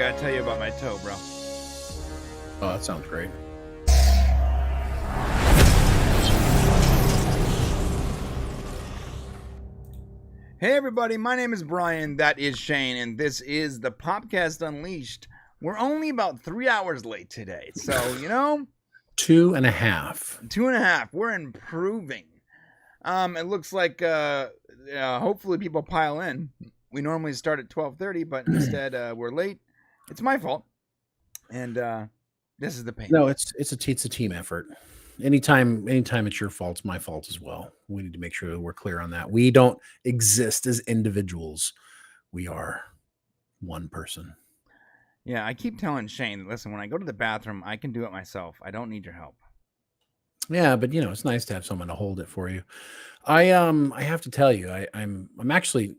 gotta tell you about my toe, bro. Oh, that sounds great. Hey everybody, my name is Brian, that is Shane, and this is the Popcast Unleashed. We're only about 3 hours late today, so, 2.5. 2.5. We're improving. It looks like, hopefully people pile in. We normally start at 12:30, but instead we're late. It's my fault, and this is the pain. No, it's a team effort. Anytime it's your fault, it's my fault as well. We need to make sure that we're clear on that. We don't exist as individuals. We are one person. Yeah, I keep telling Shane, listen, when I go to the bathroom, I can do it myself. I don't need your help. Yeah, but it's nice to have someone to hold it for you. I have to tell you, I'm actually,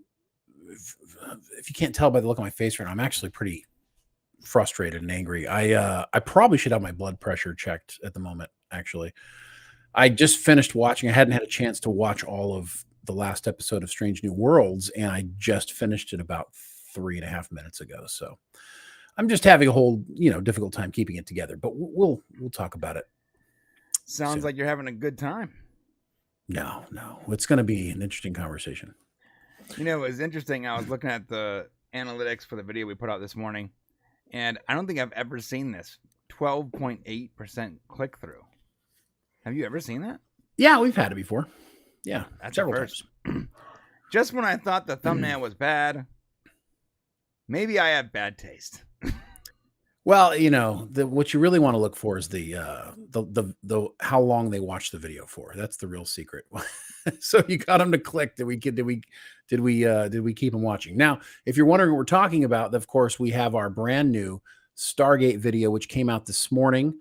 if you can't tell by the look on my face right now, I'm actually pretty frustrated and angry. I probably should have my blood pressure checked at the moment. Actually, I just finished watching. I hadn't had a chance to watch all of the last episode of Strange New Worlds, and I just finished it about 3.5 minutes ago. So I'm just having a whole difficult time keeping it together. But we'll talk about it. Sounds like you're having a good time. No, it's going to be an interesting conversation. It was interesting. I was looking at the analytics for the video we put out this morning, and I don't think I've ever seen this. 12.8% click-through. Have you ever seen that? Yeah, we've had it before. Yeah, that's several times. Just when I thought the thumbnail was bad, maybe I have bad taste. Well, what you really want to look for is the how long they watch the video for. That's the real secret. So you got them to click. Did we keep them watching? Now, if you're wondering what we're talking about, of course, we have our brand new Stargate video, which came out this morning,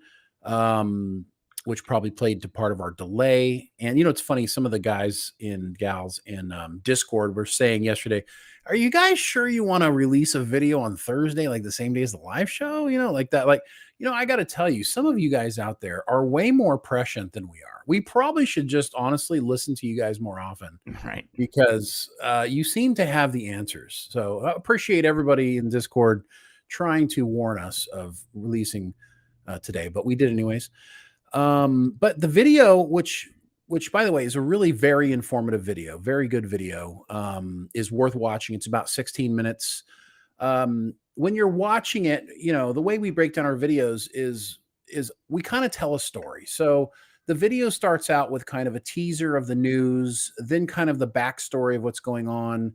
which probably played to part of our delay. And it's funny, some of the guys and gals in Discord were saying yesterday, are you guys sure you want to release a video on Thursday, like the same day as the live show? Like that. I got to tell you, some of you guys out there are way more prescient than we are. We probably should just honestly listen to you guys more often. Right. Because you seem to have the answers. So I appreciate everybody in Discord trying to warn us of releasing today, but we did anyways. But the video, which by the way is a really very informative video, very good video, is worth watching. It's about 16 minutes. When you're watching it, the way we break down our videos is we kind of tell a story. So the video starts out with kind of a teaser of the news, then kind of the backstory of what's going on.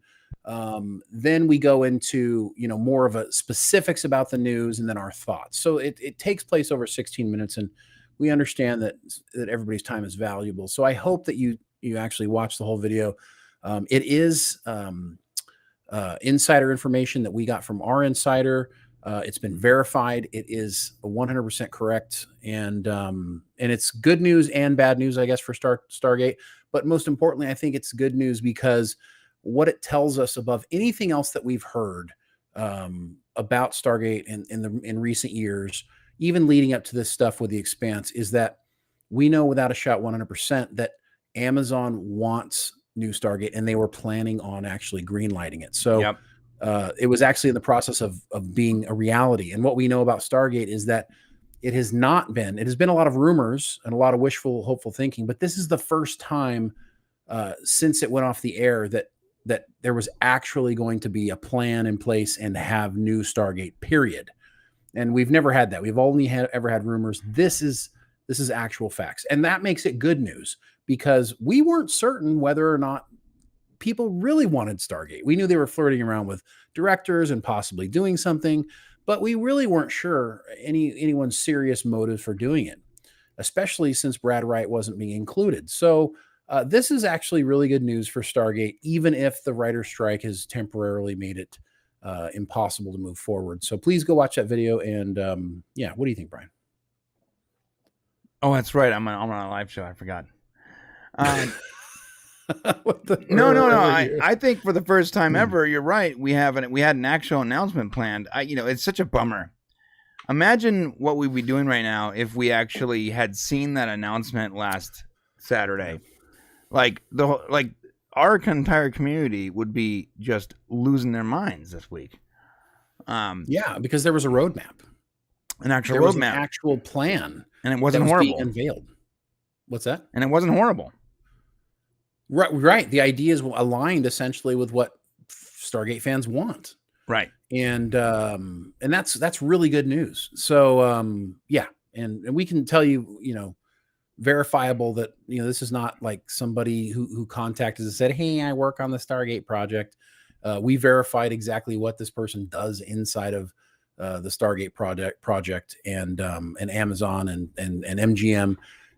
Then we go into, more of a specifics about the news and then our thoughts. So it takes place over 16 minutes, and we understand that everybody's time is valuable. So I hope that you actually watch the whole video. It is insider information that we got from our insider. It's been verified. It is 100% correct. And it's good news and bad news, I guess, for Stargate. But most importantly, I think it's good news because what it tells us above anything else that we've heard about Stargate in recent years, even leading up to this stuff with The Expanse, is that we know without a shot 100% that Amazon wants new Stargate, and they were planning on actually greenlighting it. So yep. It was actually in the process of being a reality. And what we know about Stargate is that it has been a lot of rumors and a lot of wishful, hopeful thinking, but this is the first time since it went off the air that there was actually going to be a plan in place and have new Stargate, period. And we've never had that. We've only ever had rumors. This is actual facts. And that makes it good news because we weren't certain whether or not people really wanted Stargate. We knew they were flirting around with directors and possibly doing something, but we really weren't sure anyone's serious motive for doing it, especially since Brad Wright wasn't being included. So this is actually really good news for Stargate, even if the writer's strike has temporarily made it impossible to move forward. So please go watch that video. And what do you think, Brian? Oh, that's right. I'm on a live show. I forgot. No. I think for the first time ever, you're right. We had an actual announcement planned. It's such a bummer. Imagine what we'd be doing right now if we actually had seen that announcement last Saturday. Our entire community would be just losing their minds this week. Yeah, because there was a roadmap. An actual There was roadmap. an actual plan. And it wasn't horrible. Being unveiled. What's that? And it wasn't horrible. Right. The ideas aligned essentially with what Stargate fans want. Right. And that's really good news. So yeah, and we can tell you, verifiable that this is not like somebody who contacted us and said, "Hey, I work on the Stargate project." We verified exactly what this person does inside of the Stargate project and Amazon and MGM,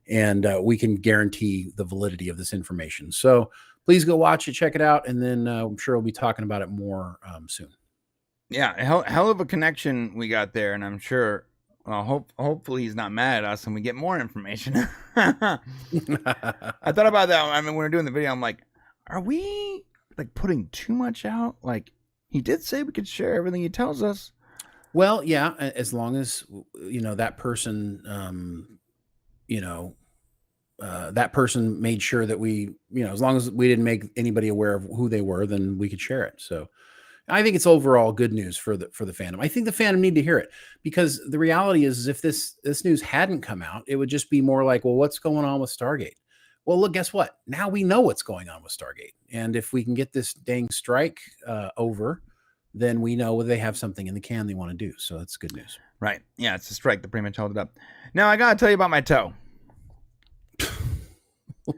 and we can guarantee the validity of this information. So please go watch it, check it out, and then I'm sure we'll be talking about it more soon. Yeah, hell of a connection we got there, and I'm sure. Well, hopefully he's not mad at us, and we get more information. I thought about that. I mean, when we were doing the video, I'm like, are we like putting too much out? Like, he did say we could share everything he tells us. Well, yeah, as long as that person, that person made sure that we, as long as we didn't make anybody aware of who they were, then we could share it. So I think it's overall good news for the fandom. I think the fandom need to hear it, because the reality is if this news hadn't come out, it would just be more like, well, what's going on with Stargate? Well, look, guess what? Now we know what's going on with Stargate. And if we can get this dang strike over, then we know they have something in the can they want to do. So that's good news. Right. Yeah, it's a strike that pretty much held it up. Now, I got to tell you about my toe.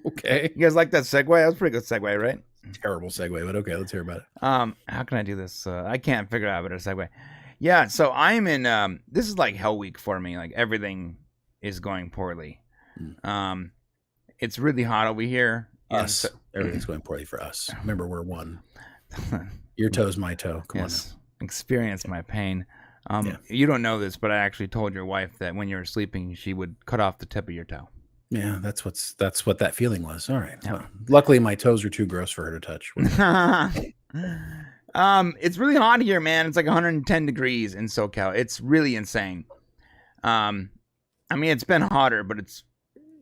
Okay. You guys like that segue? That was a pretty good segue, right? Terrible segue, but okay, let's hear about it. How can I do this? I can't figure out how to segue. Yeah, so I'm in, this is like hell week for me. Like, everything is going poorly. It's really hot over here. Us. Everything's going poorly for us. Remember, we're one. Your toe's my toe. Come on. Experience my pain. You don't know this, but I actually told your wife that when you were sleeping, she would cut off the tip of your toe. Yeah, that's what that feeling was. All right. Yeah. Well, luckily, my toes are too gross for her to touch. It's really hot here, man. It's like 110 degrees in SoCal. It's really insane. I mean, it's been hotter, but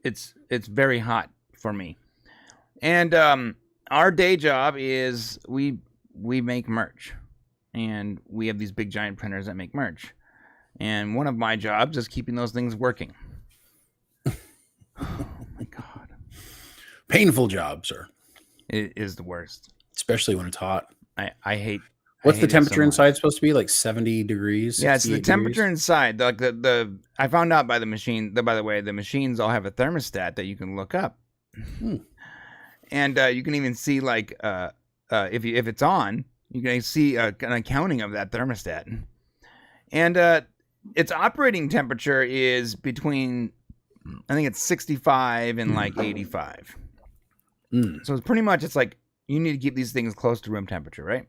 it's very hot for me. And our day job is we make merch, and we have these big giant printers that make merch. And one of my jobs is keeping those things working. Oh my God. Painful job, sir. It is the worst. Especially when it's hot. I hate. What's the temperature inside supposed to be? Like 70 degrees? Yeah, it's the temperature inside. Like the I found out by the machine. By the way, the machines all have a thermostat that you can look up, and you can even see like if it's on, you can see an accounting of that thermostat, and its operating temperature is between, I think it's 65 and like 85. So it's pretty much, it's like you need to keep these things close to room temperature, right?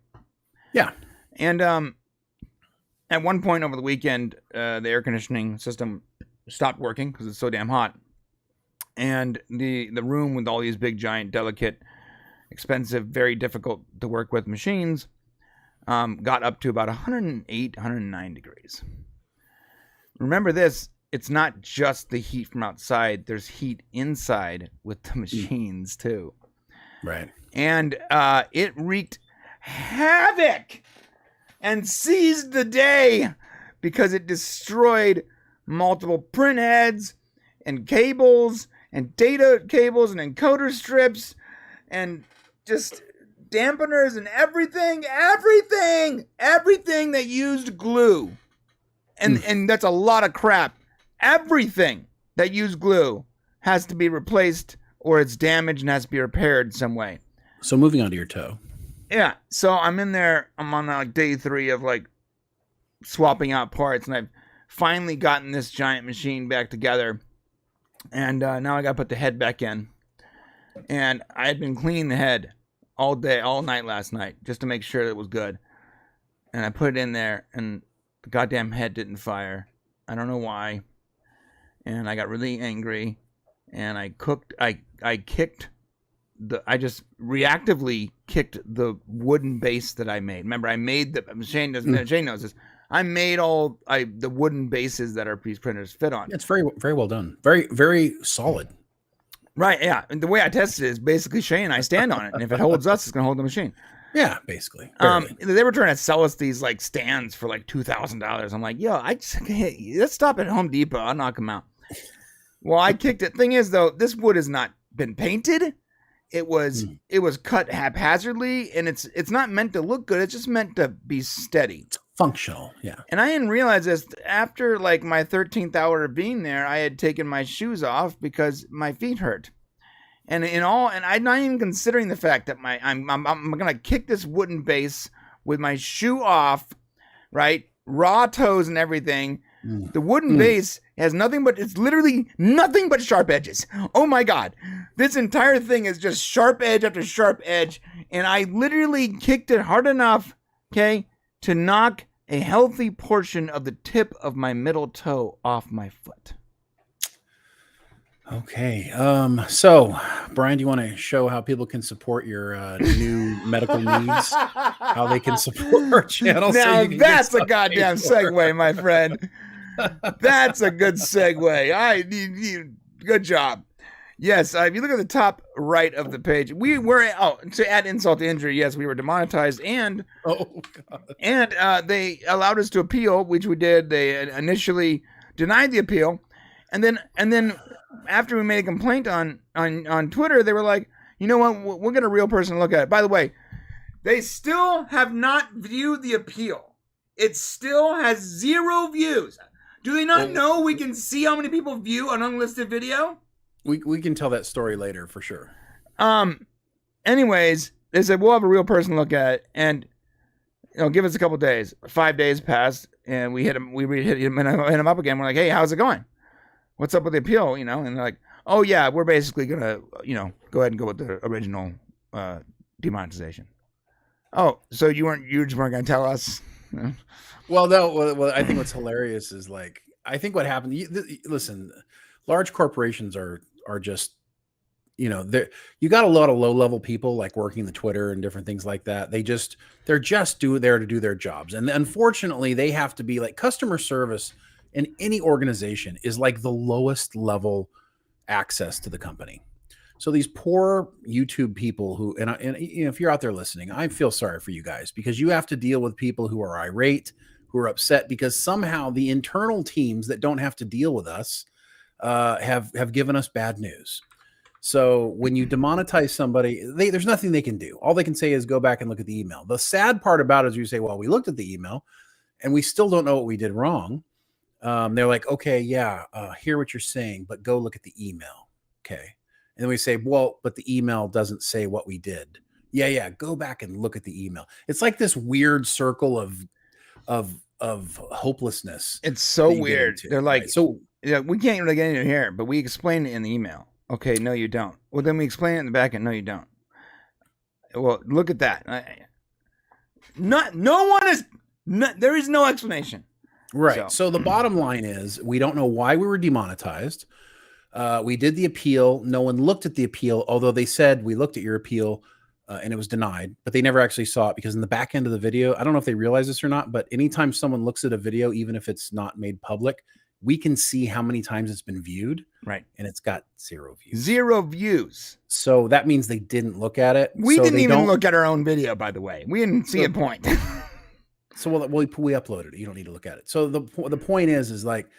Yeah. And at one point over the weekend, the air conditioning system stopped working because it's so damn hot. And the room with all these big, giant, delicate, expensive, very difficult to work with machines got up to about 108, 109 degrees. Remember this, it's not just the heat from outside. There's heat inside with the machines too. Right. And it wreaked havoc and seized the day because it destroyed multiple print heads and cables and data cables and encoder strips and just dampeners and everything that used glue. And that's a lot of crap. Everything that used glue has to be replaced or it's damaged and has to be repaired some way. So moving on to your toe. Yeah. So I'm in there. I'm on like day 3 of like swapping out parts, and I've finally gotten this giant machine back together. And now I got to put the head back in. And I had been cleaning the head all day, all night last night, just to make sure that it was good. And I put it in there, and the goddamn head didn't fire. I don't know why. And I got really angry, and I just reactively kicked the wooden base that I made. Remember, I made Shane knows this. I made the wooden bases that our piece printers fit on. It's very, very well done. Very, very solid. Right, yeah. And the way I tested it is basically Shane and I stand on it, and if it holds us, it's going to hold the machine. Yeah, basically. Barely. They were trying to sell us these like stands for like $2,000. I'm like, yo, let's stop at Home Depot. I'll knock them out. Well, I kicked it. Thing is, though, this wood has not been painted. It was cut haphazardly, and it's not meant to look good. It's just meant to be steady. It's functional, yeah. And I didn't realize this after like my 13th hour of being there. I had taken my shoes off because my feet hurt, and I'm not even considering the fact that I'm gonna kick this wooden base with my shoe off, right, raw toes and everything. The wooden base has it's literally nothing but sharp edges. Oh my God. This entire thing is just sharp edge after sharp edge. And I literally kicked it hard enough, okay, to knock a healthy portion of the tip of my middle toe off my foot. Okay. So, Brian, do you want to show how people can support your new medical needs? How they can support our channel? Now, that's a goddamn segue, my friend. That's a good segue. Good job. Yes, if you look at the top right of the page, we were to add insult to injury. Yes, we were demonetized, and they allowed us to appeal, which we did. They initially denied the appeal, and then after we made a complaint on Twitter, they were like, you know what, we'll get a real person to look at it. By the way, they still have not viewed the appeal. It still has 0 views. Do they not know we can see how many people view an unlisted video? We can tell that story later for sure. Anyways, they said we'll have a real person look at it, and give us a couple days. 5 days passed, and we hit him. We hit him up again. We're like, hey, how's it going? What's up with the appeal? And they're like, oh yeah, we're basically gonna go ahead and go with the original demonetization. Oh, so you just weren't gonna tell us? Well, no. Well, I think what's hilarious is like, I think what happened. Listen, large corporations are just, you got a lot of low level people like working the Twitter and different things like that. They're just there to do their jobs, and unfortunately, they have to be like customer service in any organization is like the lowest level access to the company. So these poor YouTube people who, and if you're out there listening, I feel sorry for you guys because you have to deal with people who are irate, who are upset because somehow the internal teams that don't have to deal with us have given us bad news. So when you demonetize somebody, there's nothing they can do. All they can say is go back and look at the email. The sad part about it is you say, well, we looked at the email and we still don't know what we did wrong. They're like, okay, yeah, hear what you're saying, but go look at the email. Okay. And then we say, well, but the email doesn't say what we did. Yeah. Go back and look at the email. It's like this weird circle of hopelessness. It's so weird. They're like, right? So yeah, we can't really get into here, but we explain it in the email. Okay, no, you don't. Well, then we explain it in the back end. No, you don't. Well, look at that. There is no explanation. Right. So the bottom line is we don't know why we were demonetized. We did the appeal. No one looked at the appeal, although they said we looked at your appeal and it was denied, but they never actually saw it because in the back end of the video, I don't know if they realize this or not, but anytime someone looks at a video, even if it's not made public, we can see how many times it's been viewed. Right. And it's got 0 views. 0 views. So that means they didn't look at it. We didn't even look at our own video, by the way. We didn't see a point. So we uploaded it. You don't need to look at it. So the point is like,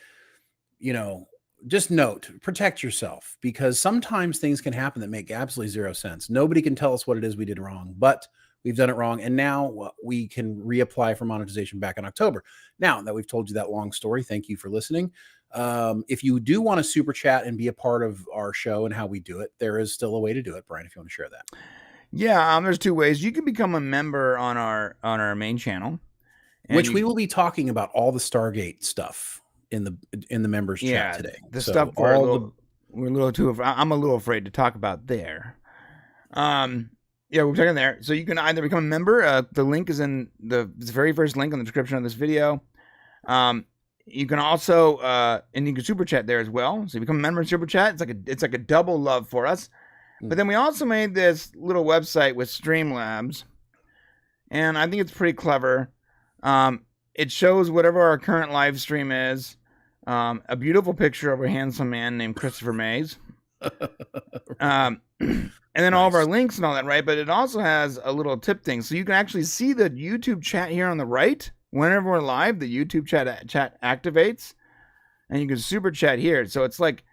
just note, protect yourself because sometimes things can happen that make absolutely 0 sense. Nobody can tell us what it is we did wrong, but we've done it wrong. And now we can reapply for monetization back in October. Now that we've told you that long story, thank you for listening. If you do want to super chat and be a part of our show and how we do it, there is still a way to do it. Brian, if you want to share that. Yeah. There's 2 ways. You can become a member on our main channel, which we will be talking about all the Stargate stuff in the members chat today. The stuff we're a little too. I'm a little afraid to talk about there. Yeah, we're talking there. So you can either become a member. The link is in the very first link in the description of this video. You can also and you can super chat there as well. So you become a member and super chat. It's like a double love for us. But then we also made this little website with Streamlabs, and I think it's pretty clever. It shows whatever our current live stream is. A beautiful picture of a handsome man named Christopher Mays. And then all of our links and all that, right? But it also has a little tip thing. So you can actually see the YouTube chat here on the right. Whenever we're live, the YouTube chat activates. And you can super chat here. So it's like,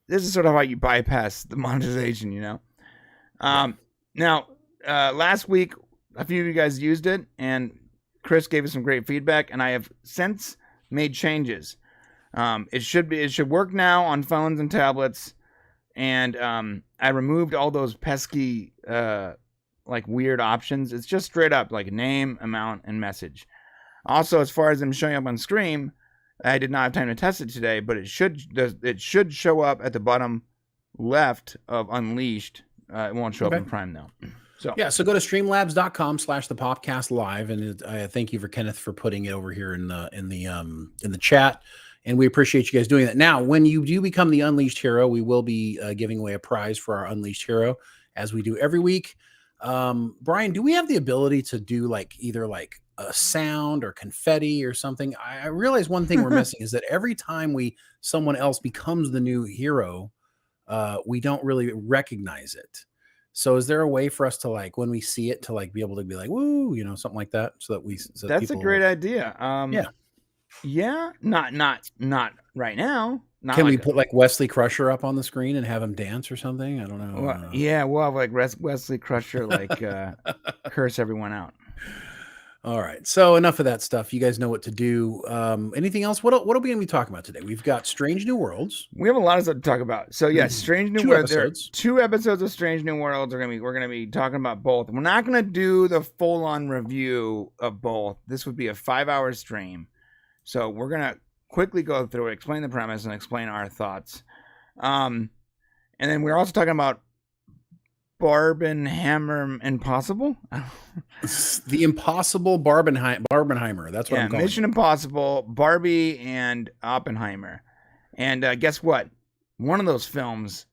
this is sort of how you bypass the monetization, you know? Now, last week, a few of you guys used it. And Chris gave us some great feedback. And I have since made changes. It should work now on phones and tablets. And I removed all those pesky, like weird options. It's just straight up like name, amount, and message. Also, as far as them showing up on screen, I did not have time to test it today, but it should show up at the bottom left of Unleashed. It won't show up in Prime though. So so go to streamlabs.com/thepopcast live, and I thank you for Kenneth for putting it over here in the chat. And we appreciate you guys doing that. Now, when you do become the Unleashed Hero, we will be giving away a prize for our Unleashed Hero, as we do every week. Brian, do we have the ability to do either a sound or confetti or something? I realize one thing we're missing is that every time someone else becomes the new hero, we don't really recognize it. So is there a way for us to when we see it to be able to be like, woo, something like that, so that that's a great idea. Yeah, not right now. Can we put Wesley Crusher up on the screen and have him dance or something? I don't know. Well, yeah, we'll have Wesley Crusher curse everyone out. All right. So enough of that stuff. You guys know what to do. Anything else? What are we going to be talking about today? We've got Strange New Worlds. We have a lot of stuff to talk about. So yeah, Strange New Worlds. There are 2 episodes of Strange New Worlds. We're gonna be talking about both. We're not gonna do the full-on review of both. This would be a 5-hour stream. So we're going to quickly go through it, explain the premise, and explain our thoughts. And then we're also talking about Barbenheimer Impossible. The Impossible Barbenheimer. That's what I'm calling Mission Impossible, Barbie, and Oppenheimer. And guess what? One of those films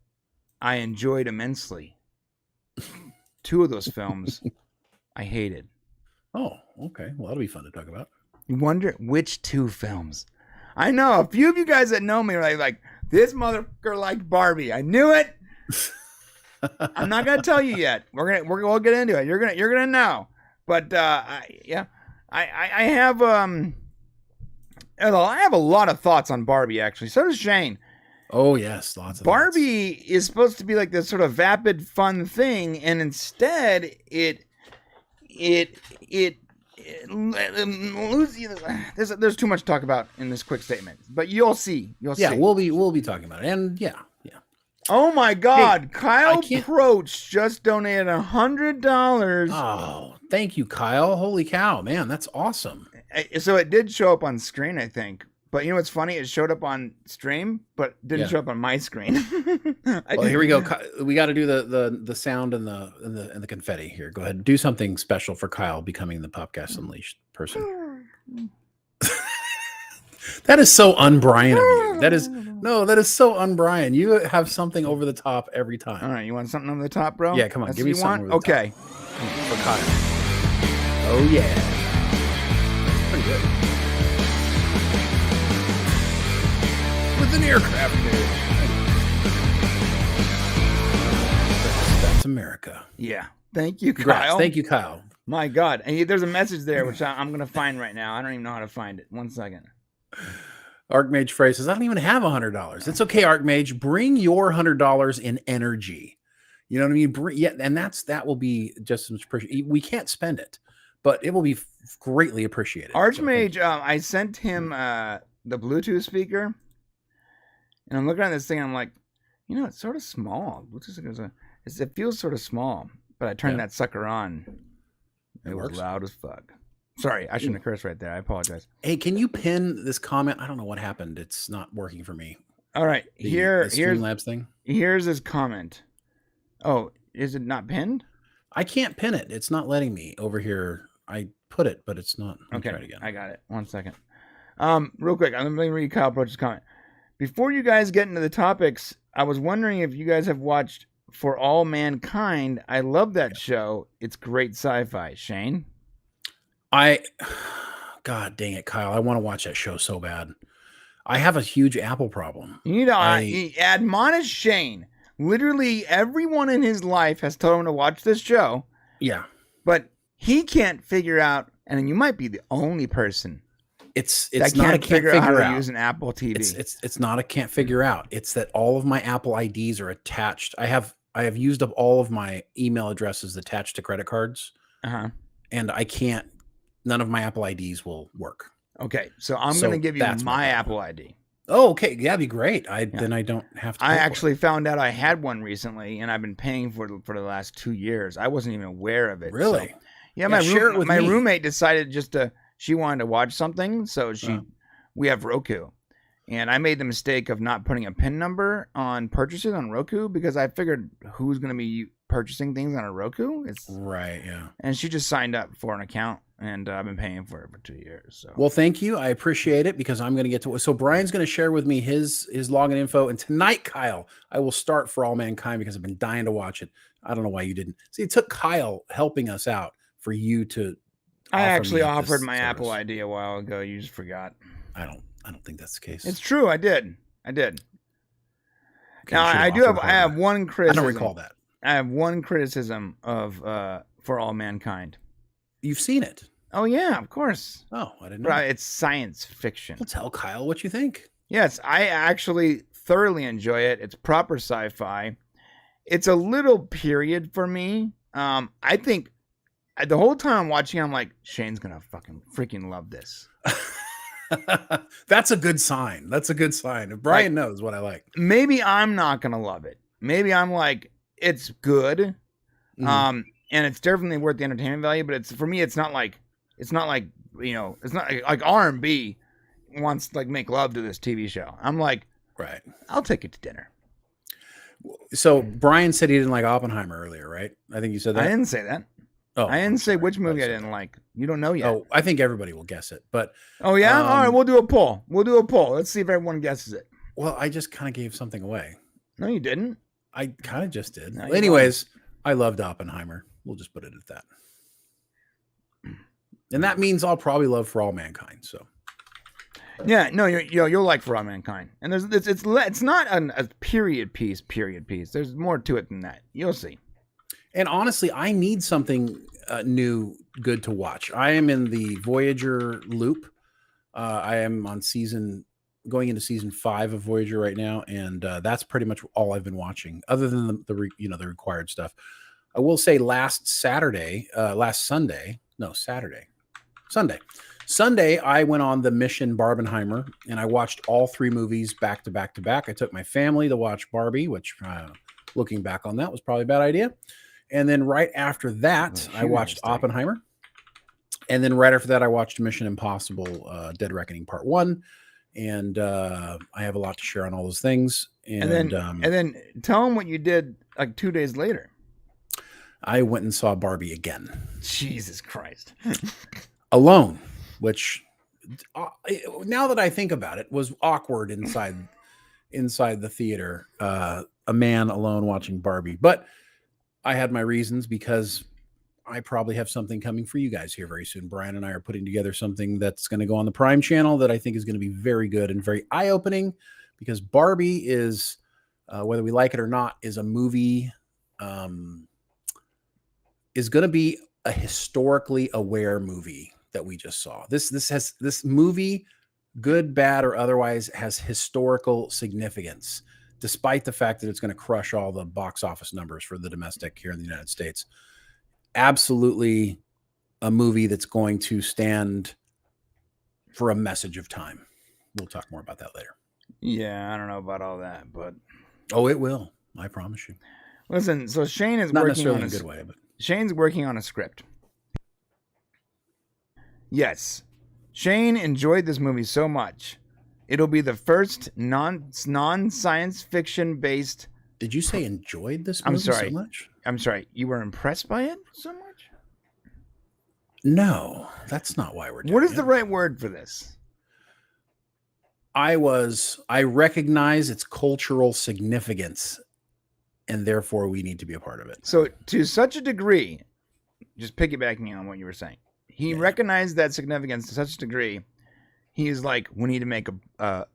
I enjoyed immensely. 2 of those films I hated. Oh, okay. Well, that'll be fun to talk about. You wonder which 2 films. I know a few of you guys that know me are like this motherfucker liked Barbie. I knew it. I'm not gonna tell you yet. We'll get into it. You're gonna know. But I have a lot of thoughts on Barbie actually. So does Shane. Oh yes, lots of Barbie thoughts. Is supposed to be like this sort of vapid fun thing, and instead there's too much to talk about in this quick statement, but you'll see. We'll be talking about it, and yeah. Oh my God, hey, Kyle Proach just donated $100. Oh, thank you, Kyle. Holy cow, man, that's awesome. So it did show up on screen, I think. But you know what's funny? It showed up on stream, but didn't show up on my screen. Well, here we go. We got to do the sound and the confetti here. Go ahead, do something special for Kyle becoming the Popcast Unleashed person. That is so un-Brian of you. That is so un-Brian. You have something over the top every time. All right, you want something over the top, bro? Yeah, come on, give me something. Okay, for Kyle. Oh yeah, pretty good. With an aircraft there. That's America. Yeah. Thank you, Kyle. Congrats. Thank you, Kyle. My God. And there's a message there, which I'm going to find right now. I don't even know how to find it. 1 second. Archmage Frey says, I don't even have $100. It's okay, Archmage. Bring your $100 in energy. You know what I mean? And that will be just as much appreciated. We can't spend it, but it will be greatly appreciated. Archmage, I sent him the Bluetooth speaker. And I'm looking at this thing, and I'm like, it's sort of small. It feels sort of small. But I turned that sucker on. It was loud as fuck. Sorry, I shouldn't have cursed right there. I apologize. Hey, can you pin this comment? I don't know what happened. It's not working for me. All right, the Streamlabs thing. Here's his comment. Oh, is it not pinned? I can't pin it. It's not letting me over here. I put it, but it's not. Okay, try it again. I got it. 1 second. Real quick, I'm going to read Kyle Broach's comment. Before you guys get into the topics, I was wondering if you guys have watched For All Mankind. I love that show. It's great sci-fi. Shane? God dang it, Kyle. I want to watch that show so bad. I have a huge Apple problem. You need to admonish Shane. Literally everyone in his life has told him to watch this show. Yeah. But he can't figure out, and you might be the only person It's that not a can't can't figure figure out how out. to use an Apple TV. It's not a can't figure out. It's that all of my Apple IDs are attached. I have used up all of my email addresses attached to credit cards, and I can't. None of my Apple IDs will work. Okay, so I'm going to give you my Apple ID. Oh, okay, yeah, that'd be great. Then I don't have to. I actually found out I had one recently, and I've been paying for it for the last 2 years. I wasn't even aware of it. Really? So, yeah, my roommate decided she wanted to watch something, so we have Roku. And I made the mistake of not putting a PIN number on purchases on Roku because I figured who's going to be purchasing things on a Roku? Right, yeah. And she just signed up for an account, and I've been paying for it for 2 years. So. Well, thank you. I appreciate it because I'm going to get to it. So Brian's going to share with me his login info. And tonight, Kyle, I will start For All Mankind because I've been dying to watch it. I don't know why you didn't. See, it took Kyle helping us out for you to. I actually offered my Apple ID a while ago. You just forgot. I don't think that's the case. It's true. I did. Now I have one criticism. I don't recall that. I have one criticism of For All Mankind. You've seen it. Oh yeah, of course. Oh, I didn't know. Right, it's science fiction. Well, tell Kyle what you think. Yes, I actually thoroughly enjoy it. It's proper sci-fi. It's a little period for me. I think the whole time I'm watching, I'm like, Shane's gonna freaking love this. That's a good sign. If Brian knows what I like. Maybe I'm not gonna love it. Maybe I'm like, it's good. And it's definitely worth the entertainment value, but for me, it's not like it's not like R&B wants to make love to this TV show. I'm like, right, I'll take it to dinner. So Brian said he didn't like Oppenheimer earlier, right? I think you said that. I didn't say that. Oh, I didn't say which movie I didn't like. You don't know yet. Oh, I think everybody will guess it. But oh yeah, all right, we'll do a poll. Let's see if everyone guesses it. Well, I just kind of gave something away. No, you didn't. I kind of just did. No, anyways, I loved Oppenheimer. We'll just put it at that. And that means I'll probably love For All Mankind. So, yeah, no, you'll like For All Mankind, and it's not a period piece. There's more to it than that. You'll see. And honestly, I need something new, good to watch. I am in the Voyager loop. I am going into season 5 of Voyager right now, and that's pretty much all I've been watching, other than the required stuff. I will say Sunday, I went on the mission Barbenheimer, and I watched all 3 movies back to back to back. I took my family to watch Barbie, which, looking back on that, was probably a bad idea. And then right after that, I watched Oppenheimer. And then right after that, I watched Mission Impossible Dead Reckoning Part 1. And I have a lot to share on all those things. And then tell them what you did 2 days later. I went and saw Barbie again. Jesus Christ. Alone, which now that I think about it, was awkward inside the theater. A man alone watching Barbie. But I had my reasons because I probably have something coming for you guys here very soon. Brian and I are putting together something that's going to go on the Prime channel that I think is going to be very good and very eye-opening, because Barbie is, whether we like it or not, is a movie, is going to be a historically aware movie that we just saw. This movie, good, bad, or otherwise, has historical significance, despite the fact that it's going to crush all the box office numbers for the domestic here in the United States. Absolutely a movie that's going to stand for a message of time. We'll talk more about that later. Yeah, I don't know about all that, but... Oh, it will. I promise you. Listen, so Shane is not working necessarily on in a good way, but... Shane's working on a script. Yes. Shane enjoyed this movie so much. It'll be the first non-science fiction based... Did you say enjoyed this movie so much? I'm sorry. You were impressed by it so much? No, that's not why we're doing it. What is the right word for this? I recognize its cultural significance, and therefore we need to be a part of it. So to such a degree, just piggybacking on what you were saying, he recognized that significance to such a degree, he's like, we need to make a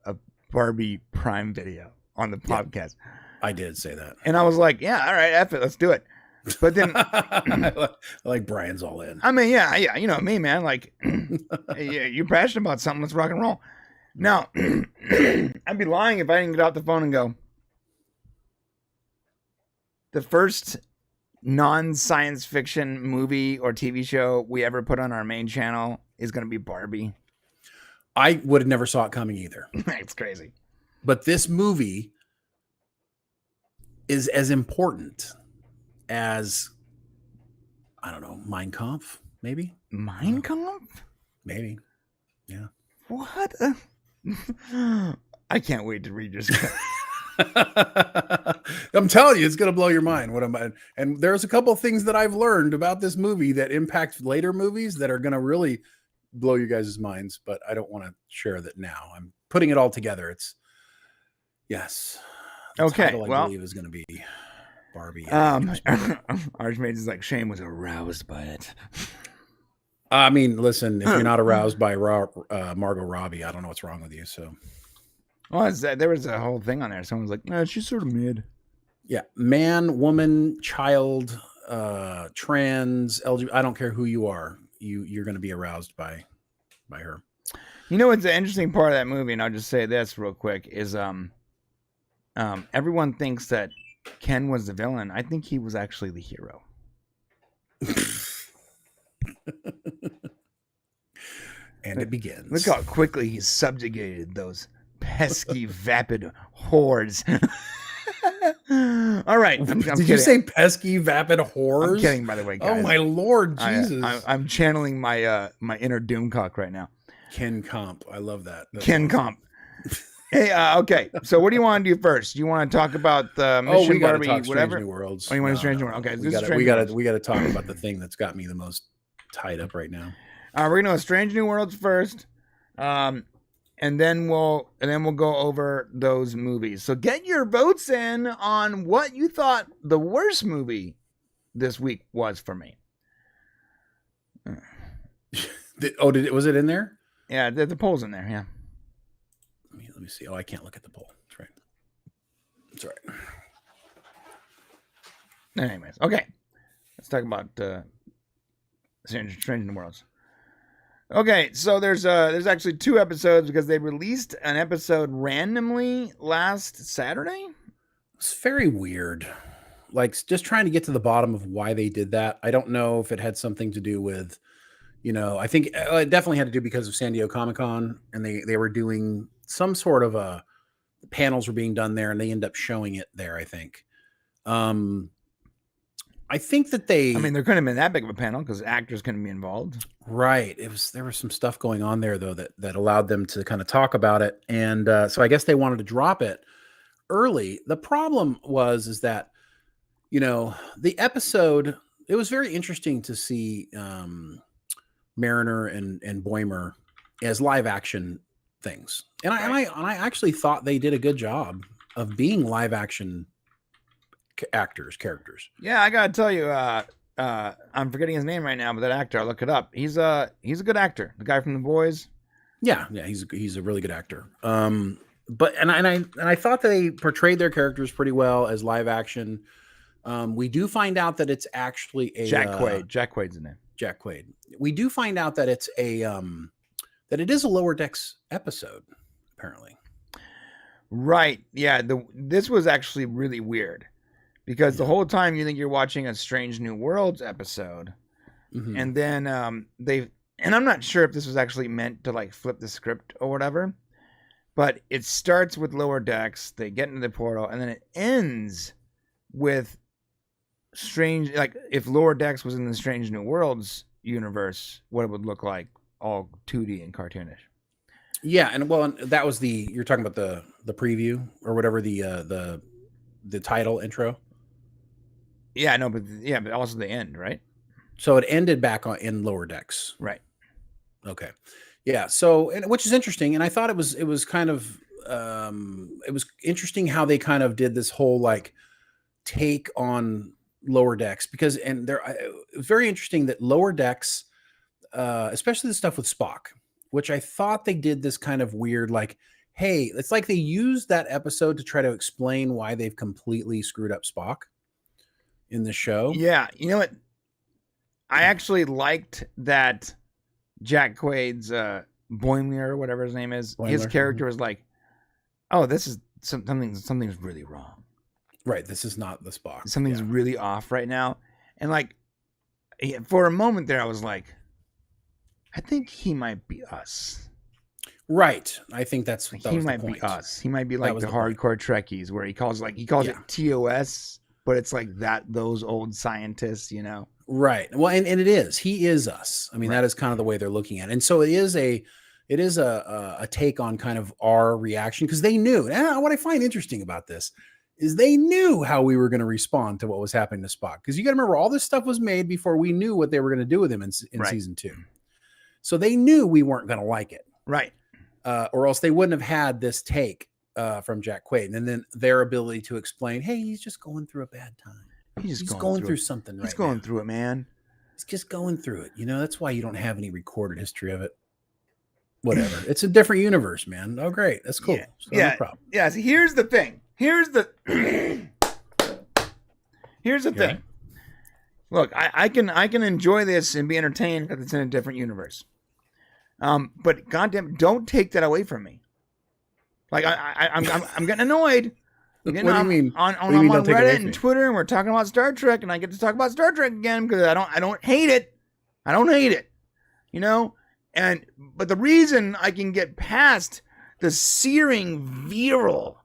Barbie Prime video on the podcast. I did say that. And I was like, yeah, all right, F it, let's do it. But then I like Brian's all in. I mean, yeah, you know me, man. Like, you're passionate about something. Let's rock and roll. Now, I'd be lying if I didn't get off the phone and go, the first non-science fiction movie or TV show we ever put on our main channel is going to be Barbie. I would have never saw it coming either. It's crazy. But this movie is as important as, I don't know, Mein Kampf, maybe? Mein Kampf? Maybe. Yeah. What? I can't wait to read your script. I'm telling you, it's going to blow your mind. And there's a couple of things that I've learned about this movie that impact later movies that are going to really blow you guys' minds, but I don't want to share that now. I'm putting it all together. Yes. Okay. I believe is going to be Barbie. Archmage is like, Shane was aroused by it. I mean, listen, if you're not aroused by Margot Robbie, I don't know what's wrong with you. So, well, there was a whole thing on there. Someone's like, no, she's sort of mid. Yeah, man, woman, child, trans, LGBT. I don't care who you are. You're going to be aroused by her. You know what's the interesting part of that movie, and I'll just say this real quick, is everyone thinks that Ken was the villain. I think he was actually the hero. And it begins. Look how quickly he subjugated those pesky, vapid whores. All right. I'm Did you say pesky, vapid whores? I'm kidding, by the way, guys. Oh, my Lord, Jesus. I'm channeling my my inner Doomcock right now. Ken Comp. I love that. That's Ken Comp. Hey, okay. So what do you want to do first? You want to talk about the Mission Barbie, whatever? Strange New Worlds. Oh, you want to Strange New Worlds? Okay. We got to talk about the thing that's got me the most tied up right now. We're gonna Strange New Worlds first, and then we'll go over those movies. So get your votes in on what you thought the worst movie this week was for me. Was it in there? Yeah, the poll's in there. Yeah. Let me see. Oh, I can't look at the poll. That's right. That's right. Anyways, okay. Let's talk about Strange New Worlds. Okay, so there's actually 2 episodes because they released an episode randomly last Saturday. It's very weird. Like, just trying to get to the bottom of why they did that. I don't know if it had something to do with, I think it definitely had to do because of San Diego Comic-Con, and they were doing some sort of panels were being done there, and they end up showing it there, I think. I think that there couldn't have been that big of a panel because actors couldn't be involved. Right. There was some stuff going on there though that allowed them to kind of talk about it. And so I guess they wanted to drop it early. The problem is that, the episode, it was very interesting to see Mariner and Boimer as live action things. And I actually thought they did a good job of being live action characters. Yeah, I gotta tell you, I'm forgetting his name right now, but that actor, I'll look it up. He's a good actor. The guy from The Boys. Yeah, he's a really good actor. But I thought they portrayed their characters pretty well as live action. We do find out that it's actually a Jack Quaid. Jack Quaid's the name. Jack Quaid. We do find out that it's that it is a Lower Decks episode, apparently. Right. Yeah. This was actually really weird. Because the whole time you think you're watching a Strange New Worlds episode, and then and I'm not sure if this was actually meant to like flip the script or whatever, but it starts with Lower Decks, they get into the portal, and then it ends with Strange, like if Lower Decks was in the Strange New Worlds universe, what it would look like, all 2D and cartoonish. Yeah, and that was you're talking about the preview or whatever, the title intro. Yeah, no, but also the end, right? So it ended back in Lower Decks, right? Okay, yeah. So, which is interesting, and I thought it was kind of it was interesting how they kind of did this whole like take on Lower Decks because it was very interesting that Lower Decks, especially the stuff with Spock, which I thought they did this kind of weird like hey, it's like they used that episode to try to explain why they've completely screwed up Spock in the show. Yeah, you know what? I actually liked that Jack Quaid's Boimler, or whatever his name is. His character was like, "Oh, this is something's really wrong. Right, this is not the Spock. Something's really off right now." And like, for a moment there, I was like, "I think he might be us." Right, I think that he might be us. He might be like the hardcore Trekkies, where he calls it TOS, but it's like those old scientists, you know. Right. Well, and it is. He is us. I mean, that is kind of the way they're looking at it. And so it is a take on kind of our reaction, because they knew. And what I find interesting about this is they knew how we were going to respond to what was happening to Spock. Because you got to remember, all this stuff was made before we knew what they were going to do with him in season 2. So they knew we weren't going to like it. Right. Or else they wouldn't have had this take from Jack Quaid. And then their ability to explain, hey, he's just going through a bad time. He's going through something right now. He's going through it, man. He's just going through it. You know, that's why you don't have any recorded history of it. Whatever. It's a different universe, man. Oh, great. That's cool. No problem. Yeah. So here's the thing. Here's the thing. Look, I can enjoy this and be entertained because it's in a different universe. But goddamn, don't take that away from me. Like I'm getting annoyed. What do you mean? I'm on Reddit and Twitter, and we're talking about Star Trek, and I get to talk about Star Trek again because I don't hate it. I don't hate it, you know. But the reason I can get past the searing, virile,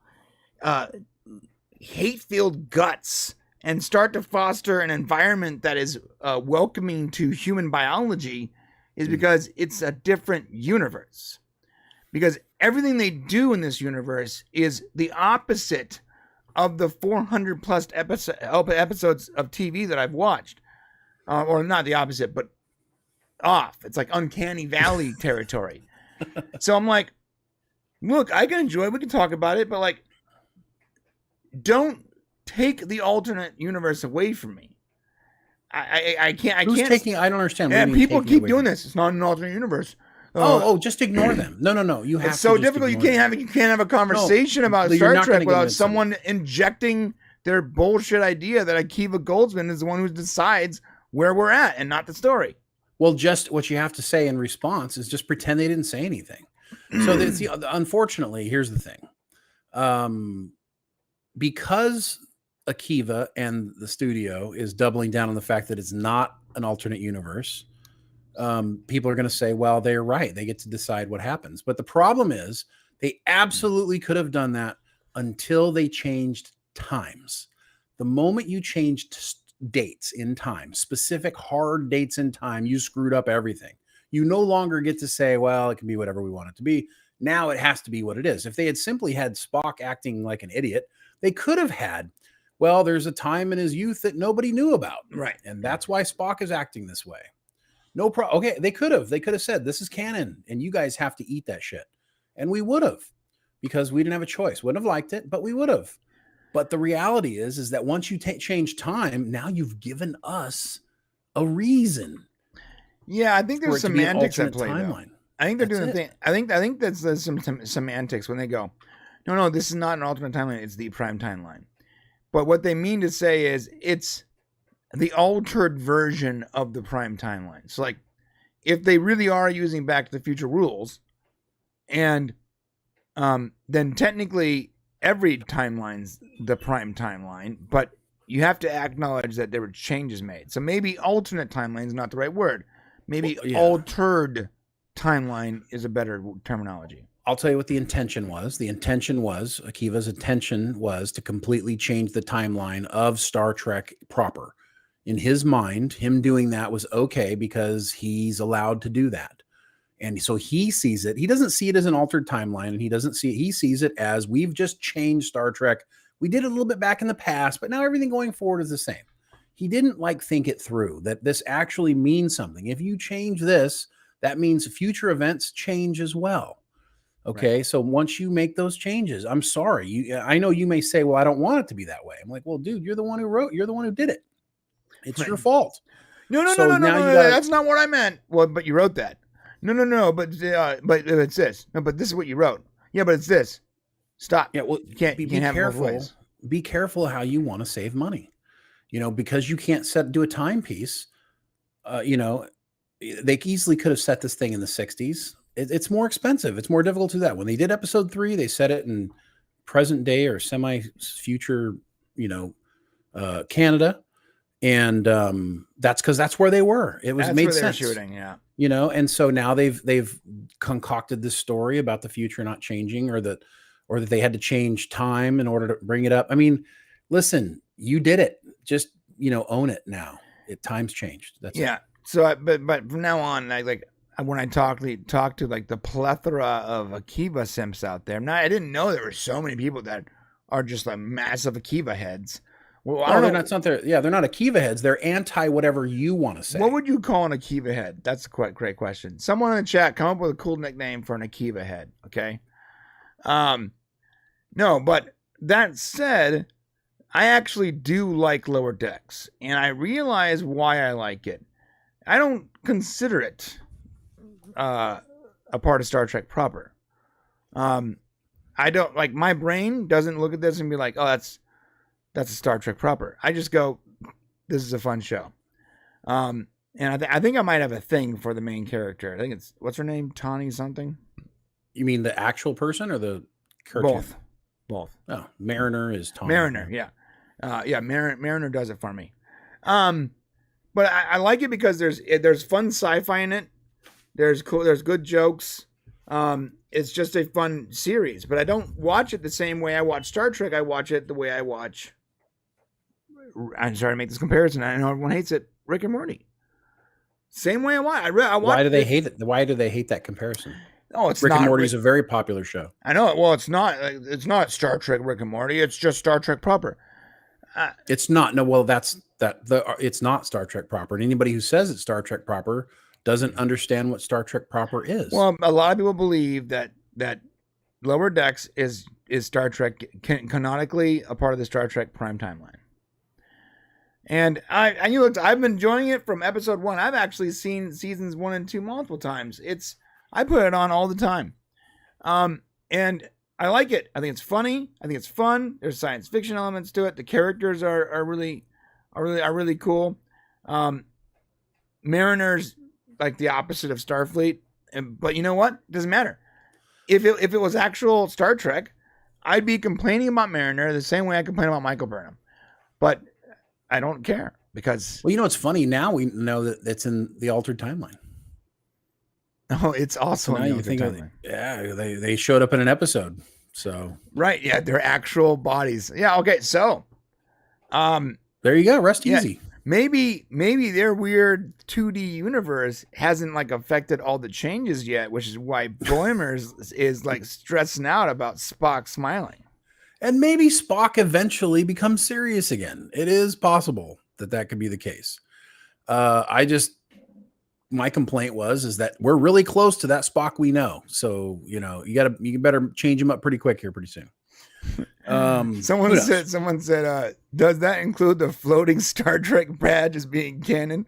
hate-filled guts and start to foster an environment that is welcoming to human biology is because it's a different universe. Because everything they do in this universe is the opposite of the 400 plus episodes of TV that I've watched. Or not the opposite, but off. It's like uncanny valley territory. So I'm like, look, I can enjoy it. We can talk about it, but like, don't take the alternate universe away from me. I can't. I don't understand. And people keep doing this. It's not an alternate universe. Just ignore them. No. You have. It's so difficult. You can't have a conversation about Star Trek without someone injecting their bullshit idea that Akiva Goldsman is the one who decides where we're at and not the story. Well, just what you have to say in response is just pretend they didn't say anything. So unfortunately, here's the thing. Because Akiva and the studio is doubling down on the fact that it's not an alternate universe, people are going to say, well, they're right. They get to decide what happens. But the problem is they absolutely could have done that until they changed times. The moment you changed dates in time, specific hard dates in time, you screwed up everything. You no longer get to say, well, it can be whatever we want it to be. Now it has to be what it is. If they had simply had Spock acting like an idiot, they could have had, well, there's a time in his youth that nobody knew about. Right. And that's why Spock is acting this way. No problem. Okay, they could have said, this is canon and you guys have to eat that shit. And we would have, because we didn't have a choice. Wouldn't have liked it, but we would have. But the reality is that once you change time, now you've given us a reason. Yeah, I think there's semantics at play. I think they're doing the thing. I think that's some semantics when they go, no, this is not an alternate timeline. It's the prime timeline. But what they mean to say is it's the altered version of the prime timeline. So like, if they really are using Back to the Future rules, and then technically every timeline's the prime timeline, but you have to acknowledge that there were changes made. So maybe alternate timeline is not the right word. Maybe altered timeline is a better terminology. I'll tell you what the intention was. Akiva's intention was to completely change the timeline of Star Trek proper. In his mind, him doing that was okay because he's allowed to do that. And so he sees it. He doesn't see it as an altered timeline, and he sees it as we've just changed Star Trek. We did it a little bit back in the past, but now everything going forward is the same. He didn't think it through that this actually means something. If you change this, that means future events change as well. Okay. Right. So once you make those changes, I'm sorry. I know you may say, well, I don't want it to be that way. I'm like, well, dude, you're the one who did it. It's your fault. No. That's not what I meant. Well, but you wrote that. No. But it's this. No, but this is what you wrote. Yeah, but it's this. Stop. Yeah, well, You can't have it both ways. Be careful how you want to save money. Because you can't do a timepiece. They easily could have set this thing in the 60s. It's more expensive. It's more difficult to do that. When they did episode 3, they set it in present day or semi-future, Canada. And that's because that's where they were. It was made sense. Shooting, yeah. And so now they've concocted this story about the future not changing, or that they had to change time in order to bring it up. I mean, listen, you did it. Just own it now. Time's changed. That's it. So, but from now on, when I talk to like the plethora of Akiva simps out there, I didn't know there were so many people that are just like massive Akiva heads. Well, I don't know. They're not Akiva heads. They're anti whatever you want to say. What would you call an Akiva head? That's a great question. Someone in the chat, come up with a cool nickname for an Akiva head. Okay. No, but that said, I actually do like Lower Decks, and I realize why I like it. I don't consider it a part of Star Trek proper. I don't like, my brain doesn't look at this and be like, oh, that's a Star Trek proper. I just go, this is a fun show. And I think I might have a thing for the main character. I think it's, what's her name? Tawny something? You mean the actual person or the cartoon? Both. Oh, Mariner is Tawny. Mariner, yeah. Mariner does it for me. But I like it because there's fun sci-fi in it. There's good jokes. It's just a fun series, but I don't watch it the same way I watch Star Trek. I watch it the way I watch. I'm sorry to make this comparison. I know everyone hates it. Rick and Morty. Same way I watch. Why do they hate it? Why do they hate that comparison? Oh, it's Rick not. and Morty is a very popular show. I know it. Well, it's not. It's not Star Trek Rick and Morty. It's just Star Trek proper. It's not. No. Well, it's not Star Trek proper. And anybody who says it's Star Trek proper doesn't understand what Star Trek proper is. Well, a lot of people believe that Lower Decks is Star Trek canonically a part of the Star Trek prime timeline. And I've been enjoying it from episode 1. I've actually seen seasons 1 and 2 multiple times. I put it on all the time. And I like it. I think it's funny. I think it's fun. There's science fiction elements to it. The characters are really cool. Mariner's like the opposite of Starfleet, but you know what? It doesn't matter. If it was actual Star Trek, I'd be complaining about Mariner the same way I complain about Michael Burnham. But I don't care because... Well, it's funny. Now we know that it's in the altered timeline. Oh, it's also in the altered timeline. Yeah, they showed up in an episode. So right, yeah, they're actual bodies. Yeah, okay, so there you go. Rest easy. Maybe their weird 2D universe hasn't like affected all the changes yet, which is why Boimler is like stressing out about Spock smiling. And maybe Spock eventually becomes serious again. It is possible that could be the case. My complaint is that we're really close to that Spock we know. So, you better change him up pretty quick here pretty soon. Someone said, does that include the floating Star Trek badge as being canon?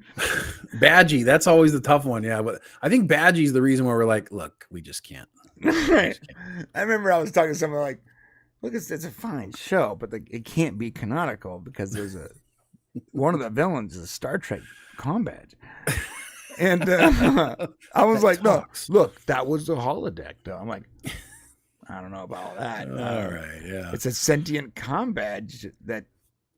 Badgie, that's always the tough one. Yeah, but I think Badgie's the reason why we're like, look, we just can't. Right. I remember I was talking to someone like, look, it's a fine show, but it can't be canonical because there's one of the villains is a Star Trek combat. And I was like, look, that was the holodeck, though. I'm like, I don't know about that. All right, yeah. It's a sentient comm badge that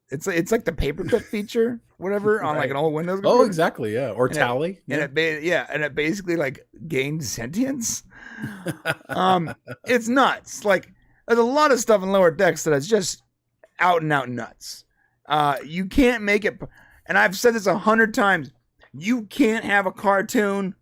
it's like the paperclip feature, whatever, on like an old Windows computer. Oh, exactly, yeah. Or Tally. And it basically like gained sentience. It's nuts. Like there's a lot of stuff in Lower Decks that is just out and out nuts. You can't make it, and I've said this 100 times. You can't have a cartoon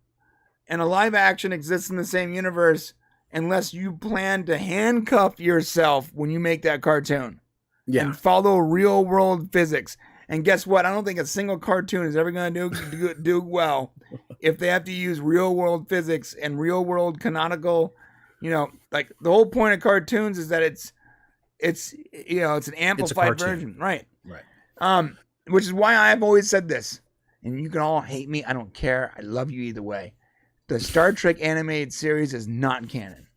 and a live action exist in the same universe unless you plan to handcuff yourself when you make that cartoon. Yeah. And follow real world physics. And guess what? I don't think a single cartoon is ever going to do well if they have to use real world physics and real world canonical, like the whole point of cartoons is that it's an amplified version. Right. Which is why I've always said this. And you can all hate me. I don't care. I love you either way. The Star Trek animated series is not canon.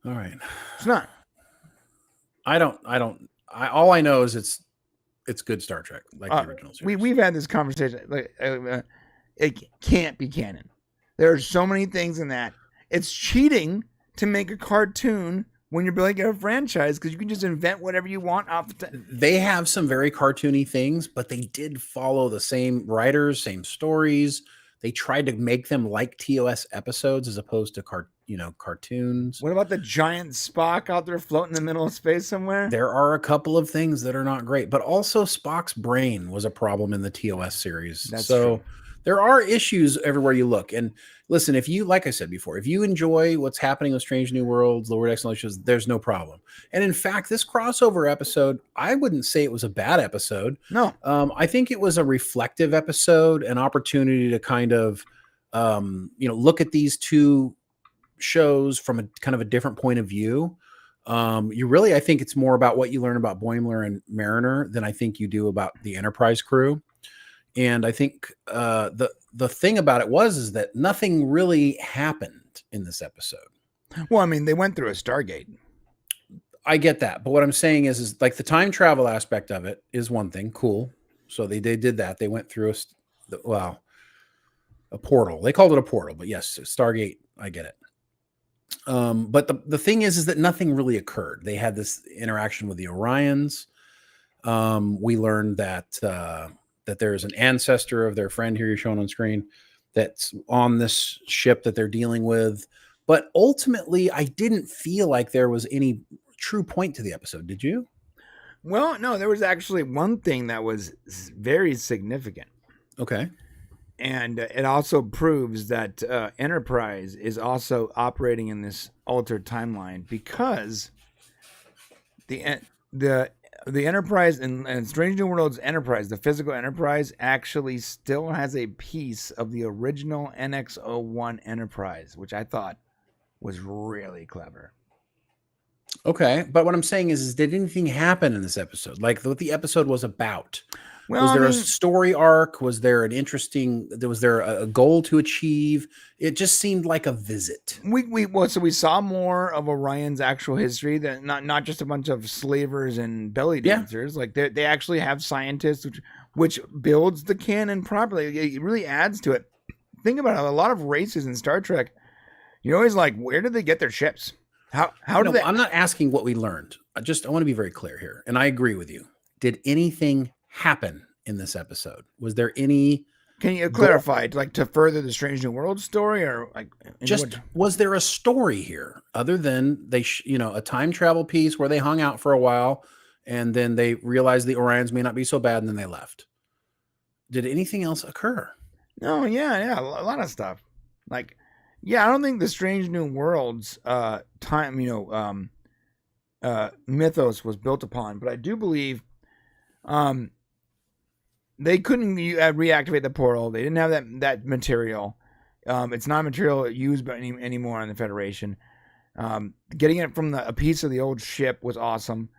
All right. It's not. All I know is it's good Star Trek, like the original series. We've had this conversation. Like, it can't be canon. There are so many things in that. It's cheating to make a cartoon when you're building a franchise because you can just invent whatever you want off the top. They have some very cartoony things, but they did follow the same writers, same stories. They tried to make them like TOS episodes as opposed to cartoons. What about the giant Spock out there floating in the middle of space somewhere? There are a couple of things that are not great, but also Spock's brain was a problem in the TOS series. That's so true. There are issues everywhere you look. And listen, if you, like I said before, if you enjoy what's happening with Strange New Worlds, Lower Decks, there's no problem. And in fact, this crossover episode, I wouldn't say it was a bad episode. No. I think it was a reflective episode, an opportunity to kind of, look at these two shows from a kind of a different point of view. I think it's more about what you learn about Boimler and Mariner than I think you do about the Enterprise crew. And I think the thing about it is that nothing really happened in this episode. Well, I mean, they went through a Stargate. I get that. But what I'm saying is like the time travel aspect of it is one thing. Cool. So they did that. They went through a portal. They called it a portal, but yes, Stargate. I get it. But the thing is that nothing really occurred. They had this interaction with the Orions. We learned that there's an ancestor of their friend here you're showing on screen that's on this ship that they're dealing with. But ultimately, I didn't feel like there was any true point to the episode. Did you? Well, no, there was actually one thing that was very significant. Okay. And it also proves that Enterprise is also operating in this altered timeline because the Enterprise and Strange New Worlds Enterprise, the physical Enterprise, actually still has a piece of the original NX-01 Enterprise, which I thought was really clever. Okay, but what I'm saying is did anything happen in this episode? Like what the episode was about? Well, was there a story arc? Was there was there a goal to achieve? It just seemed like a visit. So we saw more of Orion's actual history than not just a bunch of slavers and belly dancers. Yeah. Like they actually have scientists, which builds the canon properly. It really adds to it. Think about it. A lot of races in Star Trek, you're always like, where did they get their ships? How do they? I'm not asking what we learned. I want to be very clear here, and I agree with you. Did anything happen in this episode? Was there any? Can you clarify, like to further the Strange New World story, or like was there a story here other than a time travel piece where they hung out for a while and then they realized the Orions may not be so bad and then they left? Did anything else occur? No, yeah, a lot of stuff. Like, yeah, I don't think the Strange New Worlds mythos was built upon, but I do believe they couldn't reactivate the portal. They didn't have that material. It's not material used by anymore on the Federation. Getting it from a piece of the old ship was awesome.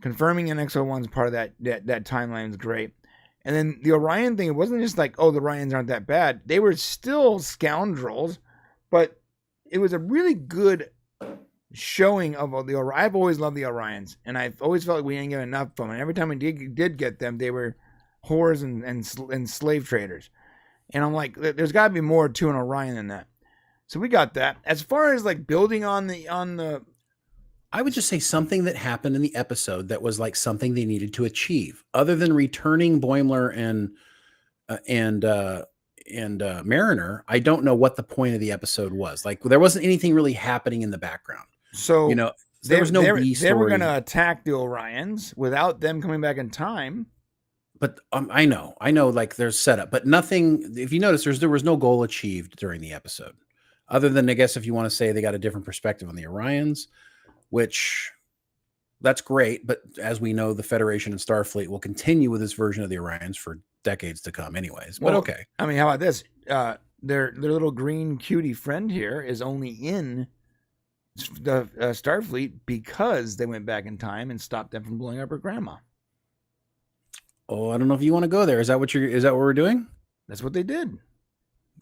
Confirming NX-01 is part of that timeline is great. And then the Orion thing, it wasn't just like, oh, the Orions aren't that bad. They were still scoundrels, but it was a really good showing of the Orions. I've always loved the Orions, and I've always felt like we didn't get enough from them. And every time we did get them, they were whores and slave traders. And I'm like, there's got to be more to an Orion than that. So we got that. As far as like building on the I would just say something that happened in the episode that was like something they needed to achieve, other than returning Boimler and Mariner. I don't know what the point of the episode was. Like there wasn't anything really happening in the background. So there was no B story. They were going to attack the Orions without them coming back in time. But I know, like there's setup, but nothing. If you notice, there was no goal achieved during the episode, other than I guess if you want to say they got a different perspective on the Orions, which that's great. But as we know, the Federation and Starfleet will continue with this version of the Orions for decades to come, anyways. But okay. I mean, how about this? Their little green cutie friend here is only in the Starfleet because they went back in time and stopped them from blowing up her grandma. Oh, I don't know if you want to go there. Is that what we're doing? That's what they did.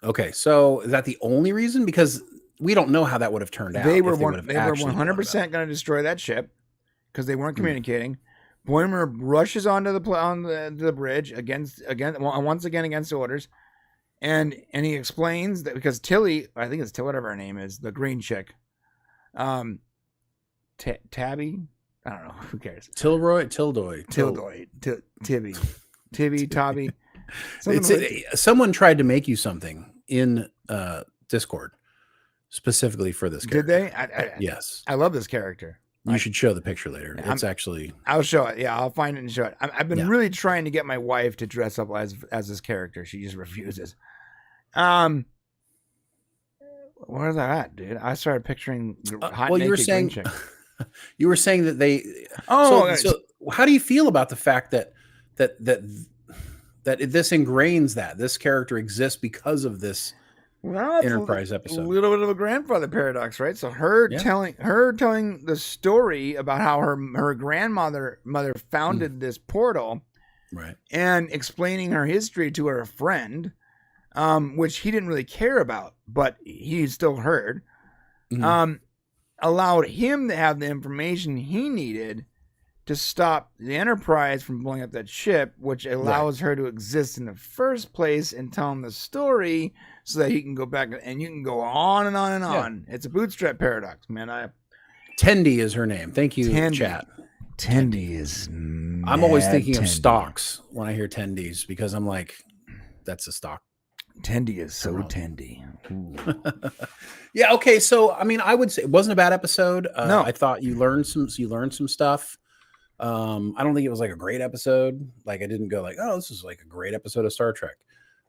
Okay. So is that the only reason? Because we don't know how that would have turned out. They were 100% going to destroy that ship because they weren't communicating. Boimler rushes onto the bridge once again against orders, and he explains that because Tilly, I think it's Tilly, whatever her name is, the green chick, Tabby, I don't know, who cares? Tildoy, Tibby, Tabby. Someone tried to make you something in Discord specifically for this character. Did they? Yes. I love this character. You should show the picture later. I'll show it. Yeah, I'll find it and show it. I've been really trying to get my wife to dress up as this character. She just refuses. Where is that at, dude? I started picturing hot naked green chick. You were saying that they. Oh, so how do you feel about the fact that this ingrains that this character exists because of this Enterprise episode? A little bit of a grandfather paradox, right? So her telling the story about how her grandmother founded this portal, right, and explaining her history to her friend, which he didn't really care about, but he still heard. Allowed him to have the information he needed to stop the Enterprise from blowing up that ship, which allows her to exist in the first place and tell him the story so that he can go back, and you can go on and on and on. It's a bootstrap paradox, man. Tendi is her name. Thank you, chat. Tendi is I'm always thinking of stocks when I hear Tendis because I'm like, that's a stock. Tendi is so Tendi. Yeah. Okay. So, I mean, I would say it wasn't a bad episode. No, I thought you learned some stuff. I don't think it was like a great episode. Like I didn't go like, oh, this is like a great episode of Star Trek.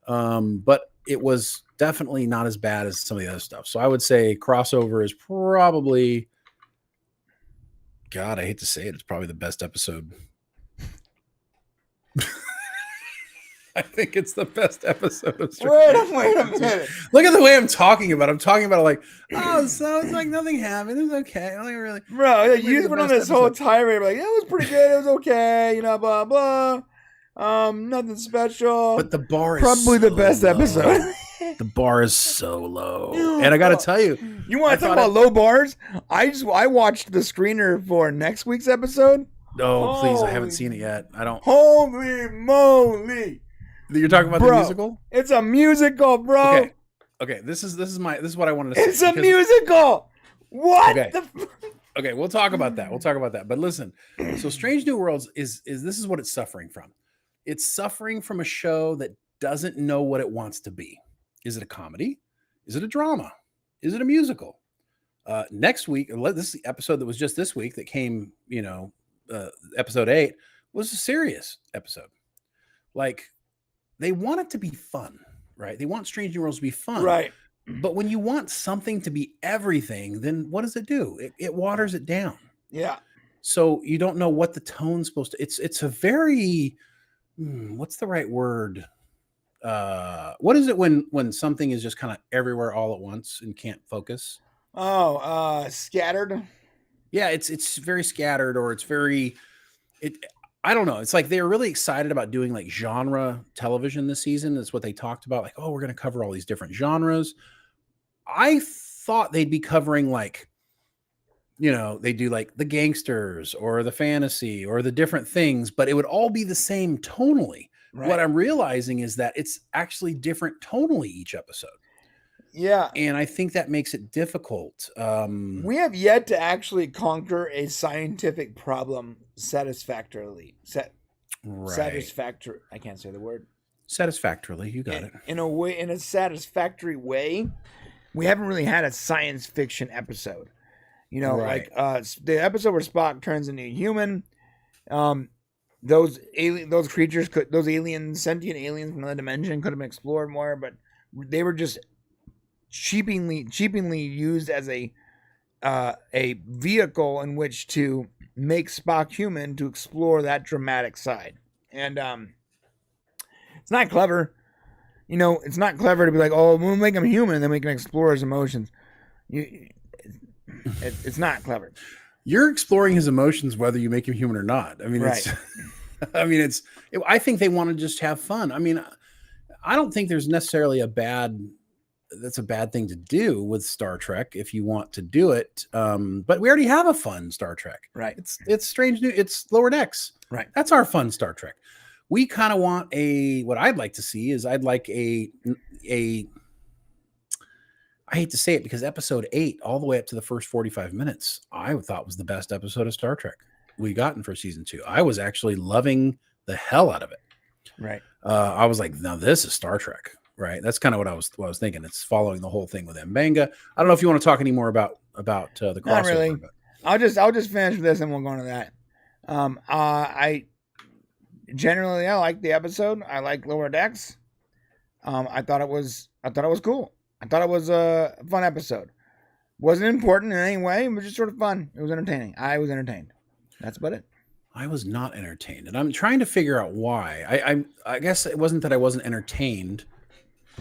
But it was definitely not as bad as some of the other stuff. So I would say crossover is probably, God, I hate to say it, it's probably the best episode. I think it's the best episode of Star Trek. Wait a minute. Look at the way I'm talking about it. I'm talking about it like, oh, so it's like nothing happened. It was okay. I don't even really. Bro, you went on this whole tirade like, it was pretty good. It was okay. Blah, blah. Nothing special. But the bar is probably the best episode. The bar is so low. And I got to tell you. You want to talk about low bars? I watched the screener for next week's episode. No, please. I haven't seen it yet. I don't. Holy moly. You're talking about the musical? It's a musical, bro. Okay. This is what I wanted to say. It's a musical. What? Okay, we'll talk about that. But listen, so Strange New Worlds is this is what it's suffering from. It's suffering from a show that doesn't know what it wants to be. Is it a comedy? Is it a drama? Is it a musical? Next week, this is the episode that was just this week that came, episode 8 was a serious episode. Like, they want it to be fun, right? They want Strange New Worlds to be fun. Right. But when you want something to be everything, then what does it do? It waters it down. Yeah. So you don't know what the tone's supposed to. It's a very, what's the right word? What is it when something is just kind of everywhere all at once and can't focus? Oh, scattered. Yeah, it's very scattered, or it's very I don't know. It's like they're really excited about doing like genre television this season. That's what they talked about. Like, oh, we're going to cover all these different genres. I thought they'd be covering like, they do like the gangsters or the fantasy or the different things, but it would all be the same tonally. Right. What I'm realizing is that it's actually different tonally each episode. Yeah. And I think that makes it difficult. We have yet to actually conquer a scientific problem satisfactorily. Satisfactory. I can't say the word. Satisfactorily. You got it. In a sathfactory way. We haven't really had a science fiction episode. Right. Like the episode where Spock turns into a human. Those creatures sentient aliens from another dimension could have been explored more, but they were just cheaply used as a vehicle in which to make Spock human to explore that dramatic side. And it's not clever. It's not clever to be like, oh, we'll make him human and then we can explore his emotions. It's not clever. You're exploring his emotions whether you make him human or not. I mean, right. I think they want to just have fun. I mean, I don't think there's necessarily a bad that's a bad thing to do with Star Trek if you want to do it. But we already have a fun Star Trek. Right. It's strange new. It's Lower Decks. Right. That's our fun Star Trek. We kind of want what I'd like to see is I'd like I hate to say it because episode 8 all the way up to the first 45 minutes, I thought was the best episode of Star Trek we gotten for season 2. I was actually loving the hell out of it. Right. I was like, now this is Star Trek. Right. That's kind of what I was thinking. It's following the whole thing with M'Benga. I don't know if you want to talk any more about the crossover. Not really. But. I'll just finish this and we'll go into that. I generally like the episode. I like Lower Decks. I thought it was cool. I thought it was a fun episode. Wasn't important in any way. It was just sort of fun. It was entertaining. I was entertained. That's about it. I was not entertained, and I'm trying to figure out why. I guess it wasn't that I wasn't entertained.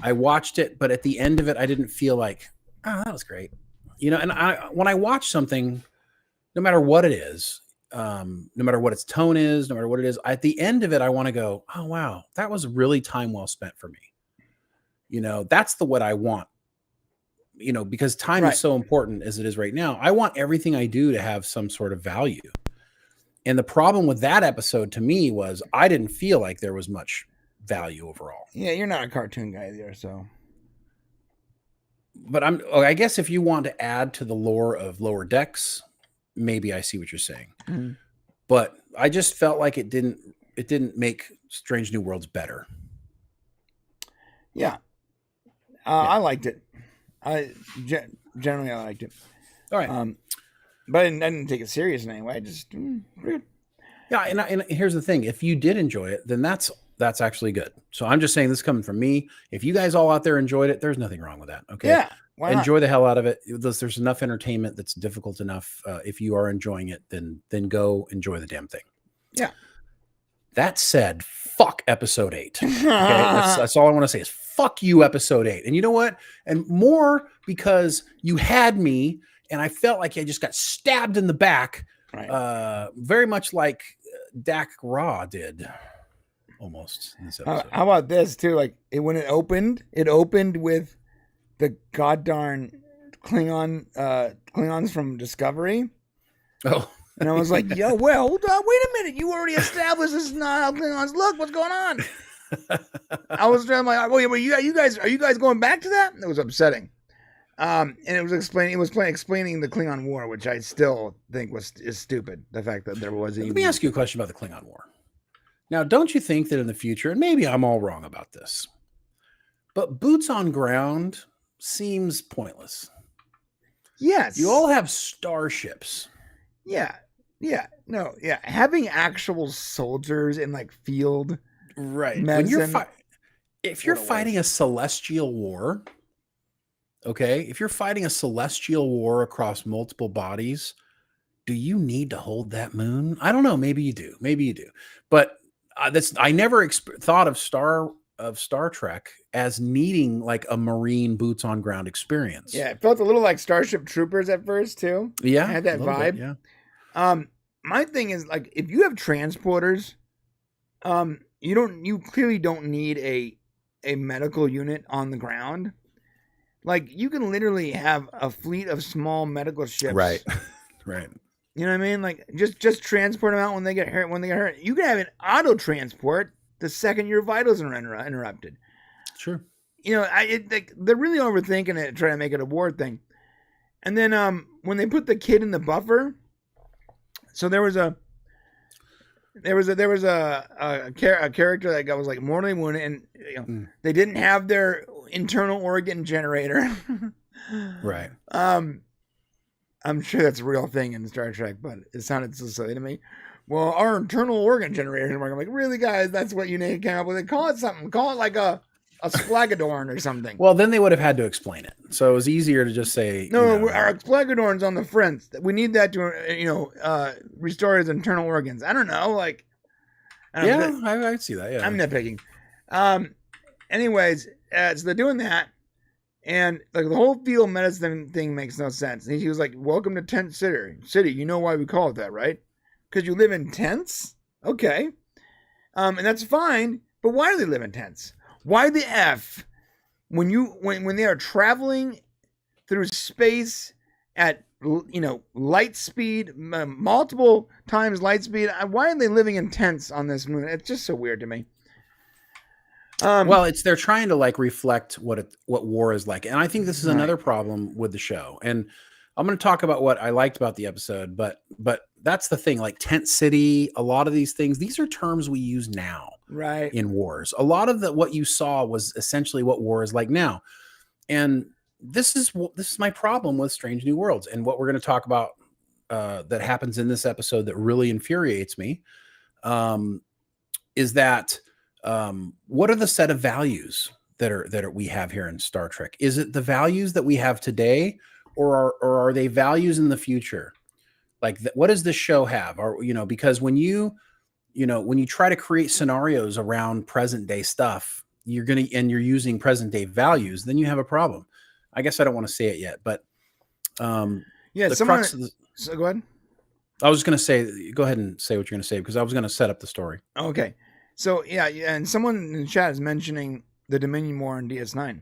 I watched it, but at the end of it, I didn't feel like, oh, that was great. And when I watch something, no matter what it is, no matter what its tone is, no matter what it is, at the end of it, I want to go, oh, wow, that was really time well spent for me. That's what I want, because time is so important as it is right now. I want everything I do to have some sort of value. And the problem with that episode to me was I didn't feel like there was much value overall. Yeah, you're not a cartoon guy either, so. But I guess if you want to add to the lore of Lower Decks, maybe I see what you're saying. Mm-hmm. But I just felt like it didn't make Strange New Worlds better. Yeah. I liked it. Generally I liked it. All right. But I didn't take it serious in any way. Just weird. Yeah, and here's the thing: if you did enjoy it, then that's actually good. So I'm just saying this coming from me. If you guys all out there enjoyed it, there's nothing wrong with that. Okay. Yeah. Why not? Enjoy the hell out of it. There's enough entertainment that's difficult enough. If you are enjoying it, then go enjoy the damn thing. Yeah. That said, fuck episode 8. Okay, that's all I want to say is fuck you, episode 8. And you know what? And more because you had me. And I felt like I just got stabbed in the back, right. Very much like Dak Ra did, almost. In this episode. How about this too? Like when it opened with the goddarn Klingons from Discovery. Oh, and I was like, "Yo, well, hold on, wait a minute! You already established this is not how Klingons look. What's going on?" I was like, "Oh, yeah, are you guys going back to that?" It was upsetting. And it was explaining the Klingon War, which I still think is stupid. The fact that there was. Let me ask you a question about the Klingon War. Now, don't you think that in the future, and maybe I'm all wrong about this, but boots on ground seems pointless. Yes, you all have starships. Yeah, no, yeah. Having actual soldiers in like field, right? Medicine, when if you're fighting a celestial war. Okay, if you're fighting a celestial war across multiple bodies, do you need to hold that moon? I don't know. Maybe you do. But I never thought of Star Trek as needing like a Marine boots on ground experience. Yeah, it felt a little like Starship Troopers at first too. Yeah, it had that vibe. Bit, yeah. My thing is like if you have transporters, you clearly don't need a medical unit on the ground. Like you can literally have a fleet of small medical ships. Right. You know what I mean? Like just transport them out when they get hurt. You can have an auto transport the second your vitals are interrupted. Sure. They're really overthinking it, trying to make it a war thing. And then when they put the kid in the buffer, so there was a character that was like mortally wounded, and they didn't have their internal organ generator. Right. I'm sure that's a real thing in Star Trek, but it sounded so silly to me. Well, our internal organ generator. I'm like, really, guys? That's what you need to come up with? Call it something. Call it like a Splagadorn or something. Well, then they would have had to explain it. So it was easier to just say, no, our Splagadorn's on the front. We need that to, restore his internal organs. I don't know. Like, I see that. Yeah. I'm nitpicking. Anyways, so they're doing that. And like the whole field medicine thing makes no sense. And he was like, welcome to Tent City. You know why we call it that, right? Because you live in tents? Okay. And that's fine. But why do they live in tents? Why the F when they are traveling through space at light speed, multiple times light speed, why are they living in tents on this moon? It's just so weird to me. Well, they're trying to like reflect what war is like, and I think this is another problem with the show. And I'm going to talk about what I liked about the episode, but that's the thing. Like tent city, a lot of these things, these are terms we use now, right? In wars, a lot of what you saw was essentially what war is like now, and this is my problem with Strange New Worlds, and what we're going to talk about that happens in this episode that really infuriates me is that. What are the set of values that we have here in Star Trek? Is it the values that we have today, or are they values in the future? Like, what does this show have? Or because when you try to create scenarios around present day stuff, you're using present day values, then you have a problem. I guess I don't want to say it yet, but so go ahead. I was going to say, go ahead and say what you're going to say, because I was going to set up the story. Okay. So, yeah, and someone in the chat is mentioning the Dominion War on DS9.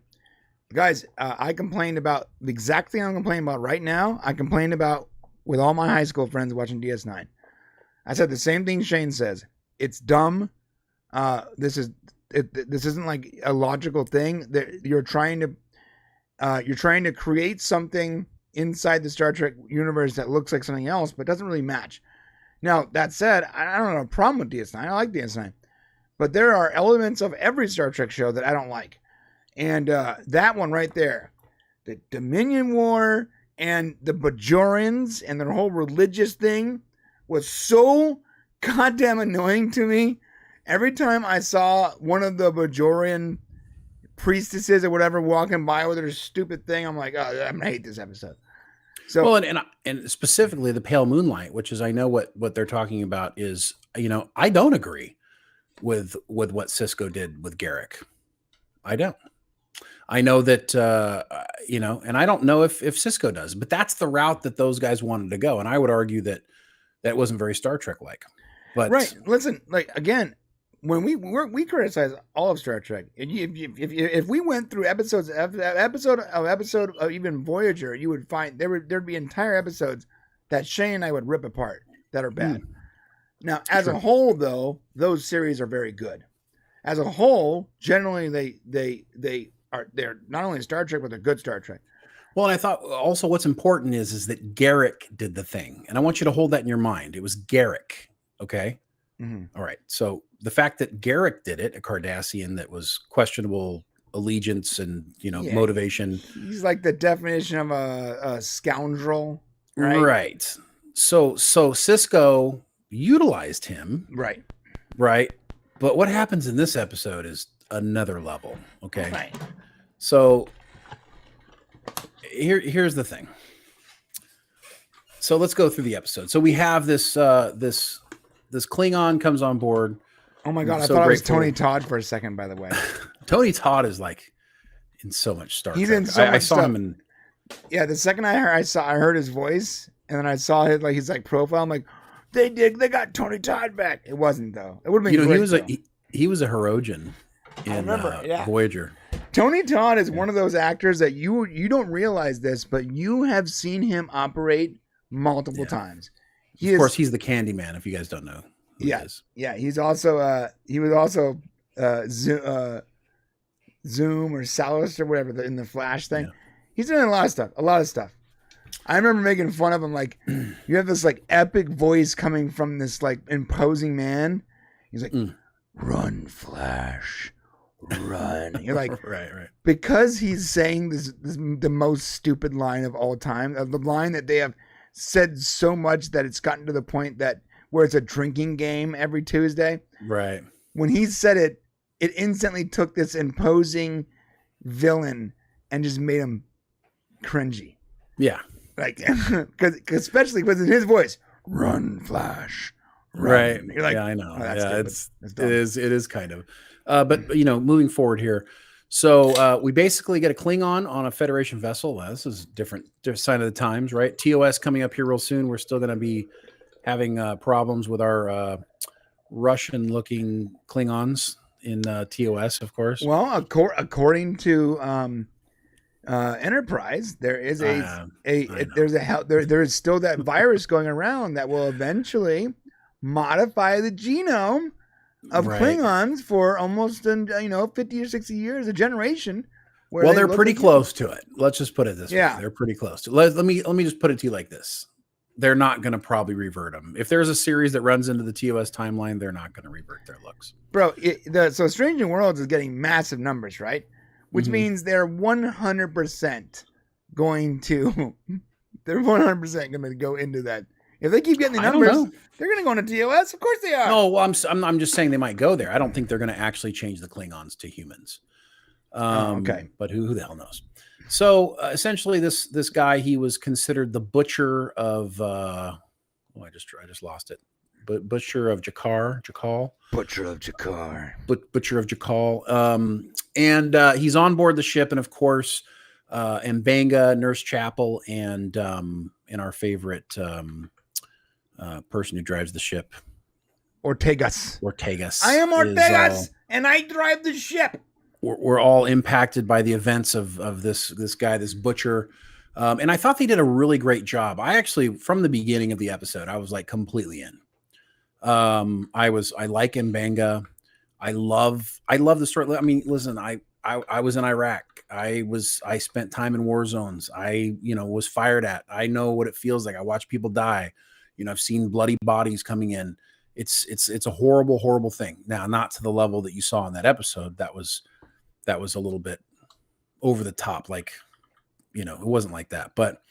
Guys, I complained about the exact thing I'm complaining about right now. I complained about with all my high school friends watching DS9. I said the same thing Shane says. It's dumb. This isn't like a logical thing. You're trying to create something inside the Star Trek universe that looks like something else, but doesn't really match. Now, that said, I don't have a problem with DS9. I like DS9. But there are elements of every Star Trek show that I don't like. And that one right there, the Dominion War and the Bajorans and their whole religious thing was so goddamn annoying to me. Every time I saw one of the Bajorian priestesses or whatever walking by with her stupid thing, I'm like, oh, I'm going to hate this episode. So, well, and specifically the Pale Moonlight, which is, I know what they're talking about is, I don't agree with what Cisco did with Garrick. I don't. I know that and I don't know if Cisco does, but that's the route that those guys wanted to go, and I would argue that wasn't very Star Trek like. But right, listen, like again, when we criticize all of Star Trek, and if we went through episode of even Voyager, you would find there'd be entire episodes that Shane and I would rip apart that are bad. Now, as a whole, though, those series are very good. As a whole, generally, they're not only Star Trek, but they're good Star Trek. Well, and I thought also what's important is that Garrick did the thing, and I want you to hold that in your mind. It was Garrick, okay? Mm-hmm. All right. So the fact that Garrick did it, a Cardassian that was questionable allegiance and motivation, he's like the definition of a scoundrel, right? Right. So Cisco utilized him, right, but what happens in this episode is another level. Okay, right. So here's the thing. So let's go through the episode. So we have this Klingon comes on board. Oh my god, I thought it was Tony Todd for a second, by the way. Tony Todd is like in so much Star Trek. He's in so much I saw stuff. Him in the second I heard his voice, and then I saw his profile. I'm like, they got Tony Todd back. It wasn't though. It would have been great, he was a Hirogen in Voyager. Tony Todd is one of those actors that you don't realize this, but you have seen him operate multiple times. Of course, he's the Candyman. If you guys don't know, who he is. Yeah. He's also he was also Zoom or Salus or whatever in the Flash thing. Yeah. He's doing a lot of stuff. I remember making fun of him, like, you have this like epic voice coming from this like imposing man. He's like, run, Flash, run. You're like, right. Because he's saying this the most stupid line of all time, the line that they have said so much that it's gotten to the point that where it's a drinking game every Tuesday. Right. When he said it, it instantly took this imposing villain and just made him cringy. Yeah. Like, because especially because in his voice, run, Flash, run. Right. You're like, yeah, I know. Oh, it is kind of. But moving forward here, so we basically get a Klingon on a Federation vessel. This is different sign of the times, right? TOS coming up here real soon. We're still going to be having problems with our Russian-looking Klingons in TOS, of course. Well, according to Enterprise, there is there is still that virus going around that will eventually modify the genome of Klingons for almost 50 or 60 years, a generation. Well, they're pretty close to it. Let's just put it this way. They're pretty close to it. Let me just put it to you like this. They're not going to probably revert them. If there's a series that runs into the TOS timeline, they're not going to revert their looks. Bro, so Strange New Worlds is getting massive numbers, right? Which means they're 100% going to go into that. If they keep getting the numbers, they're going to go into TOS. Of course they are. No, well, I'm just saying they might go there. I don't think they're going to actually change the Klingons to humans. Okay. But who the hell knows? So essentially, this guy, he was considered the butcher of I just lost it. But Butcher of Jakal. Butcher of Jakar. Butcher of Jakal. And he's on board the ship, and of course, M'Benga, Nurse Chapel, and our favorite person who drives the ship, Ortegas. I am Ortegas, and I drive the ship. We're all impacted by the events of this guy, this butcher. And I thought they did a really great job. I actually, from the beginning of the episode, I was like completely in. I like M'Benga. I love the story. I mean, listen, I was in Iraq. I spent time in war zones. I was fired at. I know what it feels like. I watch people die. I've seen bloody bodies coming in. It's a horrible, horrible thing. Now, not to the level that you saw in that episode. That was a little bit over the top. Like, it wasn't like that. But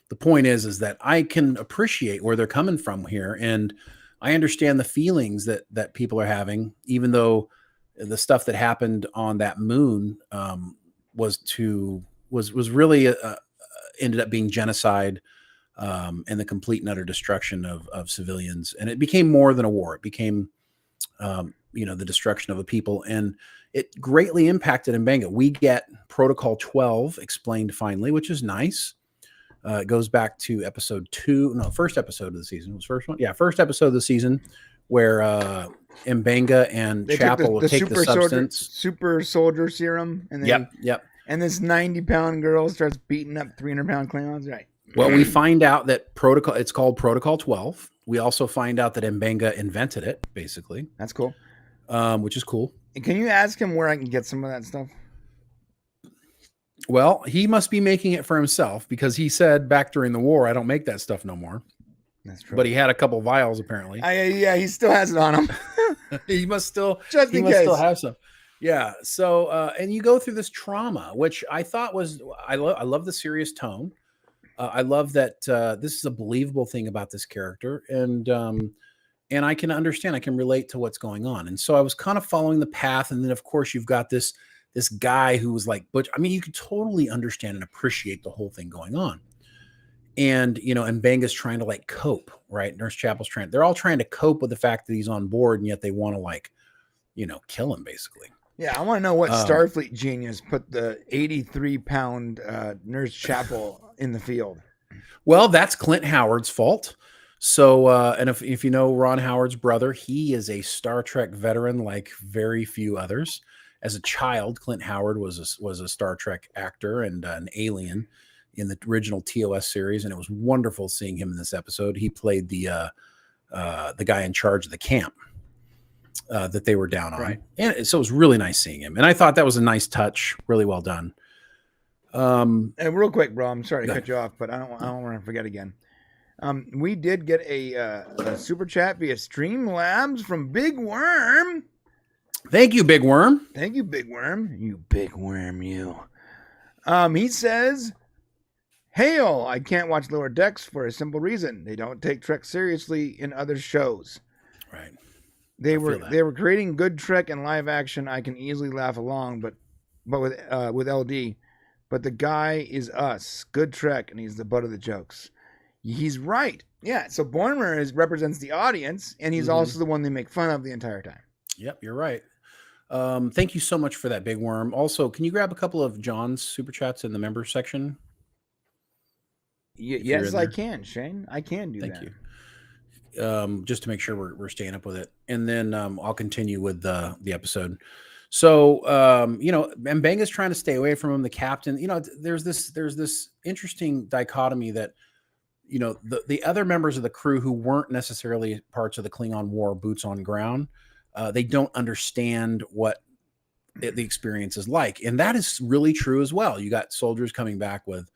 the point is that I can appreciate where they're coming from here. And I understand the feelings that people are having, even though the stuff that happened on that moon was really ended up being genocide and the complete and utter destruction of civilians. And it became more than a war. It became, the destruction of a people, and it greatly impacted M'Benga. We get Protocol 12 explained finally, which is nice. It goes back to first episode of the season. Was first one? Yeah, first episode of the season, where M'Benga and Chapel take the substance, super soldier serum, and then and this 90-pound girl starts beating up 300-pound Klingons, right? Well, we find out that it's called Protocol 12. We also find out that M'Benga invented it, basically. That's cool. Which is cool. Can you ask him where I can get some of that stuff? Well, he must be making it for himself, because he said back during the war, I don't make that stuff no more. That's true. But he had a couple vials apparently. He still has it on him. He must still still have some. Yeah. So, and you go through this trauma, which I thought was, I love the serious tone. I love that this is a believable thing about this character, and I can understand, I can relate to what's going on. And so I was kind of following the path, and then of course you've got this guy who was like, but I mean, you could totally understand and appreciate the whole thing going on. And, and M'Benga's trying to like cope, right? Nurse Chapel's they're all trying to cope with the fact that he's on board, and yet they want to kill him basically. Yeah. I want to know what Starfleet genius put the 83-pound Nurse Chapel in the field. Well, that's Clint Howard's fault. So, and if you know Ron Howard's brother, he is a Star Trek veteran like very few others. As a child, Clint Howard was a Star Trek actor and an alien in the original TOS series, and it was wonderful seeing him in this episode. He played the guy in charge of the camp that they were down on, right. And so it was really nice seeing him. And I thought that was a nice touch, really well done. And real quick, bro, I'm sorry to cut you off, but I don't want to forget again. We did get a super chat via Streamlabs from Big Worm. Thank you, Big Worm. Thank you, Big Worm. You big worm, you. He says, "Hail! I can't watch Lower Decks for a simple reason. They don't take Trek seriously in other shows. Right. They were creating good Trek and live action. I can easily laugh along, but with LD. But the guy is us. Good Trek, and he's the butt of the jokes." He's right. Yeah. So Bormer represents the audience, and he's also the one they make fun of the entire time. Yep, you're right. Thank you so much for that, Big Worm. Also, can you grab a couple of John's super chats in the member section? Yes, I can, Shane. I can do that. Thank you. Just to make sure we're staying up with it, and then I'll continue with the episode. So, Mbenga's trying to stay away from him. The captain, there's this interesting dichotomy that, the other members of the crew who weren't necessarily parts of the Klingon war, boots on ground, they don't understand what the experience is like. And that is really true as well. You got soldiers coming back with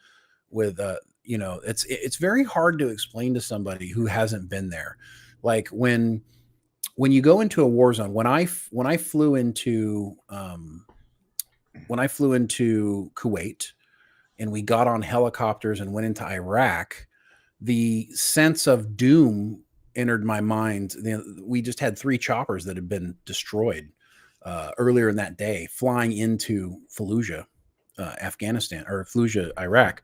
it's very hard to explain to somebody who hasn't been there. Like when you go into a war zone, when I flew into Kuwait and we got on helicopters and went into Iraq, the sense of doom entered my mind. We just had 3 choppers that had been destroyed earlier in that day, flying into Fallujah, Afghanistan, or Fallujah, Iraq,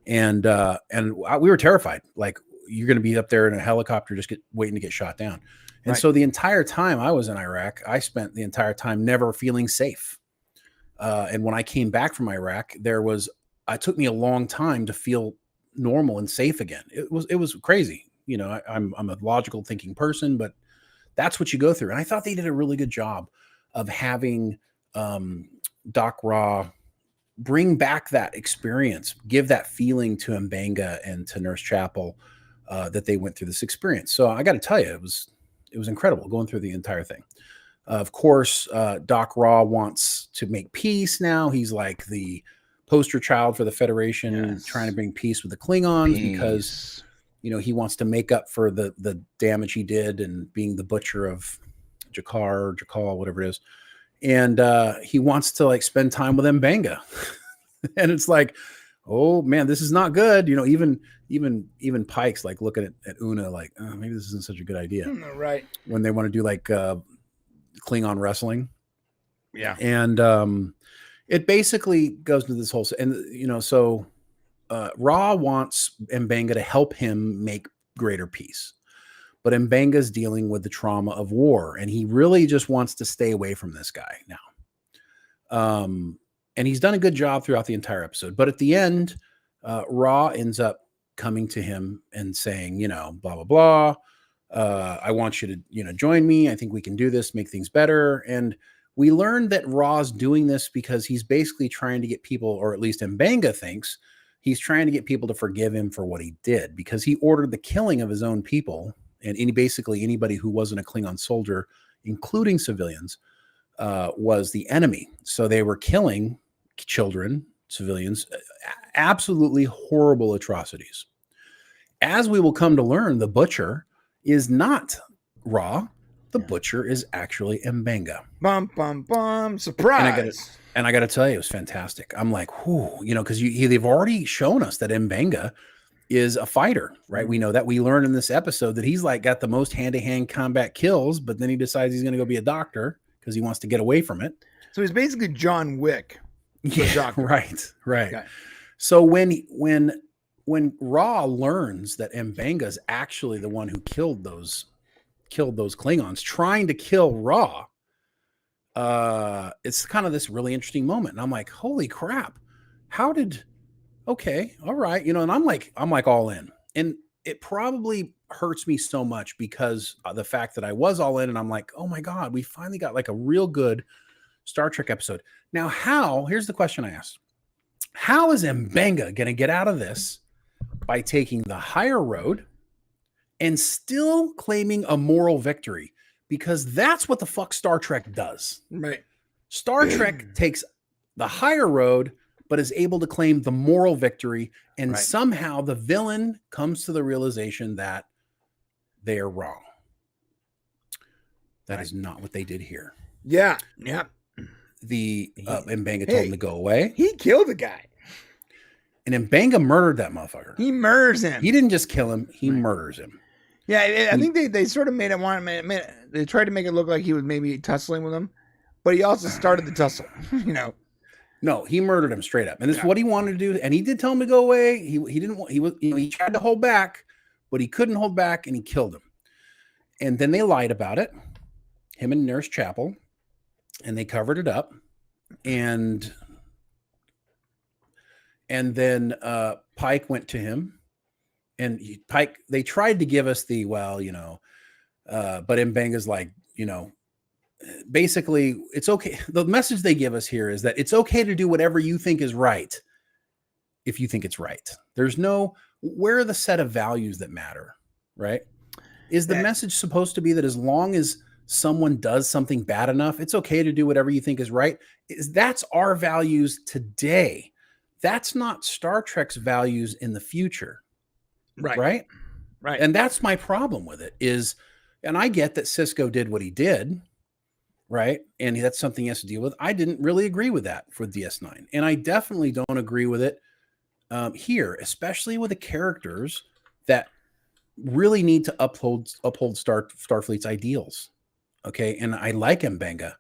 and we were terrified. Like, you're going to be up there in a helicopter, just waiting to get shot down. And so the entire time I was in Iraq, I spent the entire time never feeling safe. And when I came back from Iraq, it took me a long time to feel normal and safe again. It was crazy. I'm a logical thinking person, but that's what you go through. And I thought they did a really good job of having Doc Ra bring back that experience, give that feeling to Mbenga and to Nurse Chapel that they went through this experience. So I got to tell you, it was incredible going through the entire thing. Of course, Doc Ra wants to make peace now. He's like the poster child for the Federation, trying to bring peace with the Klingons because, he wants to make up for the damage he did and being the butcher of Jakal, whatever it is. And he wants to spend time with Mbenga. And it's like, oh man, this is not good. Even Pike's like looking at Una like, oh, maybe this isn't such a good idea. Right. When they want to do Klingon wrestling. Yeah. And it basically goes into this whole, and so Ra wants Mbenga to help him make greater peace. But Mbenga's dealing with the trauma of war, and he really just wants to stay away from this guy now. And he's done a good job throughout the entire episode. But at the end, Ra ends up coming to him and saying, blah, blah, blah. I want you to, join me. I think we can do this, make things better. And we learned that Ra's doing this because he's basically trying to get people, or at least Mbenga thinks, he's trying to get people to forgive him for what he did, because he ordered the killing of his own people. And basically anybody who wasn't a Klingon soldier, including civilians, was the enemy. So they were killing children, civilians, absolutely horrible atrocities. As we will come to learn, the butcher is not Ra. The butcher is actually Mbenga. Bum, bum, bum. Surprise. And I got to tell you, it was fantastic. I'm like, whoo, because they've already shown us that Mbenga is a fighter, right? We know that. We learn in this episode that he's got the most hand-to-hand combat kills, but then he decides he's going to go be a doctor because he wants to get away from it. So he's basically John Wick. Yeah, right. Okay. So when Ra learns that Mbenga's actually the one who killed those Klingons, trying to kill Ra, it's kind of this really interesting moment. And I'm like, holy crap, okay, all right. And I'm like all in. And it probably hurts me so much because of the fact that I was all in, and I'm like, oh my God, we finally got a real good Star Trek episode. Now, here's the question I asked. How is Mbenga going to get out of this by taking the higher road and still claiming a moral victory? Because that's what the fuck Star Trek does. Right. Star Trek takes the higher road, but is able to claim the moral victory. And somehow the villain comes to the realization that they are wrong. That is not what they did here. Yeah. Yeah. Mbenga told him to go away. He killed the guy. And Mbenga murdered that motherfucker. He murders him. He didn't just kill him. He murders him. Yeah, I think they sort of made it they tried to make it look like he was maybe tussling with him, but he also started the tussle, No, he murdered him straight up. And this is what he wanted to do. And he did tell him to go away. He didn't want, he tried to hold back, but he couldn't hold back, and he killed him. And then they lied about it, him and Nurse Chapel, and they covered it up. And then Pike went to him, and they tried to give us but Mbenga's like, basically, it's okay. The message they give us here is that it's okay to do whatever you think is right if you think it's right. There's no, where are the set of values that matter, right? Is the message supposed to be that as long as someone does something bad enough, it's okay to do whatever you think is right? That's our values today. That's not Star Trek's values in the future. Right. And that's my problem with it is, and I get that Cisco did what he did, right? And that's something he has to deal with. I didn't really agree with that for DS9. And I definitely don't agree with it here, especially with the characters that really need to uphold Starfleet's ideals. Okay. And I like M'Benga.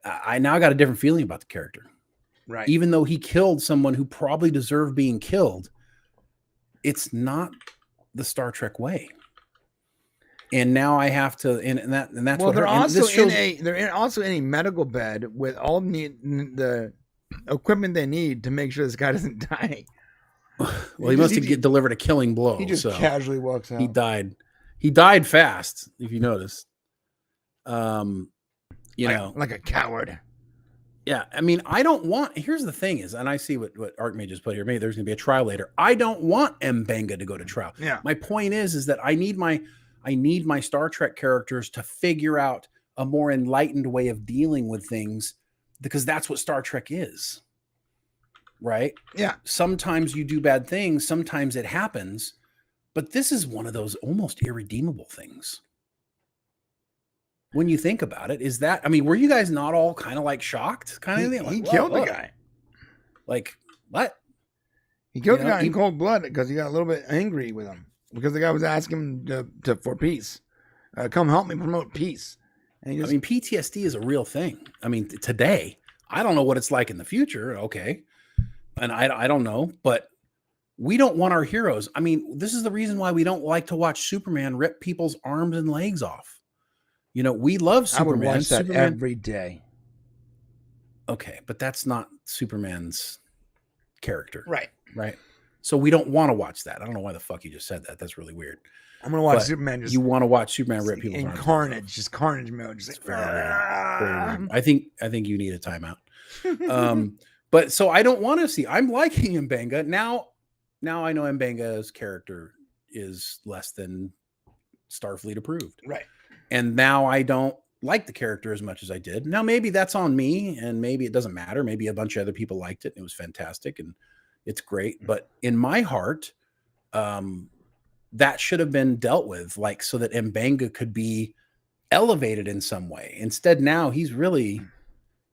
I now got a different feeling about the character. Right. Even though he killed someone who probably deserved being killed, it's not the Star Trek way. And now I have to, and that's well, what they're also in a medical bed with all the equipment they need to make sure this guy doesn't die. Well, he must have delivered a killing blow. He just casually walks out. He died. He died fast, if you notice. Like a coward. Yeah, I mean, I don't want. Here's the thing: is, and I see what Archmage just put here. Maybe there's going to be a trial later. I don't want M'Benga to go to trial. Yeah. My point is that I need my Star Trek characters to figure out a more enlightened way of dealing with things, because that's what Star Trek is. Right? Yeah. Sometimes you do bad things. Sometimes it happens, but this is one of those almost irredeemable things. When you think about it, is that, I mean, were you guys not all kind of like shocked? Kind of thing? He killed the guy. Like, what? He killed the guy in cold blood because he got a little bit angry with him because the guy was asking him for peace. Come help me promote peace. And I mean, PTSD is a real thing. I mean, today, I don't know what it's like in the future. Okay. And I don't know, but we don't want our heroes. I mean, this is the reason why we don't like to watch Superman rip people's arms and legs off. You know, we love Superman. I would watch that every day. Okay, but that's not Superman's character. Right. Right. So we don't want to watch that. I don't know why the fuck you just said that. That's really weird. I'm going to watch Superman. You want to watch Superman rip people's arms in carnage, just carnage mode. Just like, I think you need a timeout. But so I don't want to see. I'm liking M'Benga. Now I know M'Benga's character is less than Starfleet approved. Right. And now I don't like the character as much as I did. Now, maybe that's on me, and maybe it doesn't matter. Maybe a bunch of other people liked it, and it was fantastic, and it's great. But in my heart, that should have been dealt with, like, so that M'Benga could be elevated in some way. Instead, now he's really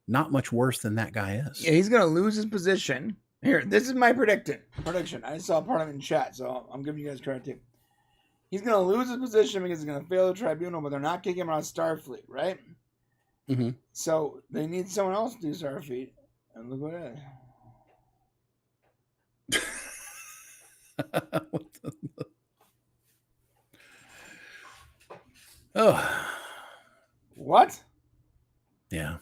not much worse than that guy is. Yeah, he's going to lose his position. Here, this is my prediction. I saw part of it in chat, so I'm giving you guys credit too. He's going to lose his position because he's going to fail the tribunal, but they're not kicking him out of Starfleet, right? Mm-hmm. So they need someone else to do Starfleet. And look what it is. Oh. What? Yeah.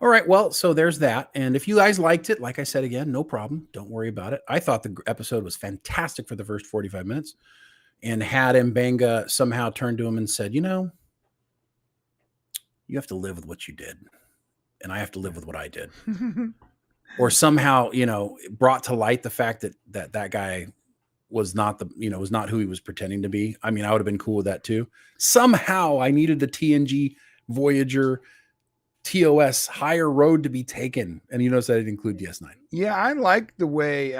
All right. Well, so there's that. And if you guys liked it, like I said again, no problem. Don't worry about it. I thought the episode was fantastic for the first 45 minutes. And had M'Benga somehow turned to him and said, you know, you have to live with what you did. And I have to live with what I did. Or somehow, you know, brought to light the fact that guy was not was not who he was pretending to be. I mean, I would have been cool with that too. Somehow I needed the TNG Voyager TOS higher road to be taken, and you notice I didn't include DS9. Yeah, I like the way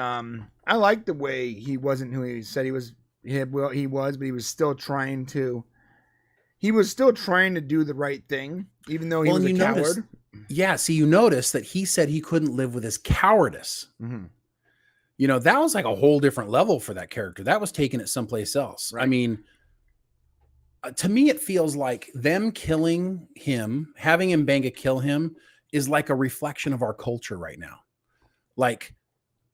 he wasn't who he said he was. He was, but he was still trying to. He was still trying to do the right thing, even though he was a coward. Yeah, see, you notice that he said he couldn't live with his cowardice. Mm-hmm. You know, that was like a whole different level for that character. That was taking it someplace else. Right. I mean, to me, it feels like them killing him, having M'Benga kill him, is like a reflection of our culture right now. Like,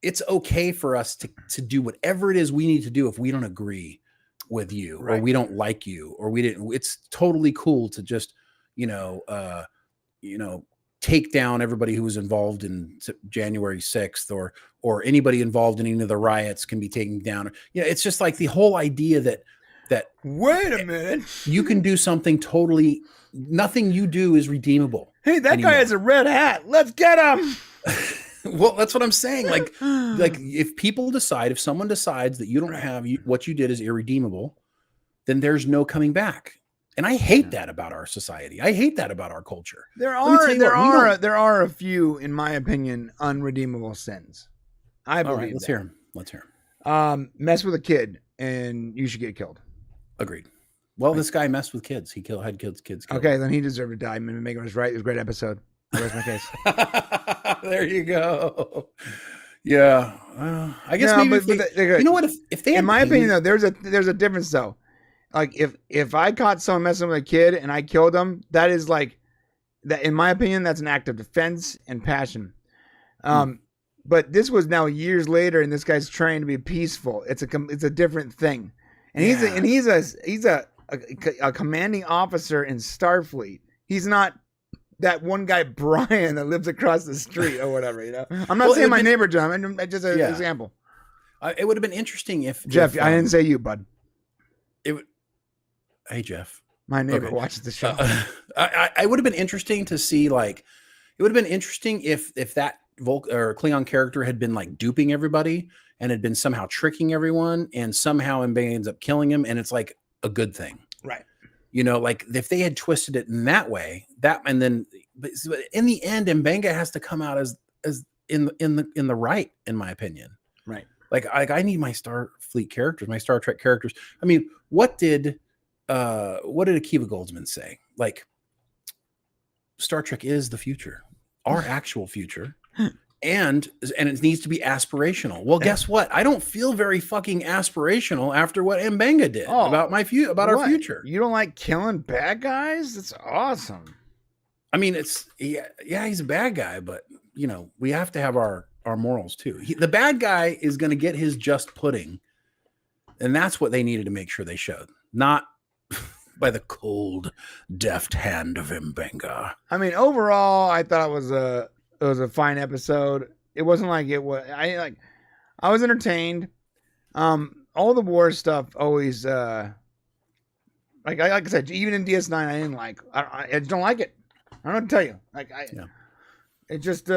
it's okay for us to do whatever it is we need to do if we don't agree with you, right, or we don't like you, or we didn't. It's totally cool to just, take down everybody who was involved in January 6th, or anybody involved in any of the riots can be taken down. You know, it's just like the whole idea that that wait a minute, you can do something totally, nothing you do is redeemable. Hey, that guy has a red hat. Let's get him. Well, that's what I'm saying. Like if someone decides that you don't have what you did is irredeemable, then there's no coming back. And I hate that about our society. I hate that about our culture. There are a few, in my opinion, unredeemable sins. I believe. All right, let's hear them. Mess with a kid and you should get killed. Agreed. Well, this guy messed with kids. He had kids killed. Okay, then he deserved to die. Maker was right. It was a great episode. I rest my case. There you go. Yeah. I guess you know what? If they, in my opinion, though, there's a difference though. Like if I caught someone messing with a kid and I killed them, that is like that. In my opinion, that's an act of defense and passion. But this was now years later, and this guy's trying to be peaceful. It's a different thing, and he's a commanding officer in Starfleet. He's not that one guy Brian that lives across the street or whatever. You know, I'm not saying my neighbor John. I'm just an example. It would have been interesting if Jeff. I didn't say you, bud. Hey Jeff, my neighbor watches the show. I would have been interesting to see, like, it would have been interesting if that Klingon character had been like duping everybody and had been somehow tricking everyone, and somehow Mbenga ends up killing him, and it's like a good thing, right? You know, like if they had twisted it in that way, but in the end, Mbenga has to come out as in the right, in my opinion, right? Like I need my Starfleet characters, my Star Trek characters. I mean, what did Akiva Goldsman say? Like, Star Trek is the future, our actual future, and it needs to be aspirational. Well, guess what? I don't feel very fucking aspirational after what Mbenga did about our future. You don't like killing bad guys? That's awesome. I mean, he's a bad guy, but you know, we have to have our morals too. The bad guy is going to get his just pudding, and that's what they needed to make sure they showed, not by the cold, deft hand of Mbenga. I mean, overall, I thought it was a fine episode. It wasn't like it was. I was entertained. All the war stuff always, like I said, even in DS9, I didn't like. I just don't like it. I don't know what to tell you. It just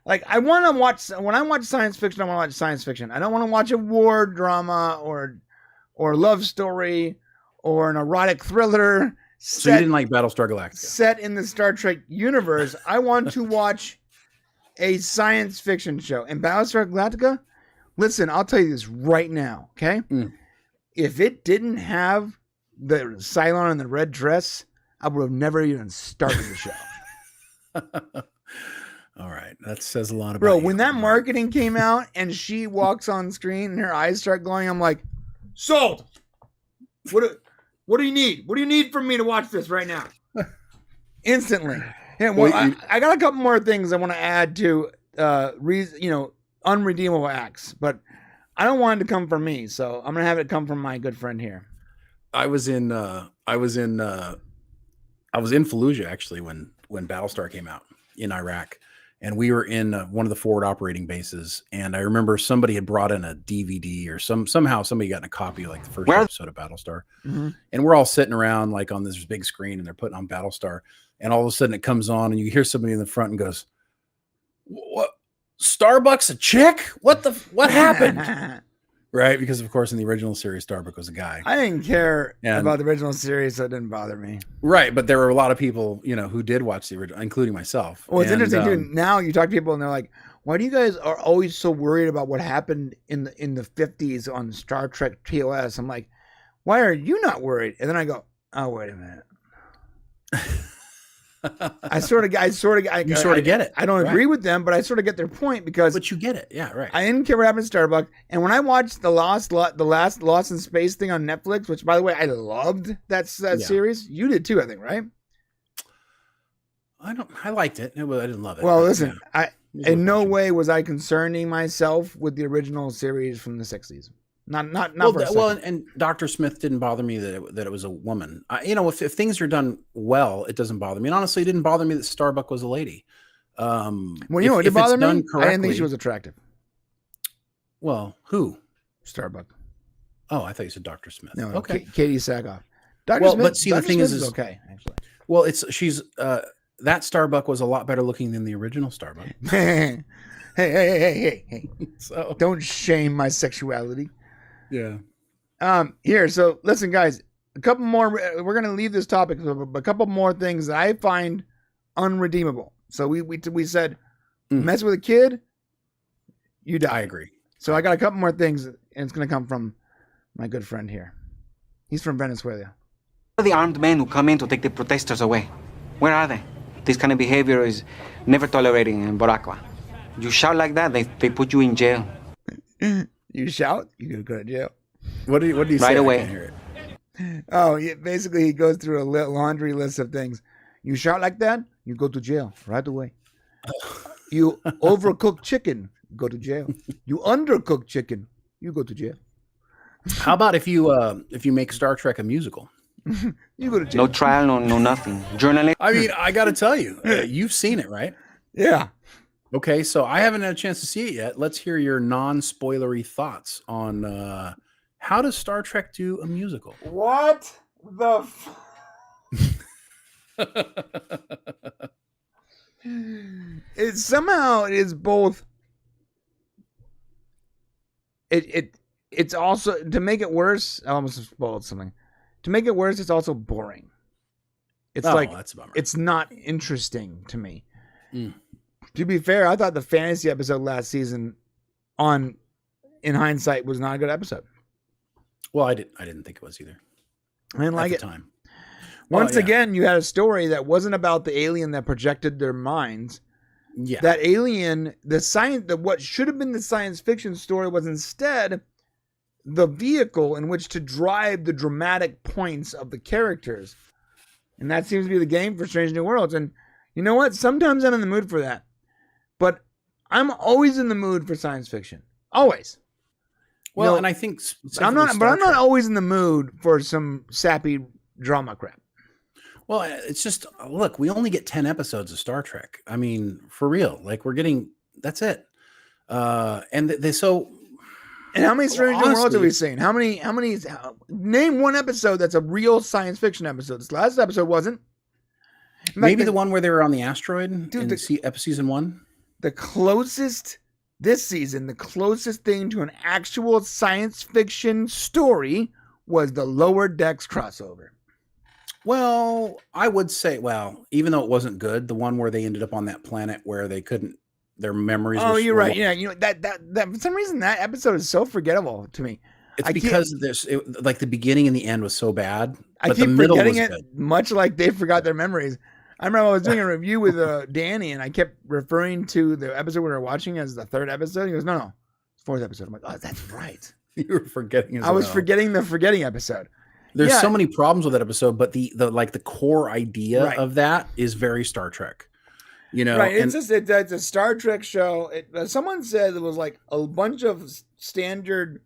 like I want to watch. When I watch science fiction, I want to watch science fiction. I don't want to watch a war drama or love story or an erotic thriller. So you didn't like Battlestar Galactica? Set in the Star Trek universe. I want to watch a science fiction show. And Battlestar Galactica, listen, I'll tell you this right now, okay? If it didn't have the Cylon in the red dress, I would have never even started the show. All right. That says a lot about Bro, when that marketing came out and she walks on screen and her eyes start glowing, I'm like, sold! What do you need? What do you need from me to watch this right now? Instantly. Yeah, well, I got a couple more things I want to add to, unredeemable acts, but I don't want it to come from me, so I'm gonna have it come from my good friend here. I was in Fallujah actually when Battlestar came out in Iraq, and we were in one of the forward operating bases, and I remember somebody had brought in a DVD or somehow somebody got in a copy of like the first episode of Battlestar, and we're all sitting around like on this big screen, and they're putting on Battlestar, and all of a sudden it comes on, and you hear somebody in the front and goes, "What? Starbuck's a chick? What happened?" Right? Because of course in the original series, Starbuck was a guy. I didn't care about the original series, so it didn't bother me. Right, but there were a lot of people, who did watch the original, including myself. Well, it's interesting too. Now you talk to people and they're like, "Why do you guys are always so worried about what happened in the 50s on Star Trek TOS?" I'm like, "Why are you not worried?" And then I go, "Oh, wait a minute." I sort of get it. I don't agree with them, but I sort of get their point but you get it. Yeah, right. I didn't care what happened to Starbuck. And when I watched the last Lost in Space thing on Netflix, which by the way, I loved that series. You did too, I think, right? I liked it. I didn't love it. Well, listen, in no way was I concerning myself with the original series from the 60s. Not and Dr. Smith didn't bother me that it was a woman. If things are done well, it doesn't bother me. And honestly, it didn't bother me that Starbuck was a lady. It didn't bother me. I didn't think she was attractive. Well, who? Starbuck. Oh, I thought you said Dr. Smith. No, okay. Katie Sackhoff. Dr. Well, Smith, but see, Dr. the thing Smith is okay, actually. Well, she's that Starbuck was a lot better looking than the original Starbuck. Hey. So don't shame my sexuality. Yeah. Here, so listen, guys, a couple more. We're going to leave this topic, but a couple more things that I find unredeemable. So we said, mess with a kid, you die. I agree. So I got a couple more things, and it's going to come from my good friend here. He's from Venezuela. The armed men who come in to take the protesters away, where are they? This kind of behavior is never tolerated in Boracua. You shout like that, they put you in jail. You shout, you could go to jail. What do you say? Right away. I can't hear it. Oh, yeah, basically he goes through a laundry list of things. You shout like that, you go to jail right away. You overcook chicken, go to jail. You undercook chicken, you go to jail. How about if you make Star Trek a musical? You go to jail. No trial, no nothing. Journalist. I mean, I got to tell you, you've seen it, right? Yeah. Okay, so I haven't had a chance to see it yet. Let's hear your non-spoilery thoughts on how does Star Trek do a musical? What the it somehow is both it's also, to make it worse, I almost spoiled something. To make it worse, it's also boring. It's that's a bummer. It's not interesting to me. To be fair, I thought the fantasy episode last season in hindsight was not a good episode. Well, I didn't think it was either. I didn't like at it. the time. Once again, you had a story that wasn't about the alien that projected their minds. Yeah. That alien, what should have been the science fiction story was instead the vehicle in which to drive the dramatic points of the characters. And that seems to be the game for Strange New Worlds. And you know what? Sometimes I'm in the mood for that. But I'm always in the mood for science fiction. Always. Well, and I think I'm not always in the mood for some sappy drama crap. Well, it's just, look, we only get 10 episodes of Star Trek. I mean, for real, like that's it. And how many Strange New Worlds have we seen? How many, name one episode that's a real science fiction episode. This last episode wasn't. Maybe the one where they were on the asteroid in season 1. The closest thing to an actual science fiction story was the Lower Decks crossover. Well, I would say, even though it wasn't good, the one where they ended up on that planet where they couldn't, their memories. Oh, you're right. Yeah, you know that for some reason that episode is so forgettable to me. It's because the beginning and the end was so bad. I keep forgetting it, much like they forgot their memories. I remember I was doing a review with Danny, and I kept referring to the episode we were watching as the third episode. He goes, "No, it's fourth episode." I'm like, "Oh, that's right." You were forgetting. I was forgetting the forgetting episode. There's so many problems with that episode, but the core idea of that is very Star Trek. You know, right? It's a Star Trek show. Someone said it was like a bunch of standard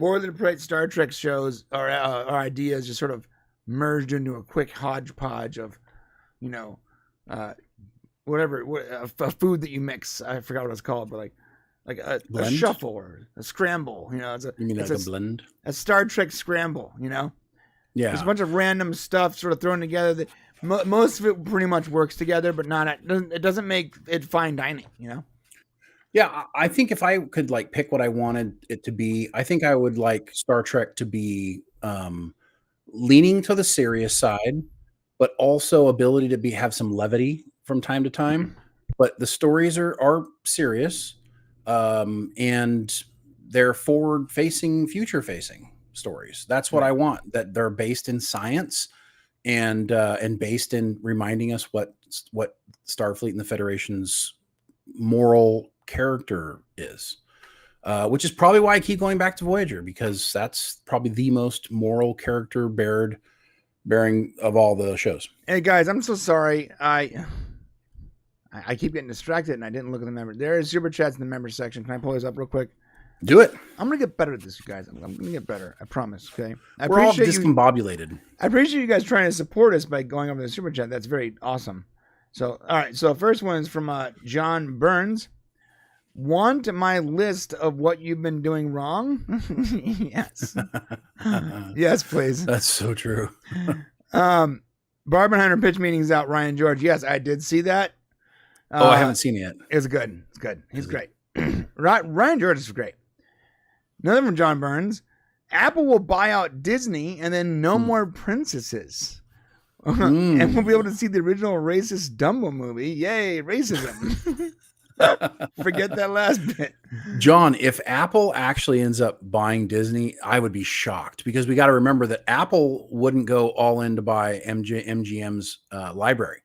boilerplate Star Trek shows or ideas just sort of merged into a quick hodgepodge of, whatever a food that you mix. I forgot what it's called, but like a shuffle or a scramble. It's a blend, a Star Trek scramble. Yeah, there's a bunch of random stuff sort of thrown together that most of it pretty much works together, but it doesn't make it fine dining. Yeah, I think if I could pick what I wanted it to be, I think I would like Star Trek to be leaning to the serious side, but also ability to have some levity from time to time. But the stories are serious, and they're forward-facing, future-facing stories. That's what I want. That they're based in science and based in reminding us what Starfleet and the Federation's moral character is, which is probably why I keep going back to Voyager, because that's probably the most moral character bearing of all the shows. Hey guys, I'm so sorry. I keep getting distracted and I didn't look at the member. There is super chats in the member section. Can I pull this up real quick? Do it. I'm gonna get better at this, you guys. I'm gonna get better. I promise. Okay. We're all discombobulated. I appreciate you guys trying to support us by going over the super chat. That's very awesome. So, all right. So, first one is from John Burns. Want my list of what you've been doing wrong? Yes. Yes, please. That's so true. Barbenheimer pitch meetings out. Ryan George. Yes, I did see that. I haven't seen it yet. It's good. It's good. He's great. Ryan George is great. Another from John Burns. Apple will buy out Disney and then no more princesses. And we'll be able to see the original racist Dumbo movie. Yay, racism. Forget that last bit. John, if Apple actually ends up buying Disney, I would be shocked, because we got to remember that Apple wouldn't go all in to buy MGM's library.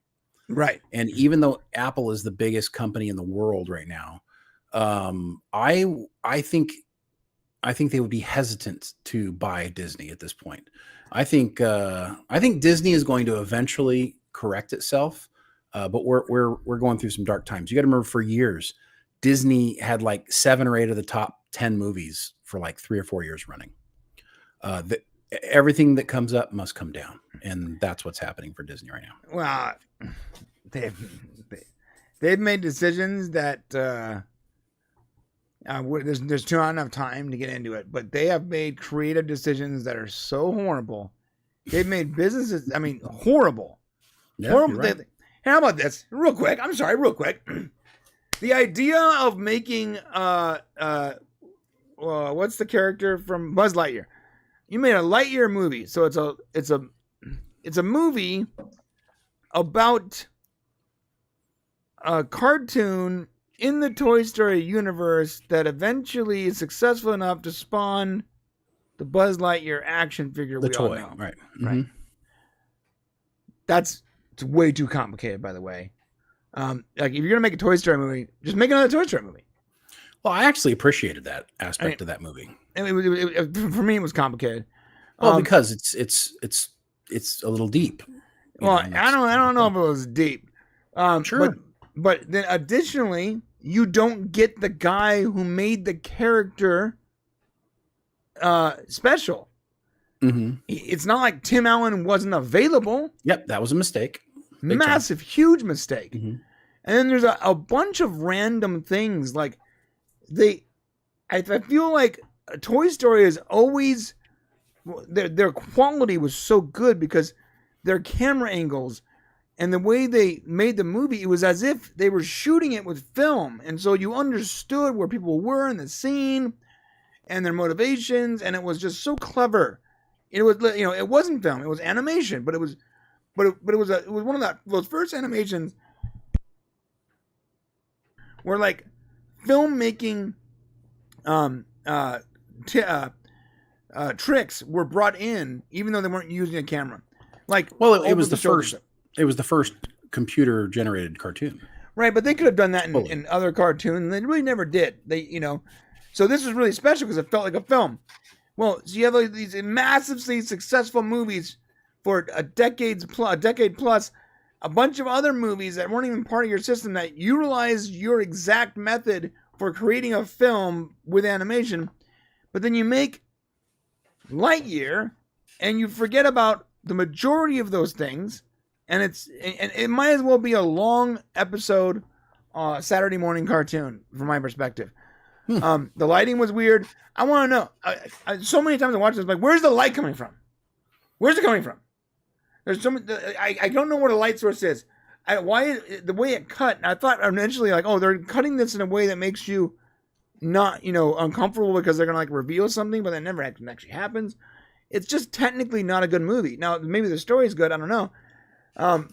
Right. And even though Apple is the biggest company in the world right now, I think they would be hesitant to buy Disney at this point. I think Disney is going to eventually correct itself. But we're going through some dark times. You got to remember, for years, Disney had like 7 or 8 of the top 10 movies for like 3 or 4 years running. Everything that comes up must come down, and that's what's happening for Disney right now. Well, they've made decisions that there's not enough time to get into it, but they have made creative decisions that are so horrible. They've made businesses, I mean, horrible. Yeah, horrible. you're right. How about this? Real quick. The idea of making what's the character from Buzz Lightyear? You made a Lightyear movie, so it's a movie about a cartoon in the Toy Story universe that eventually is successful enough to spawn the Buzz Lightyear action figure. The we toy, all know. right? Right. It's way too complicated, by the way. Like, if you're gonna make a Toy Story movie, just make another Toy Story movie. Well, I actually appreciated that aspect of that movie. And for me, it was complicated. Well, because it's a little deep. Well, I don't know if it was deep. Sure. But then additionally, you don't get the guy who made the character special. Mm-hmm. It's not like Tim Allen wasn't available. Yep, that was a mistake. Massive, huge mistake. Mm-hmm. And then there's a bunch of random things. Like I feel like Toy Story is always, their quality was so good because their camera angles and the way they made the movie, it was as if they were shooting it with film. And so you understood where people were in the scene and their motivations, and it was just so clever. It was, it wasn't film, it was animation, but it was one of those first animations where like filmmaking tricks were brought in, even though they weren't using a camera. Like, well, it was the first. It was the first computer generated cartoon. Right, but they could have done that in other cartoons, and they really never did. So this was really special because it felt like a film. Well, so you have like these massively successful movies for a decade plus, a bunch of other movies that weren't even part of your system that utilize your exact method for creating a film with animation, but then you make Lightyear and you forget about the majority of those things, and it might as well be a long episode Saturday morning cartoon from my perspective. The lighting was weird. I want to know. So many times I watch this, like, where's the light coming from? Where's it coming from? There's so many, I don't know what a light source is. The way it cut, I thought initially, like, oh, they're cutting this in a way that makes you not, uncomfortable because they're gonna like reveal something, but that never actually happens. It's just technically not a good movie. Now, maybe the story is good. I don't know.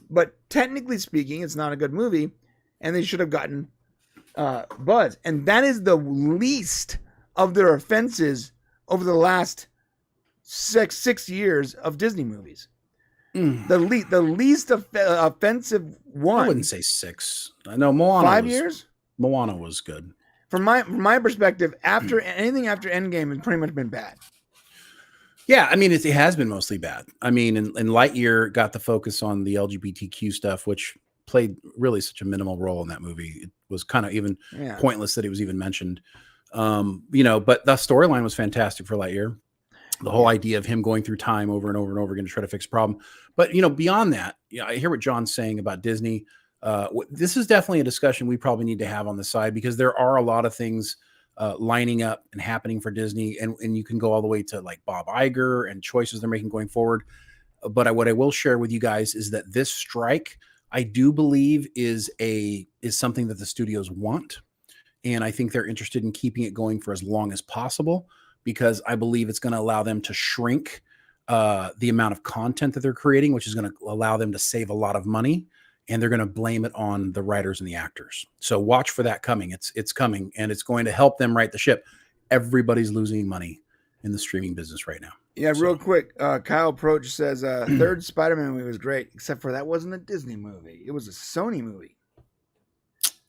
But technically speaking, it's not a good movie, and they should have gotten Buzz. And that is the least of their offenses over the last six years of Disney movies. The least offensive one. I wouldn't say 6. I know Moana. 5 years. Moana was good. From my perspective, anything after Endgame has pretty much been bad. Yeah, I mean, it has been mostly bad. I mean, and Lightyear got the focus on the LGBTQ stuff, which played really such a minimal role in that movie. It was kind of even pointless that it was even mentioned. But the storyline was fantastic for Lightyear. The whole idea of him going through time over and over and over again to try to fix a problem. But, beyond that, I hear what John's saying about Disney. This is definitely a discussion we probably need to have on the side, because there are a lot of things lining up and happening for Disney, and you can go all the way to like Bob Iger and choices they're making going forward. But what I will share with you guys is that this strike, I do believe, is something that the studios want, and I think they're interested in keeping it going for as long as possible, because I believe it's going to allow them to shrink the amount of content that they're creating, which is going to allow them to save a lot of money. And they're going to blame it on the writers and the actors. So watch for that coming. It's coming, and it's going to help them right the ship. Everybody's losing money in the streaming business right now. Yeah, real quick. Kyle Proch says third Spider-Man movie was great, except for that wasn't a Disney movie. It was a Sony movie.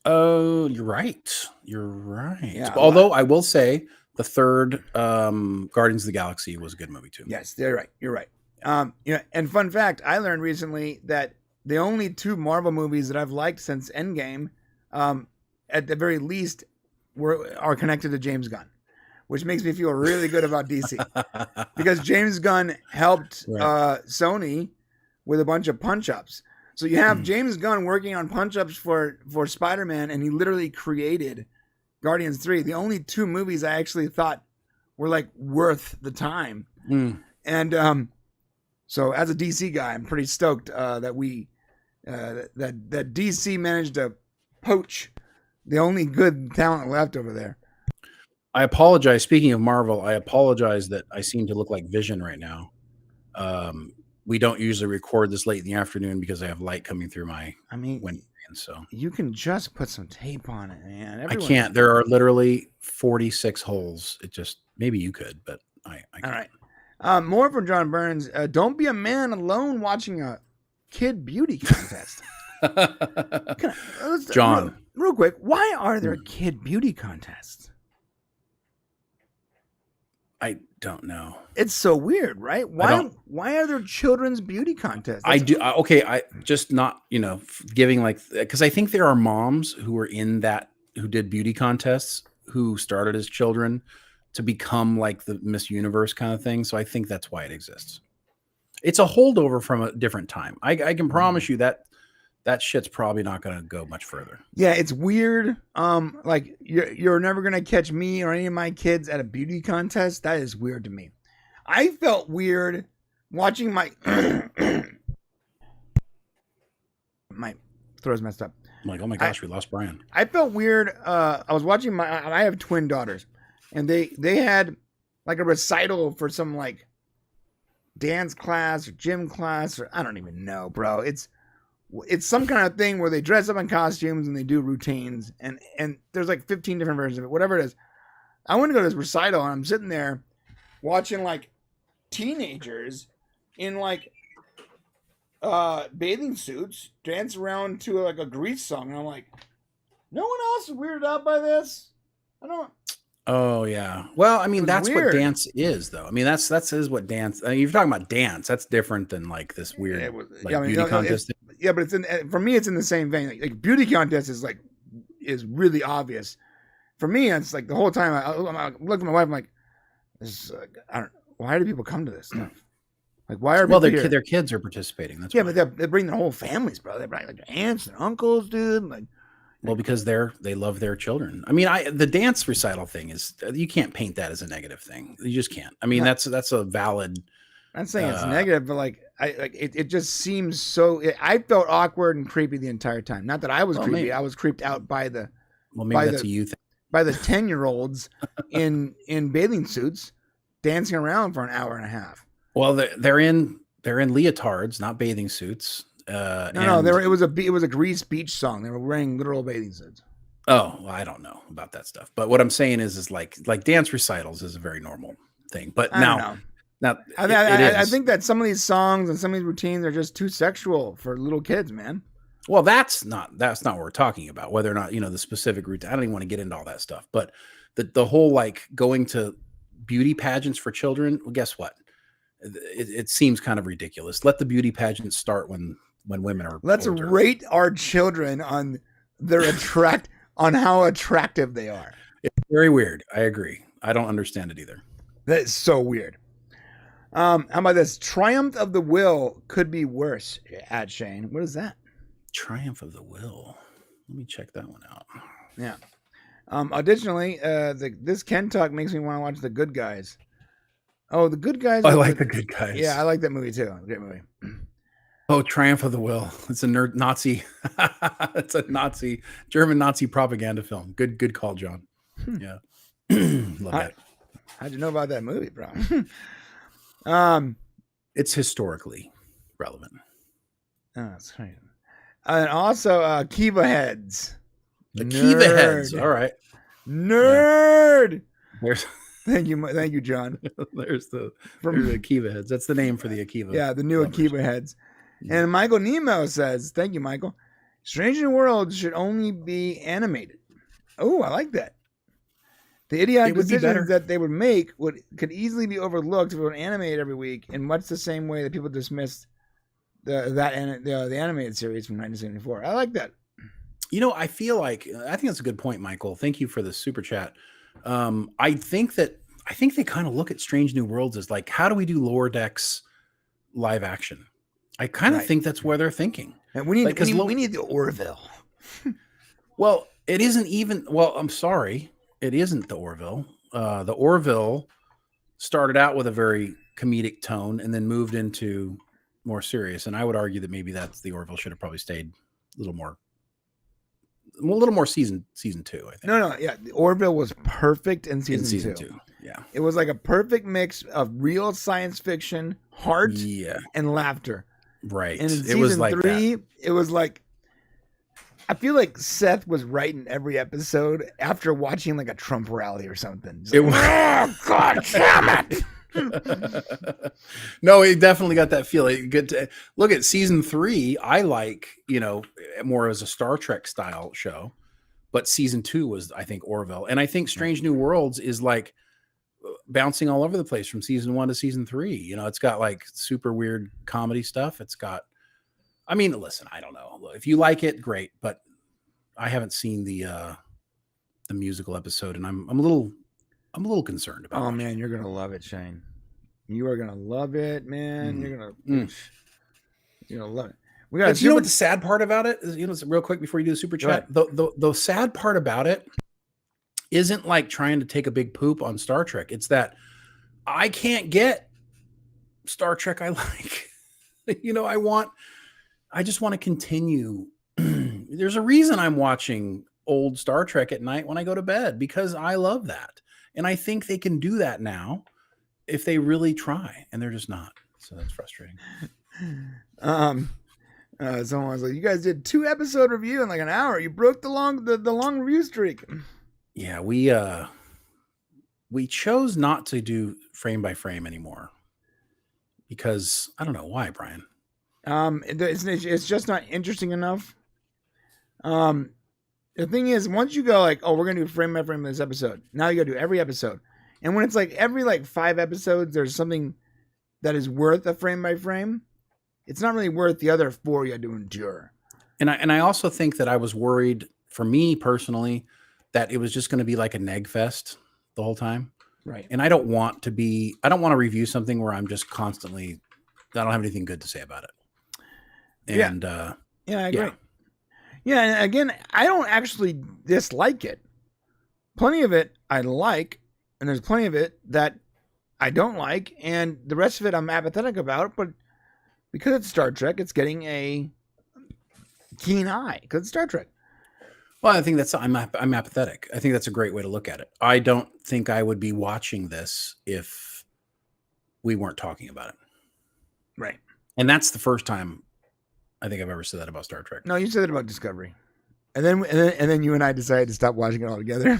Oh, you're right. You're right. Yeah, although I will say the third Guardians of the Galaxy was a good movie too. Yes, they're right. You're right. And fun fact, I learned recently that the only two Marvel movies that I've liked since Endgame, at the very least, are connected to James Gunn, which makes me feel really good about DC, because James Gunn helped Sony with a bunch of punch-ups. So you have James Gunn working on punch-ups for Spider-Man, and he literally created Guardians 3. The only two movies I actually thought were like worth the time. And so as a DC guy, I'm pretty stoked that that DC managed to poach the only good talent left over there. I apologize. Speaking of Marvel, I apologize that I seem to look like Vision right now. We don't usually record this late in the afternoon because I have light coming through my window. So you can just put some tape on it, man. I can't. There are literally 46 holes. It just, maybe you could, but I can't. All right. More from John Burns. Don't be a man alone watching a kid beauty contest. John, real quick, why are there kid beauty contests? I don't know. It's so weird, right? Why are there children's beauty contests? I just not, giving because I think there are moms who are in that, who did beauty contests, who started as children to become like the Miss Universe kind of thing. So I think that's why it exists. It's a holdover from a different time. I can promise you that shit's probably not going to go much further. Yeah, it's weird. Like you're never going to catch me or any of my kids at a beauty contest. That is weird to me. I felt weird watching my throat's messed up. I'm like, oh my gosh, we lost Brian. I felt weird. I was watching I have twin daughters, and they had like a recital for some like dance class or gym class, or I don't even know, bro. It's some kind of thing where they dress up in costumes and they do routines, and there's like 15 different versions of it, whatever it is. I went to go to this recital, and I'm sitting there watching like teenagers in like bathing suits dance around to like a Grease song, and I'm like, no one else is weirded out by this? I don't. Oh yeah. Well, I mean, that's weird. What dance is, though. I mean, that's what dance. I mean, you're talking about dance. That's different than like this weird beauty contest. Yeah, but for me, it's in the same vein. Like beauty contest is really obvious. For me, it's like the whole time I look at my wife, I'm like, why do people come to this stuff? Like, why are their kids are participating? That's but they bring their whole families, bro. They bring like their aunts and uncles, dude. Like, well, because they love their children. I mean, the dance recital thing is, you can't paint that as a negative thing. You just can't. I mean, that's a valid. I'm not saying it's negative, but like it just seems so. I felt awkward and creepy the entire time. Not that I was creepy. Maybe. I was creeped out by the. Well, maybe that's a you thing. By the 10-year-olds in bathing suits dancing around for an hour and a half. Well, they're in leotards, not bathing suits. It was a Grease beach song. They were wearing literal bathing suits. Oh, well, I don't know about that stuff. But what I'm saying is like dance recitals is a very normal thing. But now I think that some of these songs and some of these routines are just too sexual for little kids, man. Well, that's not what we're talking about. Whether or not, the specific routine. I don't even want to get into all that stuff. But the whole like going to beauty pageants for children. Well, guess what? It seems kind of ridiculous. Let the beauty pageants start when women are. Let's older. Rate our children on their on how attractive they are. It's very weird. I agree. I don't understand it either. That is so weird. How about this? Triumph of the Will could be worse. At Shane, what is that? Triumph of the Will. Let me check that one out. Yeah. Additionally, this Ken Talk makes me want to watch The Good Guys. Oh, The Good Guys. I like The Good Guys. Yeah, I like that movie too. Great movie. Oh, Triumph of the Will. It's a Nazi. It's a German Nazi propaganda film. Good call, John. Yeah. Love that. How'd you know about that movie, bro? It's historically relevant. Oh, that's right. And also, Kiva Heads. The Kiva Heads. All right. Nerd. Yeah. Thank you, John. There's the Akiva Heads. That's the name for the Akiva. Yeah, the new lovers. Akiva Heads. And Michael Nemo says, thank you, Michael. Strange New Worlds should only be animated. Oh, I like that. The idiotic decisions that they would make could easily be overlooked if it were animated every week in much the same way that people dismissed the animated series from 1974. I like that. I think that's a good point, Michael. Thank you for the super chat. I think they kind of look at Strange New Worlds as like, how do we do Lower Decks live action? I kind of think that's where they're thinking. And we need the Orville. Well, it isn't even. Well, I'm sorry, it isn't the Orville. The Orville started out with a very comedic tone and then moved into more serious. And I would argue that maybe that's the Orville should have probably stayed a little more season 2. I think. No, yeah, the Orville was perfect in season two. Yeah, it was like a perfect mix of real science fiction, heart, and laughter. Right. And in it was like 3, it was like, I feel like Seth was writing every episode after watching like a Trump rally or something. It was, oh, God damn it. No, it definitely got that feeling. Good to look at season 3. I like, more as a Star Trek style show, but season 2 was, I think, Orville. And I think Strange New Worlds is like bouncing all over the place from season 1 to season 3. It's got like super weird comedy stuff. It's got, listen, I don't know. If you like it, great. But I haven't seen the musical episode, and I'm a little concerned about it. Oh man, you're gonna love it, Shane. You are gonna love it, man. You're gonna love it. We got. You know what the sad part about it is? Real quick before you do the super chat, the sad part about it isn't like trying to take a big poop on Star Trek. It's that I can't get Star Trek I like. I just want to continue. There's a reason I'm watching old Star Trek at night when I go to bed, because I love that. And I think they can do that now if they really try, and they're just not. So that's frustrating. Someone was like, you guys did 2-episode review in like an hour. You broke the long review streak. Yeah, we chose not to do frame by frame anymore because I don't know why, Brian. It's just not interesting enough. The thing is, once you go like, oh, we're gonna do frame by frame this episode, now you gotta do every episode. And when it's like every 5 episodes, there's something that is worth a frame by frame. It's not really worth the other 4 you had to endure. And I also think that I was worried, for me personally, that it was just going to be like a neg fest the whole time. Right. And I don't want to review something where I'm just constantly, I don't have anything good to say about it. And I agree. Yeah, and again, I don't actually dislike it. Plenty of it I like, and there's plenty of it that I don't like, and the rest of it I'm apathetic about, but because it's Star Trek, it's getting a keen eye because it's Star Trek. Well, I think I'm apathetic. I think that's a great way to look at it. I don't think I would be watching this if we weren't talking about it. Right. And that's the first time I think I've ever said that about Star Trek. No, you said it about Discovery. And then you and I decided to stop watching it altogether.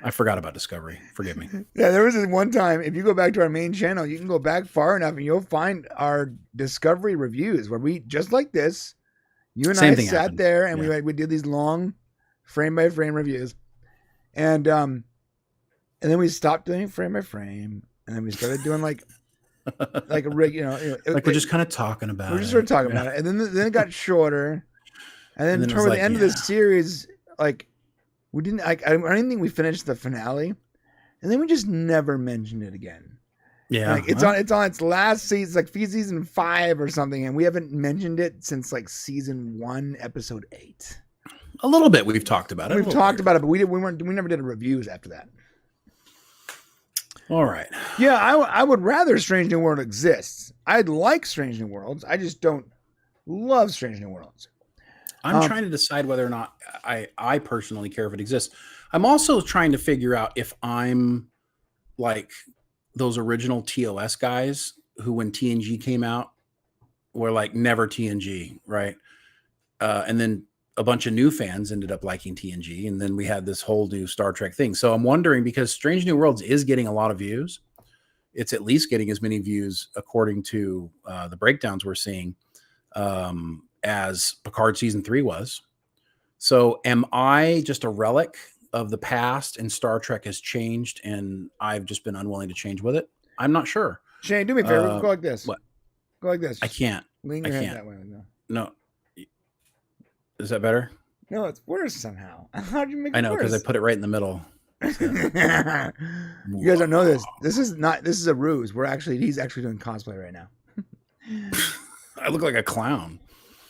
I forgot about Discovery. Forgive me. Yeah, there was this one time, if you go back to our main channel, you can go back far enough and you'll find our Discovery reviews where we, just like this, you and I sat there and we did these long frame by frame reviews. And then we stopped doing frame by frame. And then we started doing like a rig, we're just kind of talking about it. We're just sort of talking about it. And then it got shorter. And then toward the end of the series, like, we didn't, I don't think we finished the finale. And then we just never mentioned it again. Yeah, like it's on its last season, it's like season 5 or something, and we haven't mentioned it since like season 1, episode 8. A little bit. We've talked about it. We've talked about it, but we never did reviews after that. All right. Yeah, I would rather Strange New World exists. I'd like Strange New Worlds. I just don't love Strange New Worlds. I'm trying to decide whether or not I personally care if it exists. I'm also trying to figure out if I'm like those original TOS guys who, when TNG came out, were like never TNG, right? And then a bunch of new fans ended up liking TNG, and then we had this whole new Star Trek thing. So I'm wondering, because Strange New Worlds is getting a lot of views, it's at least getting as many views according to the breakdowns we're seeing as Picard season 3 was. So am I just a relic of the past and Star Trek has changed and I've just been unwilling to change with it? I'm not sure. Shane, do me a favor. Go like this. What? Go like this. I can't. Lean your head that way. No. Is that better? No, it's worse somehow. How'd you make it I know, because I worse? put it right in the middle. So. You guys don't know this. This is a ruse. He's actually doing cosplay right now. I look like a clown.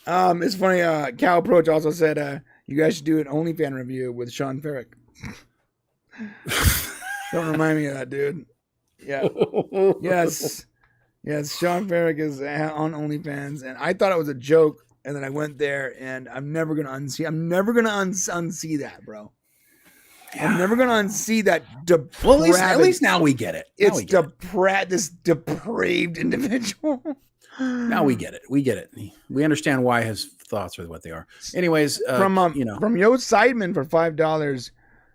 It's funny. Cal Approach also said you guys should do an OnlyFans review with Sean Ferrick. Don't remind me of that, dude. Yeah. Yes. Sean Ferrick is on OnlyFans, and I thought it was a joke, and then I went there, and I'm never gonna unsee. I'm never gonna unsee that, bro. Yeah. I'm never gonna unsee that. Well, at least now we get it. It's this depraved individual. Now we get it. We get it. We understand why his thoughts are what they are. Anyways, from Yo Seidman for $5,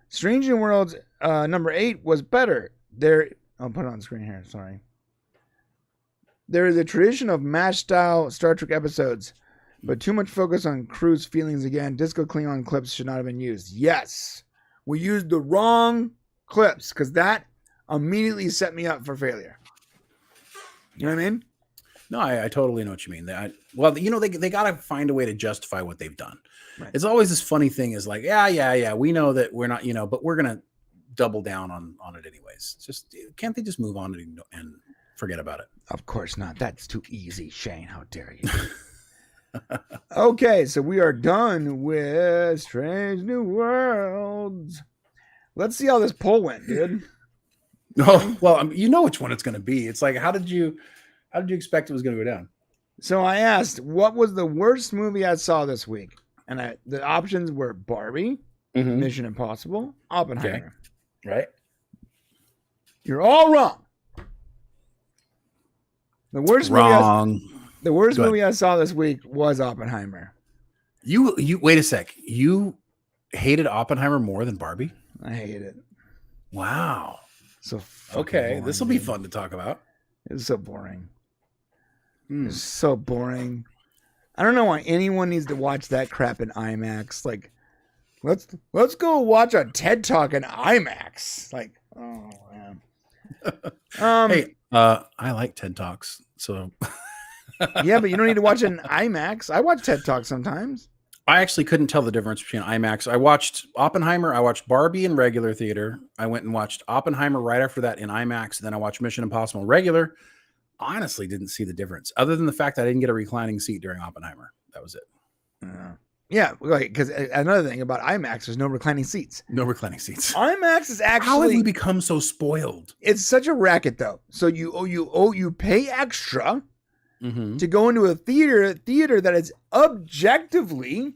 Strange New Worlds number 8 was better. I'll put it on the screen here. Sorry. There is a tradition of MASH style Star Trek episodes, but too much focus on crew's feelings again. Disco Klingon clips should not have been used. Yes, we used the wrong clips because that immediately set me up for failure. You know what I mean? No, I totally know what you mean. They got to find a way to justify what they've done. Right. It's always this funny thing is like, yeah. We know that we're not, but we're going to double down on it anyways. It's just, can't they just move on and forget about it? Of course not. That's too easy, Shane. How dare you? Okay, so we are done with Strange New Worlds. Let's see how this poll went, dude. Oh, well, you know which one it's going to be. It's like, how did you expect it was going to go down? So I asked, what was the worst movie I saw this week? And the options were Barbie, Mission Impossible, Oppenheimer. Okay. Right. You're all wrong. The worst movie I saw this week was Oppenheimer. You wait a sec. You hated Oppenheimer more than Barbie? I hate it. Wow. So okay, this will be fun to talk about. It's so boring. It's so boring. I don't know why anyone needs to watch that crap in IMAX. Like, let's go watch a TED Talk in IMAX. Like, oh man. Hey, I like TED Talks, so yeah, but you don't need to watch it in IMAX. I watch TED Talks sometimes. I actually couldn't tell the difference between IMAX. I watched Oppenheimer. I watched Barbie in regular theater. I went and watched Oppenheimer right after that in IMAX. Then I watched Mission Impossible in regular. Honestly, didn't see the difference other than the fact that I didn't get a reclining seat during Oppenheimer. That was it. Yeah, like, because another thing about IMAX, there's no reclining seats. No reclining seats. IMAX is actually, how have we become so spoiled? It's such a racket, though. So you pay extra to go into a theater that is objectively,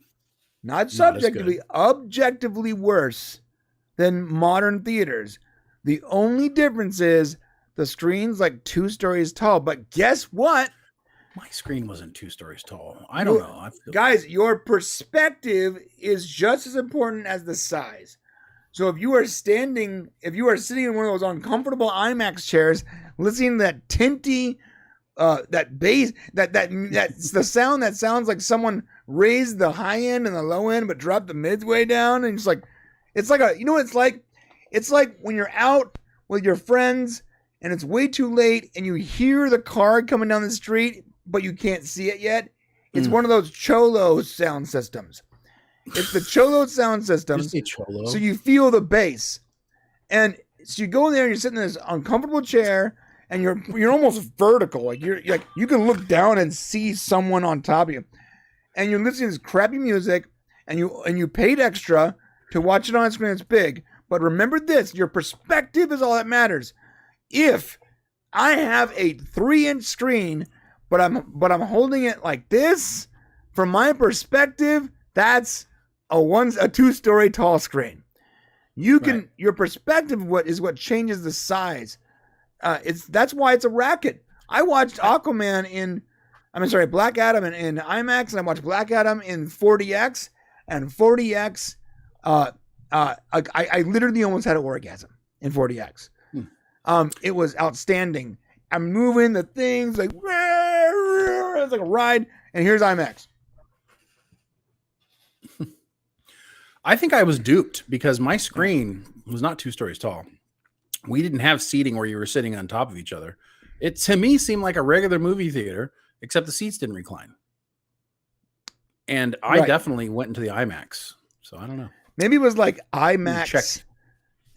not subjectively, objectively worse than modern theaters. The only difference is the screen's like 2 stories tall. But guess what? My screen wasn't 2 stories tall. I don't know. Guys, your perspective is just as important as the size. So if you are sitting in one of those uncomfortable IMAX chairs, listening to that tinty, that bass, that's the sound that sounds like someone raised the high end and the low end, but dropped the midway down, and it's like you know what it's like? It's like when you're out with your friends and it's way too late, and you hear the car coming down the street, but you can't see it yet. It's one of those Cholo sound systems. It's the Cholo sound system. Cholo. So you feel the bass. And so you go in there and you're sitting in this uncomfortable chair, and you're almost vertical. Like you can look down and see someone on top of you, and you're listening to this crappy music, and you paid extra to watch it on a screen that's big. But remember this: your perspective is all that matters. If I have a 3-inch screen, but I'm holding it like this, from my perspective, that's a 2-story tall screen. Your perspective is what changes the size. That's why it's a racket. I watched Black Adam in IMAX, and I watched Black Adam in 40X, and 40X. I literally almost had an orgasm in 40X. It was outstanding. I'm moving the things like it's like a ride, and here's IMAX. I think I was duped because my screen was not 2 stories tall. We didn't have seating where you were sitting on top of each other. It to me seemed like a regular movie theater, except the seats didn't recline. And I definitely went into the IMAX. So I don't know. Maybe it was like IMAX.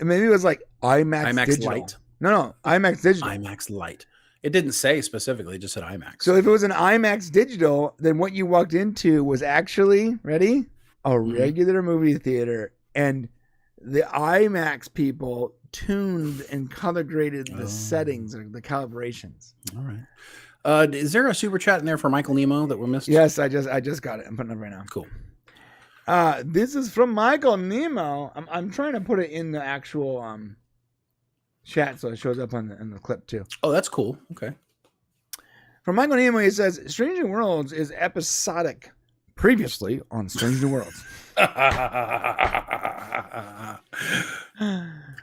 Maybe it was like IMAX digital. Lite. No, IMAX digital. IMAX Lite. It didn't say specifically, it just said IMAX. So if it was an IMAX digital, then what you walked into was actually, ready? A regular movie theater. And the IMAX people tuned and color graded the settings or the calibrations. All right. Is there a super chat in there for Michael Nemo that we missed? Yes, I just got it. I'm putting it up right now. Cool. This is from Michael Nemo. I'm trying to put it in the actual chat so it shows up on the clip too. Oh, that's cool. Okay. From Michael Nemo, he says, Strange New Worlds is episodic. Previously on Strange New Worlds.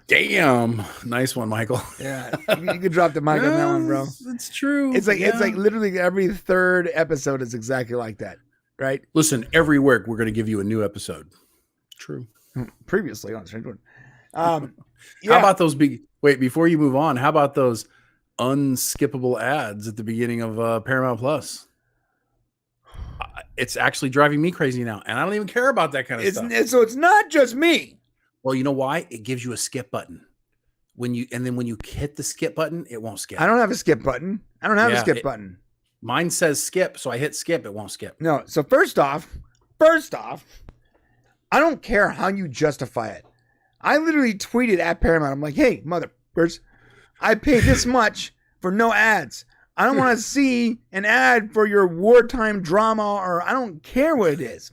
Damn. Nice one, Michael. Yeah. You could drop the mic on that one, bro. It's true. It's like literally every third episode is exactly like that. Right? Listen, every week we're going to give you a new episode. True. Previously on Strange World. How about those before you move on, how about those unskippable ads at the beginning of Paramount Plus? It's actually driving me crazy now, and I don't even care about that kind of stuff. So it's not just me. Well, you know why? It gives you a skip button. When you hit the skip button, it won't skip. I don't have a skip button. Button. Mine says skip, so I hit skip, it won't skip. No, so first off, I don't care how you justify it. I literally tweeted at Paramount. I'm like, hey, motherfuckers, I paid this much for no ads. I don't want to see an ad for your wartime drama, or I don't care what it is.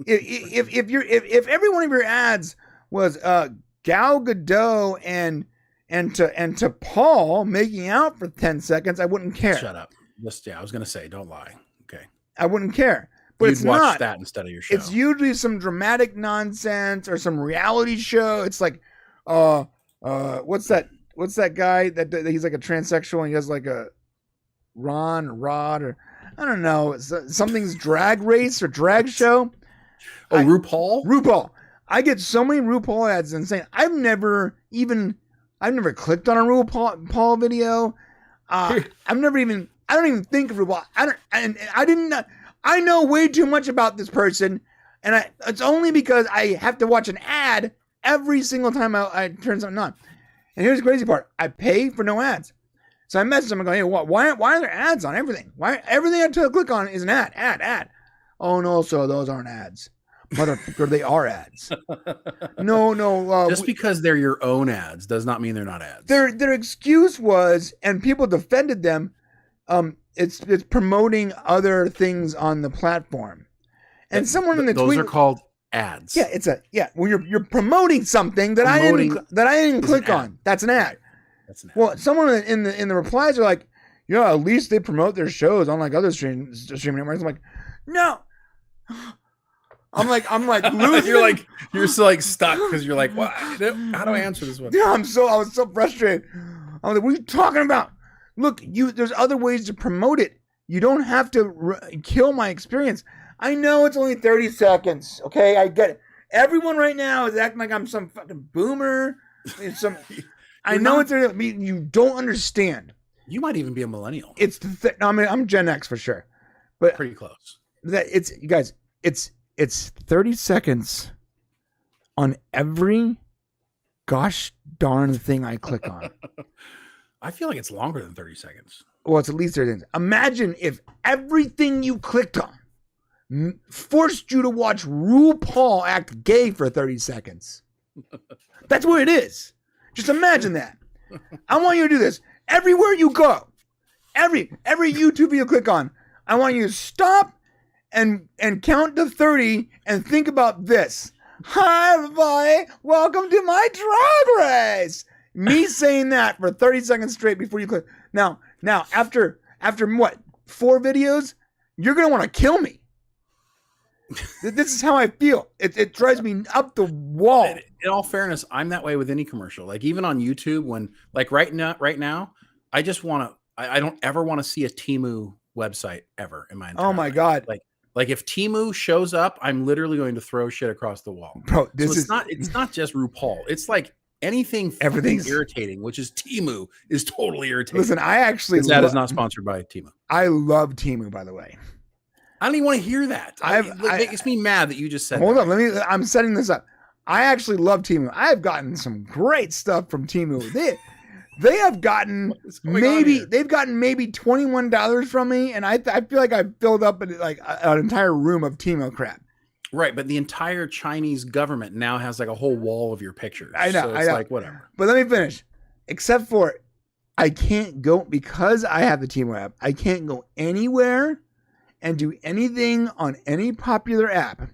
If every one of your ads was Gal Gadot and to Paul making out for 10 seconds, I wouldn't care. Shut up. I was gonna say, don't lie. Okay. I wouldn't care. But You'd it's watch not that instead of your show. It's usually some dramatic nonsense or some reality show. It's like, what's that guy that he's like a transsexual and he has like a Rod, or I don't know, something's drag race or drag show. Oh, RuPaul. I get so many RuPaul ads. Insane. I've never clicked on a RuPaul video. I don't even think of RuPaul. I know way too much about this person, and it's only because I have to watch an ad every single time I turn something on. And here's the crazy part: I pay for no ads. So I messaged them and go, hey, why are there ads on everything? Why everything I click on is an ad? Oh no, so those aren't ads. Motherfucker, they are ads. No. Just because they're your own ads does not mean they're not ads. Their excuse was, and people defended them, it's promoting other things on the platform. And someone in the those tweet, are called ads. Yeah, when you're promoting something that I didn't click on. That's an ad. Well, someone in the replies are like, yeah, at least they promote their shows on like other streaming networks. I'm like, no. I'm like losing. you're so like stuck because you're like, what? How do I answer this one? Yeah, I was so frustrated. I'm like, what are you talking about? Look, there's other ways to promote it. You don't have to kill my experience. I know it's only 30 seconds. Okay, I get it. Everyone right now is acting like I'm some fucking boomer. I know it's. You don't understand. You might even be a millennial. I'm Gen X for sure, but pretty close. You guys. It's 30 seconds on every gosh darn thing I click on. I feel like it's longer than 30 seconds. Well, it's at least 30 seconds. Imagine if everything you clicked on forced you to watch RuPaul act gay for 30 seconds. That's what it is. Just imagine that. I want you to do this. Everywhere you go, every YouTube video you click on, I want you to stop and count to 30 and think about this. Hi, everybody. Welcome to my drag race. Me saying that for 30 seconds straight before you click. Now, after what, 4 videos, you're going to want to kill me. This is how I feel. It drives me up the wall. In all fairness, I'm that way with any commercial. Like even on YouTube, when like right now, I just want to. I don't ever want to see a Temu website ever in my entire Oh my life. God! Like if Temu shows up, I'm literally going to throw shit across the wall. Bro, it's not just RuPaul. It's like everything's irritating, which is Temu is totally irritating. Listen, I actually that is not sponsored by Temu. I love Temu, by the way. I don't even want to hear that. It makes me mad that you just said. Hold on, I'm setting this up. I actually love Temu. I have gotten some great stuff from Temu. They have gotten maybe $21 from me, and I feel like I've filled up like an entire room of Temu crap. Right, but the entire Chinese government now has like a whole wall of your pictures. I know, so it's like whatever. But let me finish. Except for I can't go because I have the Temu app. I can't go anywhere and do anything on any popular app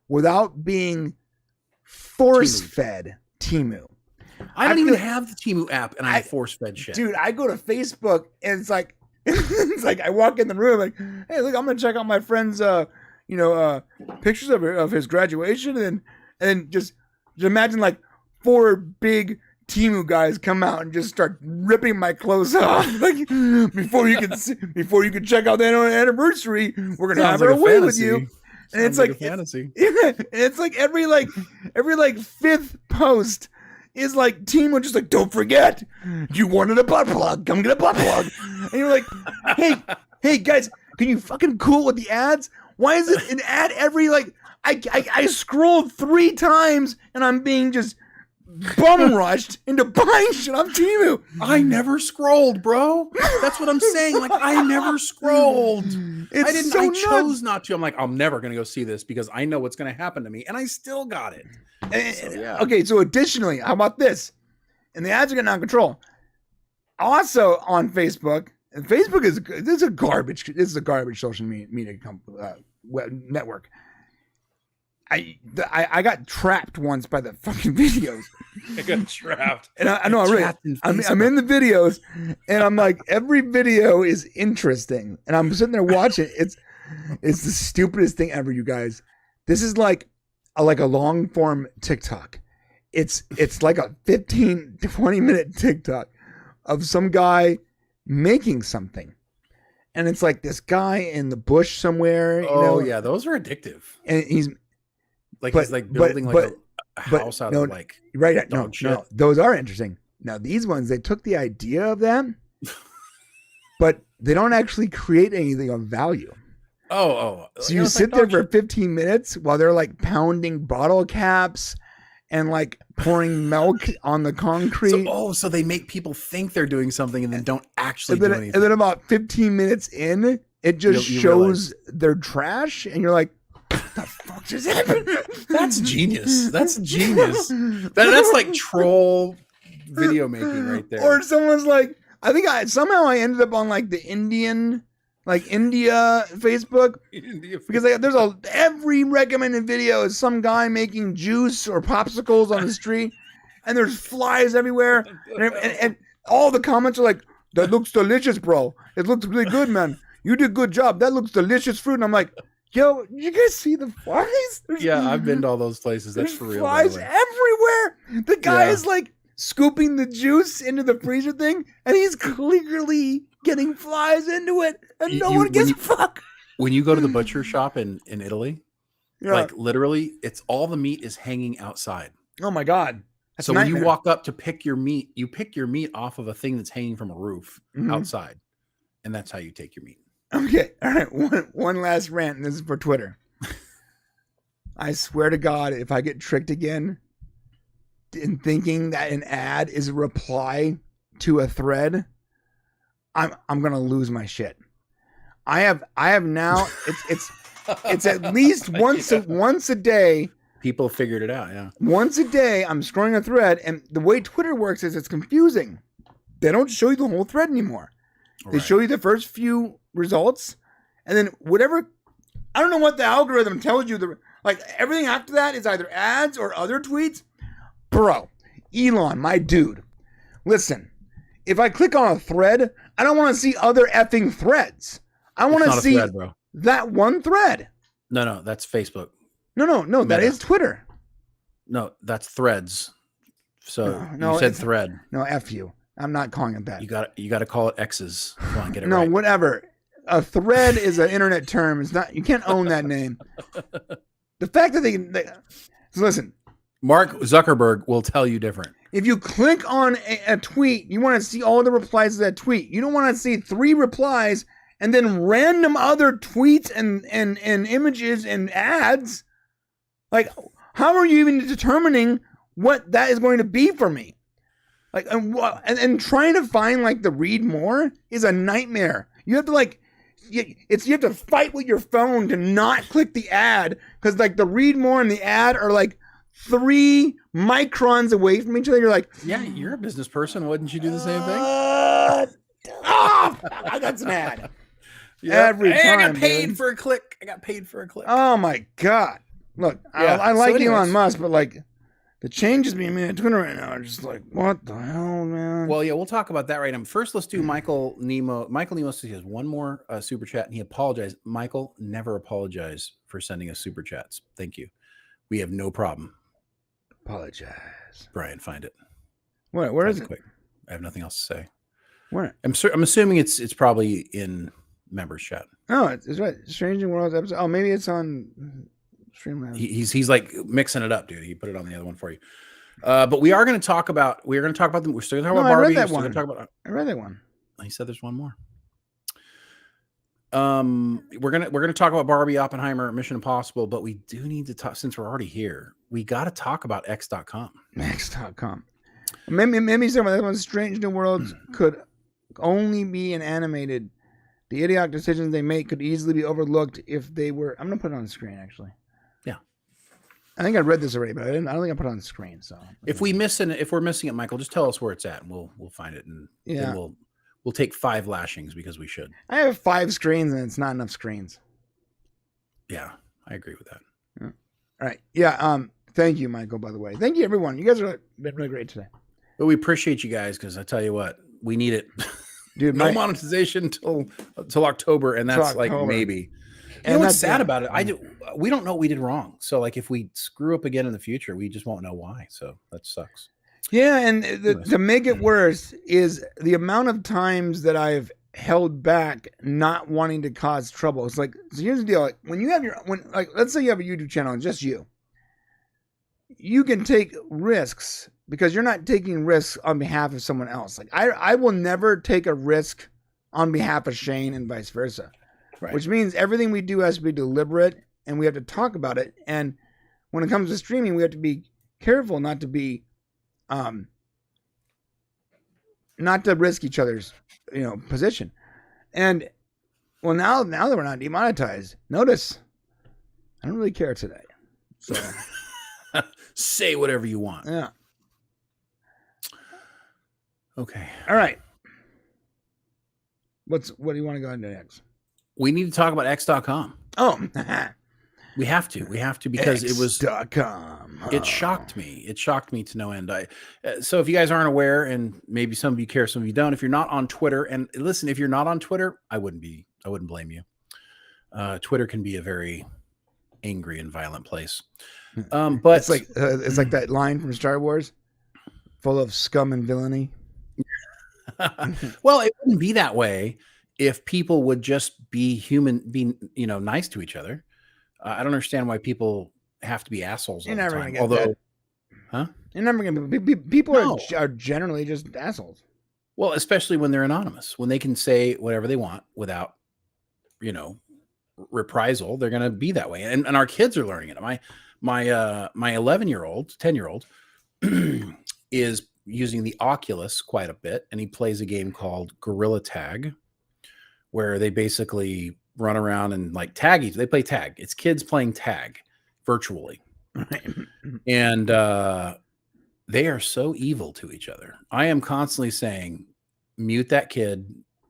without being force-fed Temu. I don't even have the Temu app, and I'm force-fed shit. Dude, I go to Facebook, and it's like I walk in the room, like, hey, look, I'm gonna check out my friend's, pictures of his graduation, and just imagine like 4 big Temu guys come out and just start ripping my clothes off. Like before you can check out the anniversary, we're gonna have our way with you. And it's like fantasy. It's like every 5th post is like Temu just like, don't forget, you wanted a butt plug, come get a butt plug. And you're like, hey guys, can you fucking cool with the ads? Why is it an ad every I scrolled 3 times and I'm being just bum rushed into buying shit on Temu. I never scrolled, bro. That's what I'm saying. Like I never scrolled. I chose not to. I'm like, I'm never gonna go see this because I know what's gonna happen to me, and I still got it. Okay, so additionally, how about this? And the ads are getting out of control. Also on Facebook, and Facebook is a garbage social media network. I got trapped once by the fucking videos. I got trapped. And I'm in the videos, and I'm like, every video is interesting, and I'm sitting there watching. It's the stupidest thing ever, you guys. This is like a long form TikTok. It's like a 15-20 minute TikTok of some guy making something. And it's like this guy in the bush somewhere. Yeah, those are addictive. And he's building a house out of like no, those are interesting. Now these ones, they took the idea of them, but they don't actually create anything of value. So you sit there for 15 minutes while they're like pounding bottle caps and like pouring milk on the concrete. So they make people think they're doing something and then don't actually do anything. And then about 15 minutes in, it just shows their trash, and you're like, what the fuck just happened? That's genius. That's that's like troll video making right there. Or someone's like, somehow I ended up on like the India Facebook, because there's every recommended video is some guy making juice or popsicles on the street, and there's flies everywhere, and all the comments are like, that looks delicious, bro. It looks really good, man. You did a good job. That looks delicious fruit. And I'm like, yo, you guys see the flies? I've been to all those places. That's for real. Flies everywhere. The guy is like scooping the juice into the freezer thing, and he's clearly getting flies into it, and no one gives a fuck. When you go to the butcher shop in Italy, like literally, it's all the meat is hanging outside. Oh my God. So when you walk up to pick your meat, you pick your meat off of a thing that's hanging from a roof outside, and that's how you take your meat. Okay, all right. One last rant, and this is for Twitter. I swear to God, if I get tricked again in thinking that an ad is a reply to a thread, I'm gonna lose my shit. I have now. It's at least once a day. People figured it out. Yeah. Once a day, I'm scrolling a thread, and the way Twitter works is it's confusing. They don't show you the whole thread anymore. They show you the first few results, and then whatever. I don't know what the algorithm tells you. Like everything after that is either ads or other tweets. Bro, Elon, my dude, listen. If I click on a thread, I don't want to see other effing threads. I want to see that one thread. No, that's Facebook. No. That is Twitter. No, that's Threads. So you said thread. No, F you. I'm not calling it that. You got to call it X's. Come on, get it no, right. Whatever. A thread is an internet term. It's not. You can't own that name. The fact that they so listen. Mark Zuckerberg will tell you different. If you click on a tweet, you want to see all the replies to that tweet. You don't want to see 3 replies and then random other tweets and images and ads. Like, how are you even determining what that is going to be for me? Like, and trying to find like the read more is a nightmare. You have to you have to fight with your phone to not click the ad because like the read more and the ad are like 3 microns away from each other. You're like, yeah, you're a business person. Wouldn't you do the same thing? I got some ad. Yep. Every time. I got paid for a click. Oh my God. Look, yeah. I like Elon Musk, but like the changes being made on Twitter right now are just like, what the hell, man? Well, yeah, we'll talk about that right now. First, let's do Michael Nemo. Michael Nemo says he has one more super chat, and he apologized. Michael, never apologize for sending us super chats. Thank you. We have no problem. Apologize. Brian, find it. Where is it? Quick. I have nothing else to say. Where? I'm assuming it's probably in members chat. Oh, it's right. Strange New Worlds episode. Oh, maybe it's on Streamlabs. He's like mixing it up, dude. He put it on the other one for you. But we are going to talk about. We're going to talk about them. We're still going to talk about Barbie. I read that one. He said there's one more. We're gonna talk about Barbie, Oppenheimer, Mission Impossible, but we do need to talk since we're already here. We got to talk about X.com. X.com. Maybe some of that one. Strange New Worlds could only be an animated. The idiotic decisions they make could easily be overlooked if they were. I'm gonna put it on the screen actually. Yeah, I think I read this already, but I don't think I put it on the screen. So if we're missing it, Michael, just tell us where it's at, and we'll find it, and then we'll take 5 lashings because we should. I have 5 screens, and it's not enough screens. Yeah, I agree with that. Yeah. All right. Yeah. Thank you, Michael. By the way, thank you, everyone. You guys have been really great today. But we appreciate you guys because I tell you what, we need it. Dude, no monetization till October, and that's like maybe. And you know what's sad about it? We don't know what we did wrong. So like if we screw up again in the future, we just won't know why. So that sucks. Yeah, and to make it worse is the amount of times that I've held back not wanting to cause trouble. It's like, so here's the deal. Like when you have let's say you have a YouTube channel and just you can take risks because you're not taking risks on behalf of someone else. Like I will never take a risk on behalf of Shane and vice versa, right. Which means everything we do has to be deliberate and we have to talk about it. And when it comes to streaming, we have to be careful not to be, not to risk each other's, position. And well, now that we're not demonetized, notice I don't really care today. So say whatever you want. Yeah. Okay. All right. What do you want to go into next? We need to talk about X.com. Oh, we have to because X.com. It shocked me. It shocked me to no end. So if you guys aren't aware, and maybe some of you care, some of you don't, if you're not on Twitter, and listen, if you're not on Twitter, I wouldn't blame you. Twitter can be a very angry and violent place. But it's like that line from Star Wars, full of scum and villainy. Well, it wouldn't be that way if people would just be human, be nice to each other. I don't understand why people have to be assholes all the time. Although, you're never gonna be. People are generally just assholes. Well, especially when they're anonymous, when they can say whatever they want without, reprisal, they're gonna be that way. And our kids are learning it. My 11-year-old, 10-year-old is using the Oculus quite a bit, and he plays a game called Gorilla Tag, where they basically run around and like tag each. They play tag. It's kids playing tag virtually, and they are so evil to each other. I am constantly saying, mute that kid.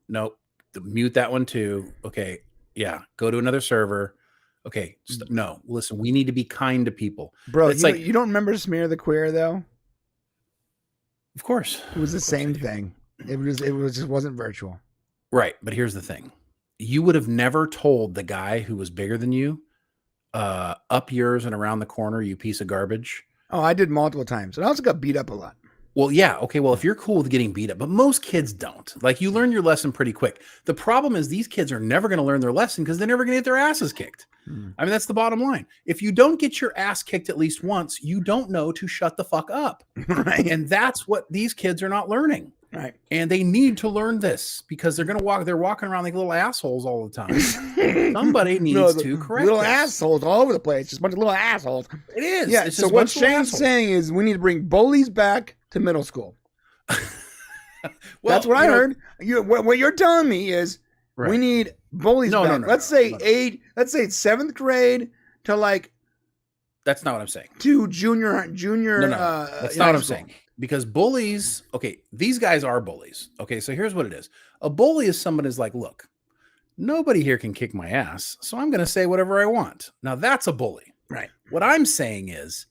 Nope. Mute that one too. Okay. Yeah. Go to another server. Okay. No, listen, we need to be kind to people. Bro, it's like, you don't remember Smear the Queer though? Of course. It was the same thing. It just wasn't virtual. Right. But here's the thing. You would have never told the guy who was bigger than you, up yours and around the corner, you piece of garbage. Oh, I did multiple times. And I also got beat up a lot. Well, yeah. Okay. Well, if you're cool with getting beat up, but most kids don't. Like, you learn your lesson pretty quick. The problem is these kids are never going to learn their lesson because they're never going to get their asses kicked. I mean, that's the bottom line. If you don't get your ass kicked at least once, you don't know to shut the fuck up. Right. And that's what these kids are not learning. Right. And they need to learn this because they're walking around like little assholes all the time. Somebody needs to correct little this. assholes all over the place. Just a bunch of little assholes. It is. Yeah. It's So just a what bunch of Shane's assholes. saying is we need to bring bullies back to middle school. Well, That's what I heard. What you're telling me is we need bullies back. Let's say it's 7th grade to like. That's not what I'm saying. To junior. That's not what I'm saying. Because bullies, okay, these guys are bullies. Okay, so here's what it is. A bully is someone who's like, look, nobody here can kick my ass, so I'm going to say whatever I want. Now that's a bully. Right. What I'm saying is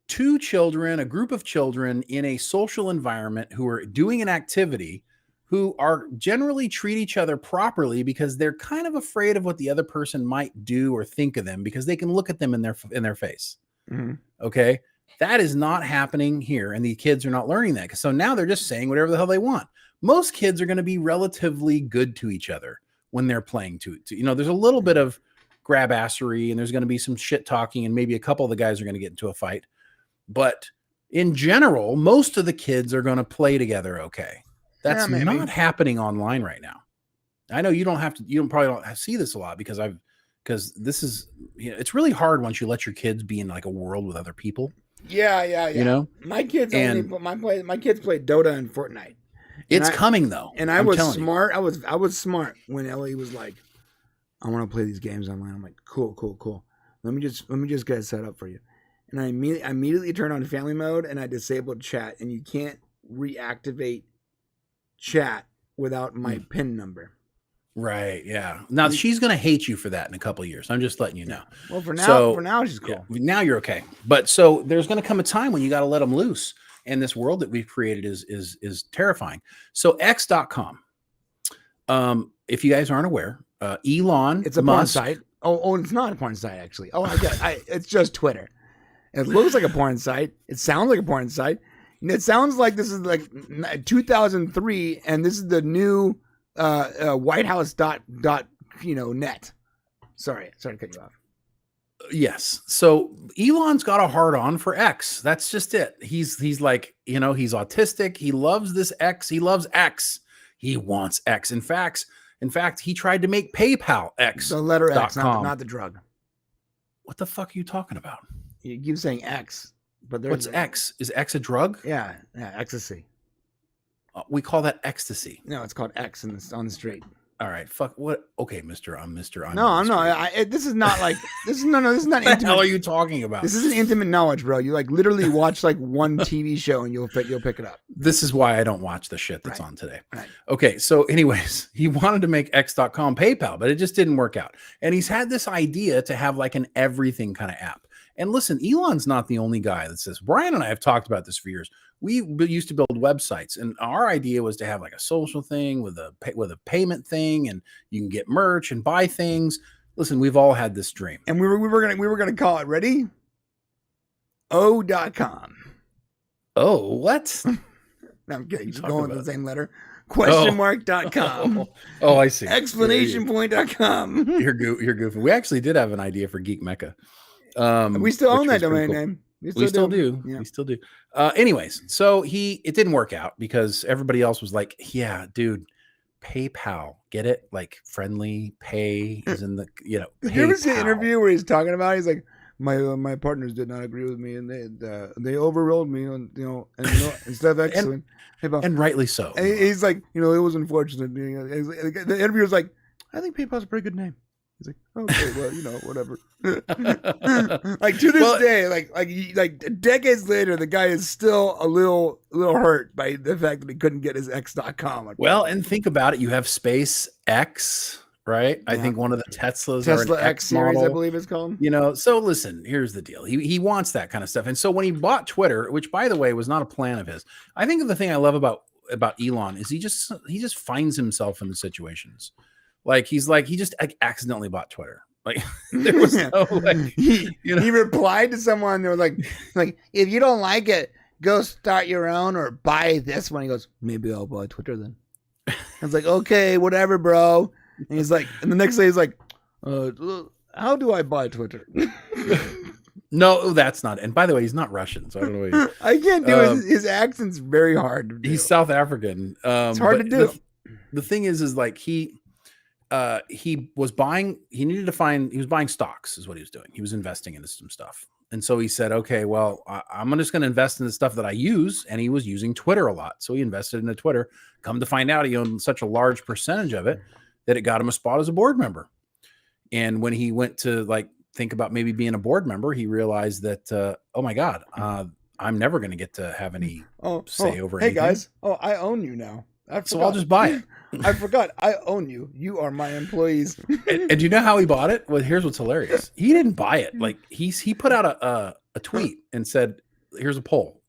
two children, a group of children in a social environment who are doing an activity, who are generally treat each other properly because they're kind of afraid of what the other person might do or think of them because they can look at them in their face. Mm-hmm. Okay. That is not happening here. And the kids are not learning that. So now they're just saying whatever the hell they want. Most kids are going to be relatively good to each other when they're playing to there's a little bit of grabassery and there's going to be some shit talking and maybe a couple of the guys are going to get into a fight. But in general, most of the kids are going to play together. Okay. That's not happening online right now. I know you probably don't see this a lot because this is, it's really hard once you let your kids be in like a world with other people. Yeah. You know, my kids my kids play Dota and Fortnite. It's coming though. And I was smart. I was smart when Ellie was like, I want to play these games online. I'm like, cool. Let me just get it set up for you. And I immediately turned on family mode and I disabled chat. And you can't reactivate chat without my PIN number. Right. Yeah. Now she's going to hate you for that in a couple of years. I'm just letting you know. Well, for now, she's cool. Yeah, now you're okay. But so there's going to come a time when you got to let them loose. And this world that we've created is terrifying. So X.com. If you guys aren't aware, Elon. It's a porn site. Oh, it's not a porn site actually. Oh, I get it. It's just Twitter. It looks like a porn site. It sounds like a porn site. And it sounds like this is like 2003, and this is the new White House net. Sorry to cut you off. Yes. So Elon's got a hard on for X. That's just it. He's like, he's autistic. He loves this X. He loves X. He wants X. In fact, he tried to make PayPal X. The letter X, not the drug. What the fuck are you talking about? You keep saying X, but there's what's X? Is X a drug? Yeah, ecstasy. We call that ecstasy. No, it's called X on the street. All right, fuck what? Okay, Mister. No, I'm not. This is not like this is not what intimate. the hell are you talking about? This isn't intimate knowledge, bro. You like literally watch like one TV show and you'll pick it up. This is why I don't watch the shit that's on today. Right. Okay, so anyways, he wanted to make X.com PayPal, but it just didn't work out. And he's had this idea to have like an everything kind of app. And listen, Elon's not the only guy that says. Brian and I have talked about this for years. We used to build websites, and our idea was to have like a social thing with a payment thing, and you can get merch and buy things. Listen, we've all had this dream, and we were gonna call it ready. O.com. Oh, what? No, I'm kidding. You're going with the same letter. Questionmark.com. Oh, I see. Explanationpoint.com. You're goofing. We actually did have an idea for Geek Mecca. We still own that domain name. We still do. Yeah. We still do. Anyways, so it didn't work out because everybody else was like, yeah, dude, PayPal, get it? Like friendly pay is in the, Did you ever see an interview where he's talking about, he's like, my partners did not agree with me, and they overruled me on instead of excellent. And rightly so. And he's like, it was unfortunate. The interviewer's like, I think PayPal's a pretty good name. He's like, okay, well, whatever. Like to this day, like decades later, the guy is still a little hurt by the fact that he couldn't get his X.com. Well, and think about it. You have SpaceX, right? Yeah. I think one of the Tesla X series, I believe it's called. So listen, here's the deal. He wants that kind of stuff. And so when he bought Twitter, which by the way was not a plan of his, I think the thing I love about Elon is he just finds himself in the situations. Like he just accidentally bought Twitter. Like there was no he replied to someone. They were like if you don't like it, go start your own or buy this one. He goes, maybe I'll buy Twitter then. I was like, okay, whatever, bro. And he's like, and the next day he's like, how do I buy Twitter? No, that's not. And by the way, he's not Russian, so I don't know. I can't do his accent's very hard to do. He's South African. It's hard to do. The thing is like he was buying stocks is what he was doing. He was investing into some stuff. And so he said, okay, well, I'm just going to invest in the stuff that I use. And he was using Twitter a lot. So he invested into Twitter. Come to find out, he owned such a large percentage of it that it got him a spot as a board member. And when he went to think about maybe being a board member, he realized that, oh my God, I'm never going to get to have any say over anything. Hey guys, I own you now. So I'll just buy it. I forgot. I own you. You are my employees. And do you know how he bought it? Well, here's what's hilarious. He didn't buy it. Like he put out a tweet and said, "Here's a poll.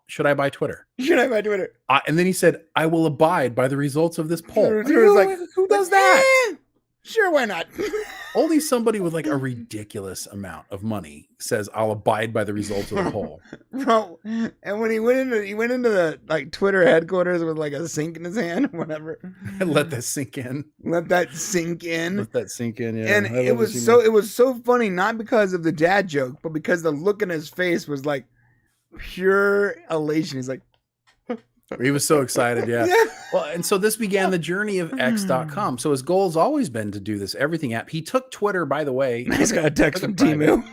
Should I buy Twitter? Should I buy Twitter?" And then he said, "I will abide by the results of this poll." Who does that? Sure, why not? Only somebody with a ridiculous amount of money says, "I'll abide by the results of the poll." Bro, and when he went into the Twitter headquarters with a sink in his hand, whatever. Let that sink in. Let that sink in. Let that sink in. Yeah. And it was so funny, not because of the dad joke, but because the look in his face was like pure elation. He's like, he was so excited. Yeah. Well, and so this began the journey of X.com. So his goal has always been to do this everything app. He took Twitter, by the way. I just got a text from Timu.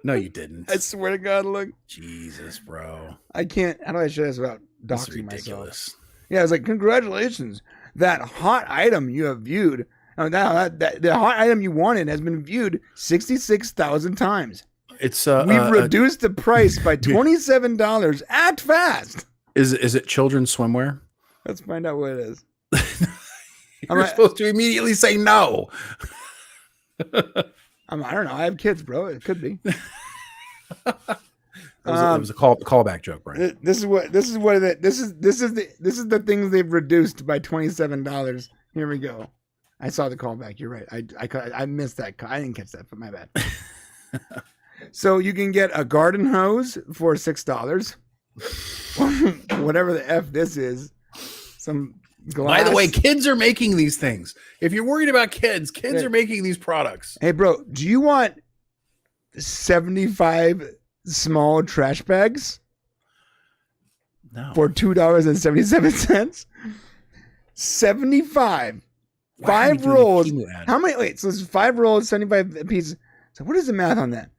No, you didn't. I swear to God, look. Jesus, bro. I can't. How do I share this without doxing myself? Yeah, I was like, congratulations. That hot item you have viewed. The hot item you wanted has been viewed 66,000 times. It's we've reduced the price by $27. Act fast. Is it children's swimwear? Let's find out what it is. You're supposed to immediately say no. I don't know. I have kids, bro. It could be. It was a callback joke, Brian. This is the things they've reduced by $27. Here we go. I saw the callback. You're right. I missed that. I didn't catch that, but my bad. So you can get a garden hose for $6. Whatever the F this is. Some glass. By the way, kids are making these things. If you're worried about kids are making these products. Hey, bro, do you want 75 small trash bags? No. For $2.77? 75. 5 rolls. How many? Wait, so it's 5 rolls, 75 pieces. So what is the math on that?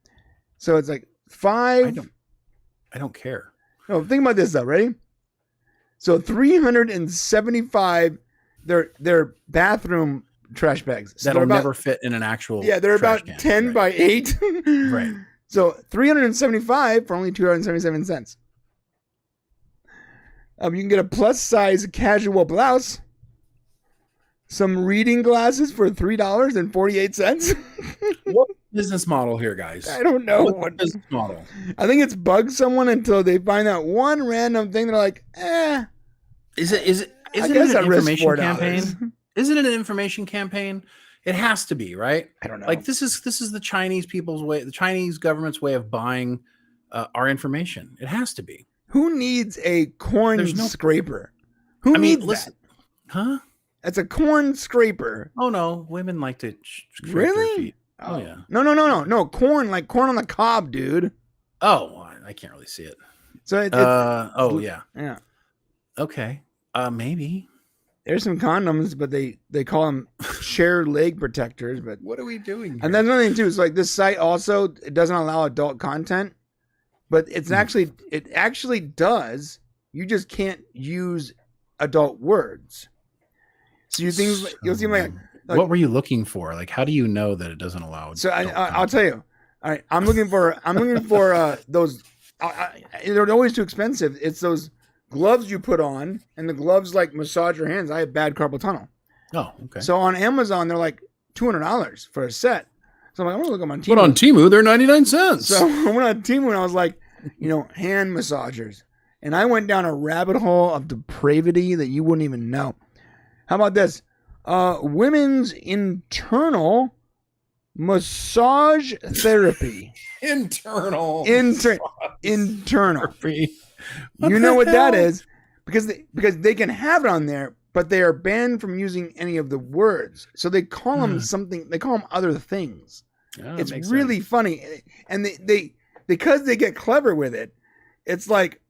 So it's like 5. I don't care. No, think about this though. Ready? So 375. They're bathroom trash bags. So that'll never fit in an actual. Yeah, they're about 10 by 8. Right. So 375 for only $2.77. You can get a plus size casual blouse. Some reading glasses for $3.48. What business model here, guys? I don't know what business model. I think it's bug someone until they find out one random thing. They're like, Is it an information campaign? Isn't it an information campaign? It has to be, right? I don't know. Like this is the Chinese people's way, the Chinese government's way of buying our information. It has to be. Who needs a corn scraper? Who needs that? Huh? It's a corn scraper. Oh no, women like to scrape really? Their feet. Oh yeah. No. Corn, like corn on the cob, dude. Oh, I can't really see it. So it's yeah. Yeah. Okay. Maybe. There's some condoms, but they call them shared leg protectors. But what are we doing here? And that's another thing too. It's like this site also it doesn't allow adult content, but it actually does. You just can't use adult words. So you'll see like what were you looking for? Like, how do you know that it doesn't allow? So I'll tell you. All right, I'm looking for those. They're always too expensive. It's those gloves you put on, and the gloves like massage your hands. I have bad carpal tunnel. Oh, okay. So on Amazon, they're like $200 for a set. So I'm like, I'm gonna look them on Temu. But on Temu, they're 99 cents. So I went on Temu and I was like, hand massagers, and I went down a rabbit hole of depravity that you wouldn't even know. How about this? Women's internal massage therapy. Internal. Therapy. You know what that is because they can have it on there, but they are banned from using any of the words. So they call them something. They call them other things. Oh, it's really funny, and they because they get clever with it. It's like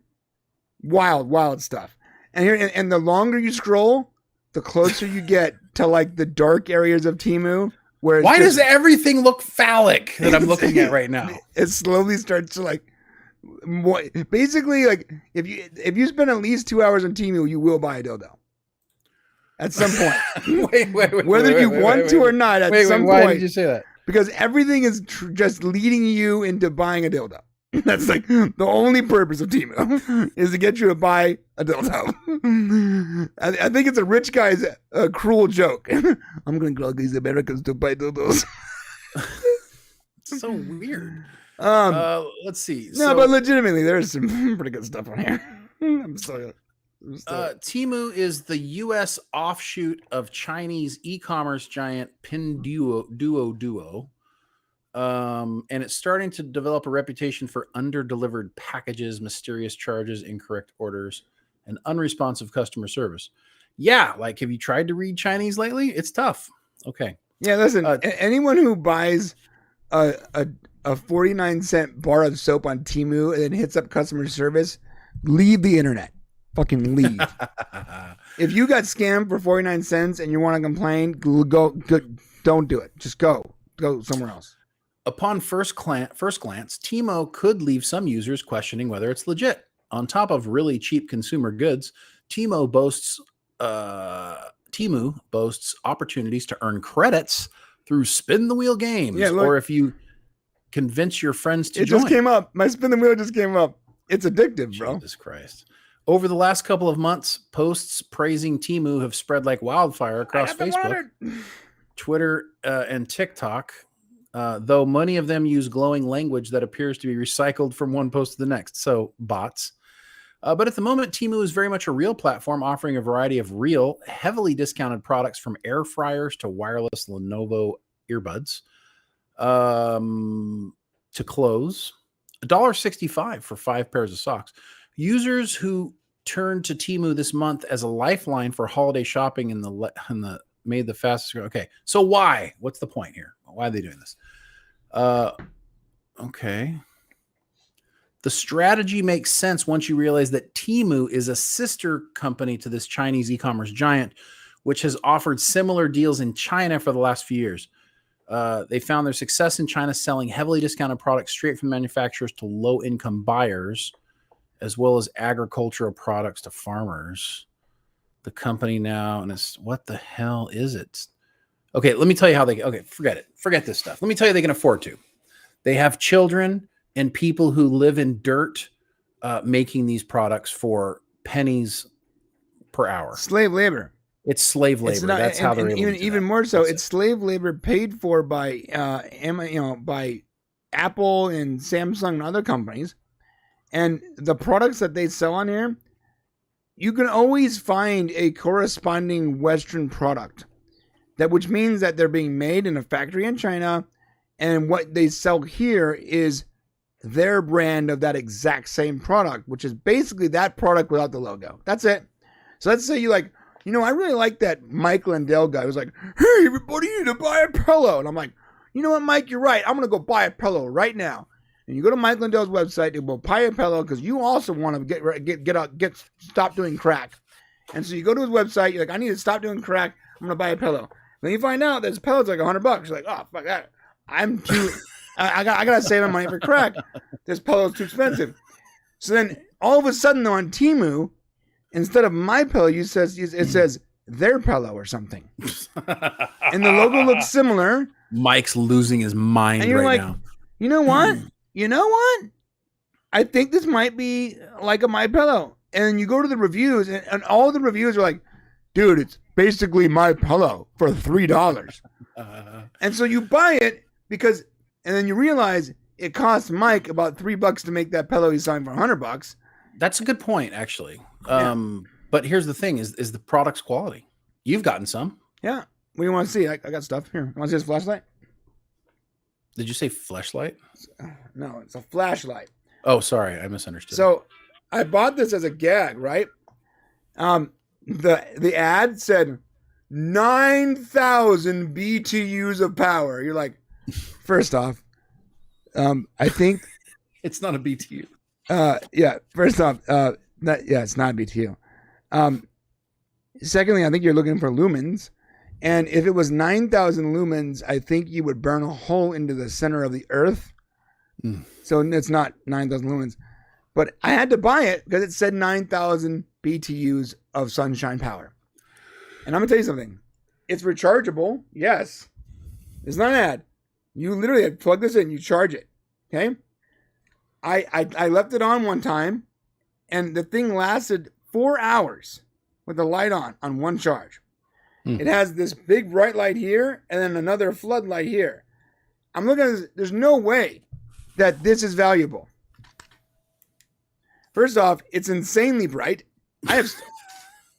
wild stuff. And the longer you scroll, the closer you get to like the dark areas of Temu. Why does everything look phallic that I'm looking at right now? It slowly starts to like, basically like if you spend at least 2 hours on Temu, you will buy a dildo. At some point. wait, whether you want to or not, at some point. Why did you say that? Because everything is just leading you into buying a dildo. That's like the only purpose of Temu is to get you to buy a dildo. I think it's a rich guy's cruel joke. I'm going to get these Americans to buy dildos. It's so weird. Let's see. But legitimately, there's some pretty good stuff on here. I'm sorry. Temu is the U.S. offshoot of Chinese e-commerce giant Pinduoduo. And it's starting to develop a reputation for under-delivered packages, mysterious charges, incorrect orders, and unresponsive customer service. Yeah, like have you tried to read Chinese lately? It's tough. Okay. Yeah, listen, anyone who buys a 49-cent bar of soap on Temu and then hits up customer service, leave the internet. Fucking leave. If you got scammed for 49 cents and you want to complain, go, don't do it. Just go somewhere else. Upon first glance, Temu could leave some users questioning whether it's legit. On top of really cheap consumer goods, Temu boasts opportunities to earn credits through spin the wheel games, or if you convince your friends to join. It just came up. My spin the wheel just came up. It's addictive, bro. Jesus Christ. Over the last couple of months, posts praising Temu have spread like wildfire across Facebook, Twitter, and TikTok, though many of them use glowing language that appears to be recycled from one post to the next, so bots. But at the moment, Temu is very much a real platform offering a variety of real, heavily discounted products from air fryers to wireless Lenovo earbuds to clothes. $1.65 for 5 pairs of socks. Users who turned to Temu this month as a lifeline for holiday shopping in the made the fastest. Okay, so why? What's the point here? Why are they doing this? Okay. The strategy makes sense once you realize that Temu is a sister company to this Chinese e-commerce giant, which has offered similar deals in China for the last few years. They found their success in China selling heavily discounted products straight from manufacturers to low-income buyers, as well as agricultural products to farmers. The company now, and it's, what the hell is it? Okay, let me tell you how they, forget it. Forget this stuff. Let me tell you they can afford to. They have children and people who live in dirt making these products for pennies per hour. Slave labor. It's slave labor. That's how they're able to do even more so. It's slave labor paid for by by Apple and Samsung and other companies. And the products that they sell on here, you can always find a corresponding Western product. Which means that they're being made in a factory in China, and what they sell here is their brand of that exact same product, which is basically that product without the logo. That's it. So let's say you like, I really like that Mike Lindell guy who's like, hey, everybody, you need to buy a pillow. And I'm like, you know what, Mike, you're right. I'm going to go buy a pillow right now. And you go to Mike Lindell's website to go buy a pillow because you also want to stop doing crack. And so you go to his website. You're like, I need to stop doing crack. I'm gonna buy a pillow. Then you find out that his pillow's like $100. You're like, oh fuck that. I'm too. I gotta save my money for crack. This pillow's too expensive. So then all of a sudden, though, on Temu, instead of my pillow, it says their pillow or something, and the logo looks similar. Mike's losing his mind and you're right like, now. You know what? You know what? I think this might be like a My Pillow. And you go to the reviews, and all the reviews are like, dude, it's basically My Pillow for $3. And so you buy it and then you realize it costs Mike about $3 to make that pillow he's selling for $100. That's a good point, actually. But here's the thing: is the product's quality. You've gotten some. Yeah. What do you want to see? I got stuff here. You want to see this flashlight? Did you say fleshlight? No, it's a flashlight. Oh, sorry, I misunderstood. So I bought this as a gag, right? The ad said 9,000 BTUs of power. You're like, first off, I think it's not a BTU. Yeah. First off, it's not a BTU. Secondly, I think you're looking for lumens. And if it was 9,000 lumens, I think you would burn a hole into the center of the earth. So it's not 9,000 lumens. But I had to buy it because it said 9,000 BTUs of sunshine power. And I'm going to tell you something. It's rechargeable. Yes. It's not an ad. You literally plug this in, you charge it. Okay? I left it on one time, and the thing lasted 4 hours with the light on one charge. It has this big bright light here and then another floodlight here. I'm looking at this. There's no way that this is valuable. First off, it's insanely bright. I have.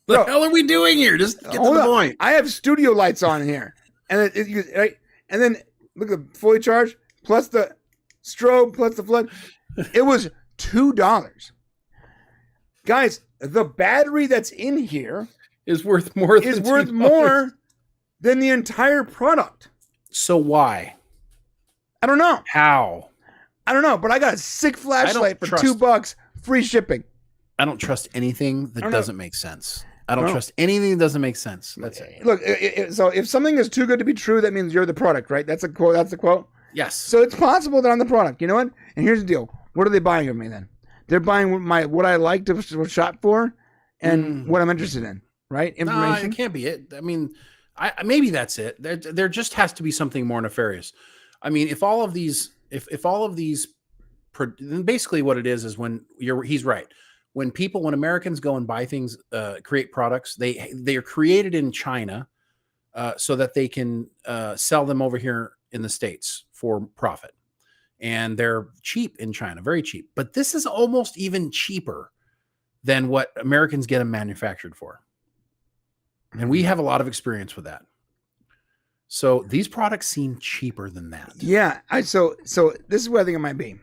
What the hell are we doing here? Just get to the point. I have studio lights on here, and right, and then look at the fully charged plus the strobe plus the flood. It was $2. Guys, the battery that's in here is worth more than the entire product. So why? I don't know. How? I don't know, but I got a sick flashlight for $2, free shipping. I don't trust anything that doesn't make sense. I don't trust anything that doesn't make sense. That's it. Look, so if something is too good to be true, that means you're the product, right? That's a quote. That's the quote. Yes. So it's possible that I'm the product. You know what? And here's the deal. What are they buying of me then? They're buying what I like to shop for and what I'm interested in, right? Information. No, it can't be it. I mean, maybe that's it. There just has to be something more nefarious. I mean, if all of these, basically what it is when he's right. When Americans go and buy things, create products, they are created in China so that they can sell them over here in the States for profit. And they're cheap in China, very cheap. But this is almost even cheaper than what Americans get them manufactured for. And we have a lot of experience with that. So these products seem cheaper than that. Yeah. So this is where I think it might be.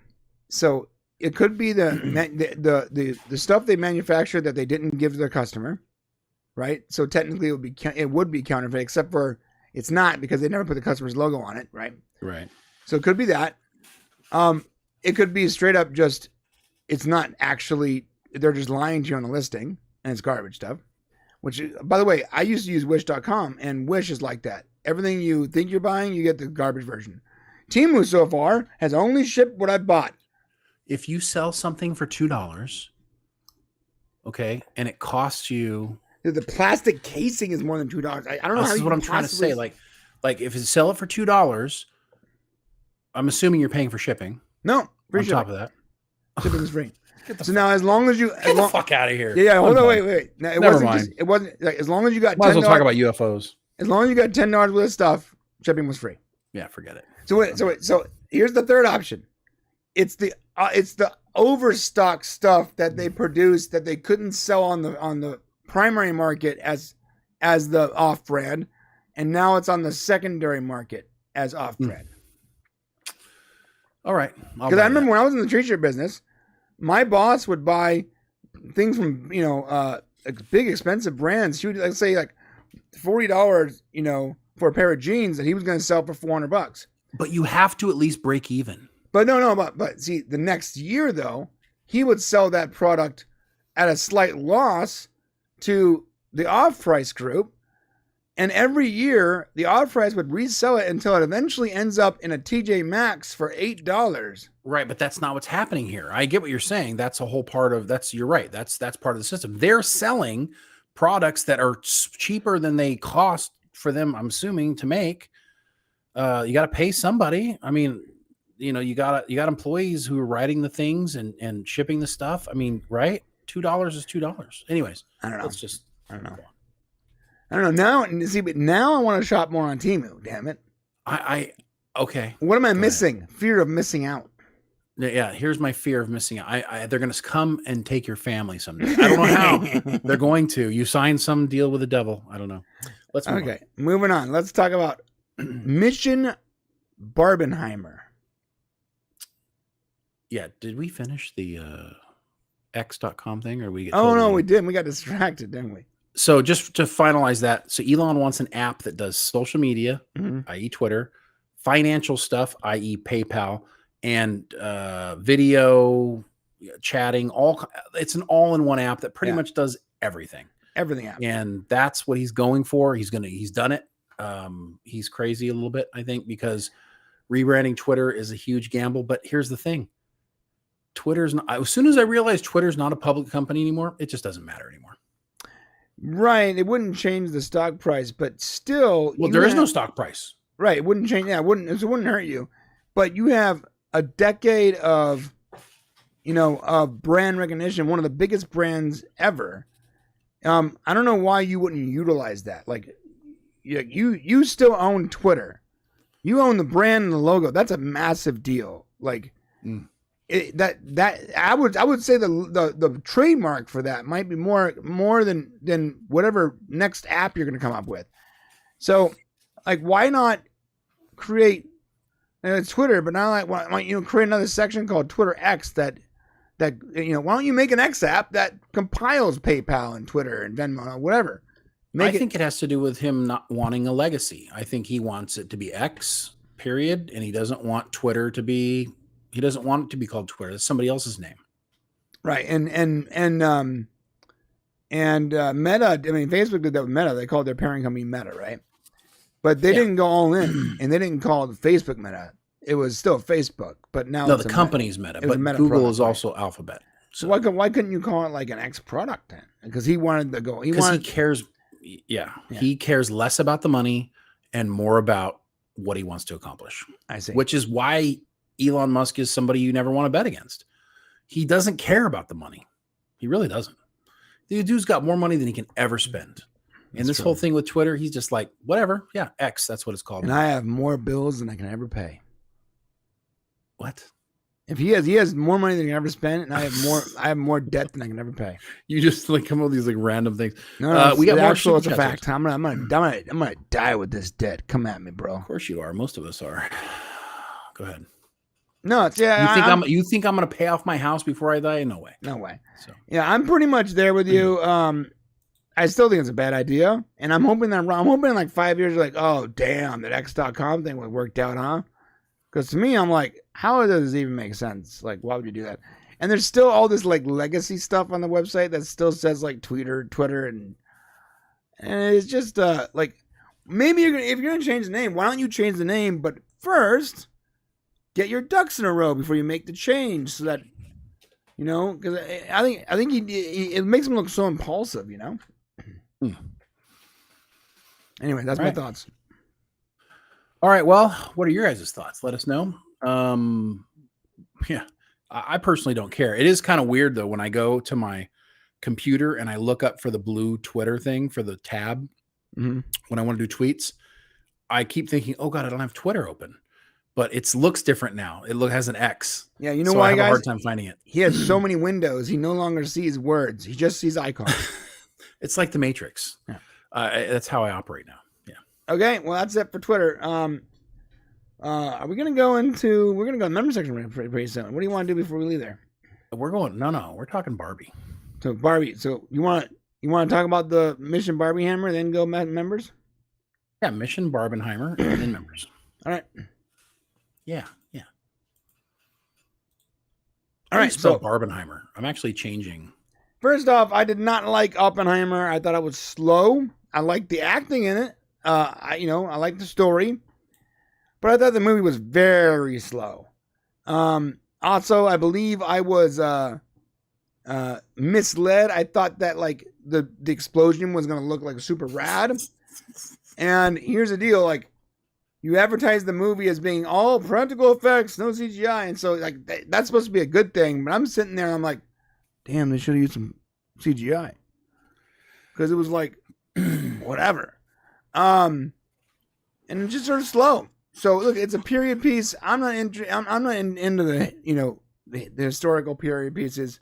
So it could be the stuff they manufactured that they didn't give to their customer, right? So technically it would be counterfeit, except for it's not because they never put the customer's logo on it, right? Right. So it could be that. It could be straight up just it's not actually, they're just lying to you on the listing and it's garbage stuff. Which, by the way, I used to use Wish.com and Wish is like that. Everything you think you're buying, you get the garbage version. Temu so far has only shipped what I bought. If you sell something for $2, okay, and it costs you, the plastic casing is more than $2. I don't know. This is what I'm trying to say. Like if you sell it for $2, I'm assuming you're paying for shipping. No, free shipping. On top of that, shipping is free. So now, as long as you get the fuck out of here. Yeah. Hold on. Wait. Now, Never mind. It wasn't like, as long as you got. Might as well talk about UFOs. As long as you got $10 worth of stuff, shipping was free. Yeah, forget it. So here's the third option. It's the overstock stuff that they produced that they couldn't sell on the primary market as the off brand, and now it's on the secondary market as off brand. All right. Because I remember when I was in the tree shirt business, my boss would buy things from big expensive brands. She would say like $40, for a pair of jeans that he was going to sell for $400. But you have to at least break even. But but see, the next year though, he would sell that product at a slight loss to the off-price group, and every year the off-price would resell it until it eventually ends up in a TJ Maxx for $8. Right, but that's not what's happening here. I get what you're saying. That's a whole part of you're right. That's part of the system. They're selling products that are cheaper than they cost for them, I'm assuming, to make. You got to pay somebody. I mean, you got employees who are writing the things and shipping the stuff. I mean, right? $2 is $2. Anyways, I don't know. I don't know. I don't know. But now I want to shop more on Temu. Damn it. Okay. What am I missing? Fear of missing out. Yeah, here's my fear of missing out. They're going to come and take your family someday. I don't know how. They're going to. You signed some deal with the devil. I don't know. Let's move on. Moving on. Let's talk about Mission Barbenheimer. Yeah, did we finish the X.com thing, or we? No, we didn't. We got distracted, didn't we? So just to finalize that, so Elon wants an app that does social media, i.e. Twitter, financial stuff, i.e. PayPal, and video, chatting. It's an all-in-one app that pretty much does everything. Everything app. And that's what he's going for. He's done it. He's crazy a little bit, I think, because rebranding Twitter is a huge gamble. But here's the thing. Twitter's not, as soon as I realized Twitter's not a public company anymore, it just doesn't matter anymore. Right. It wouldn't change the stock price, but still. Well, there is no stock price. Right. It wouldn't change. Yeah, it wouldn't hurt you. But you have a decade of, of brand recognition, one of the biggest brands ever. I don't know why you wouldn't utilize that. Like, you still own Twitter. You own the brand and the logo. That's a massive deal. Like, I would say the trademark for that might be more than whatever next app you're going to come up with. So, like, why not create Twitter, but not like why create another section called Twitter X that why don't you make an X app that compiles PayPal and Twitter and Venmo or whatever? I think it has to do with him not wanting a legacy. I think he wants it to be X, period, and he doesn't want Twitter to be. He doesn't want it to be called Twitter. That's somebody else's name. Right. And Meta, I mean, Facebook did that with Meta. They called their parent company Meta, right? But they didn't go all in, and they didn't call it Facebook Meta. It was still Facebook, but now the company's Meta, but Google is also Alphabet. So why couldn't you call it like an X product then? Because he wanted to go. He cares. Yeah, he cares less about the money and more about what he wants to accomplish. I see. Which is why Elon Musk is somebody you never want to bet against. He doesn't care about the money. He really doesn't. The dude's got more money than he can ever spend. And this whole thing with Twitter, he's just like, whatever. Yeah, X, that's what it's called. And I have more bills than I can ever pay. What? If he has more money than he can ever spend, and I have more debt than I can ever pay. You just like come up with these like random things. No, we got more. Actual, it's a fact. I'm gonna die with this debt. Come at me, bro. Of course you are. Most of us are. Go ahead. No, it's You think I'm gonna pay off my house before I die? No way. No way. So yeah, I'm pretty much there with you. I still think it's a bad idea, and I'm hoping that I'm hoping in like 5 years, you're like, oh damn, that X.com thing worked out, huh? Because to me, I'm like, how does this even make sense? Like, why would you do that? And there's still all this like legacy stuff on the website that still says like Twitter, and it's just like maybe if you're gonna change the name, why don't you change the name? But first, get your ducks in a row before you make the change, so that because I think it makes him look so impulsive, Anyway, that's my thoughts. All right. Well, what are your guys' thoughts? Let us know. Yeah, I personally don't care. It is kind of weird though when I go to my computer and I look up for the blue Twitter thing for the tab when I want to do tweets. I keep thinking, oh God, I don't have Twitter open. But it looks different now. It has an X. Yeah, you know why, guys? I have a hard time finding it. He has so many windows. He no longer sees words. He just sees icons. It's like the Matrix. Yeah. That's how I operate now. Yeah. Okay, well, that's it for Twitter. Are we going to go into... We're going to go to the member section pretty soon. What do you want to do before we leave there? We're going... No. We're talking Barbie. So, Barbie. So, you want to talk about the Mission Barbieheimer, then go members? Yeah, Mission Barbenheimer, and then members. All right. Yeah. All right, so Barbenheimer. I'm actually changing. First off, I did not like Oppenheimer. I thought it was slow. I liked the acting in it. I liked the story, but I thought the movie was very slow. Also, I believe I was misled. I thought that like the explosion was going to look like super rad. And here's the deal, like you advertise the movie as being all practical effects, no CGI, and so like that's supposed to be a good thing. But I'm sitting there and I'm like, damn, they should have used some CGI because it was like whatever. And it's just sort of slow. So look, it's a period piece. I'm not into the the historical period pieces.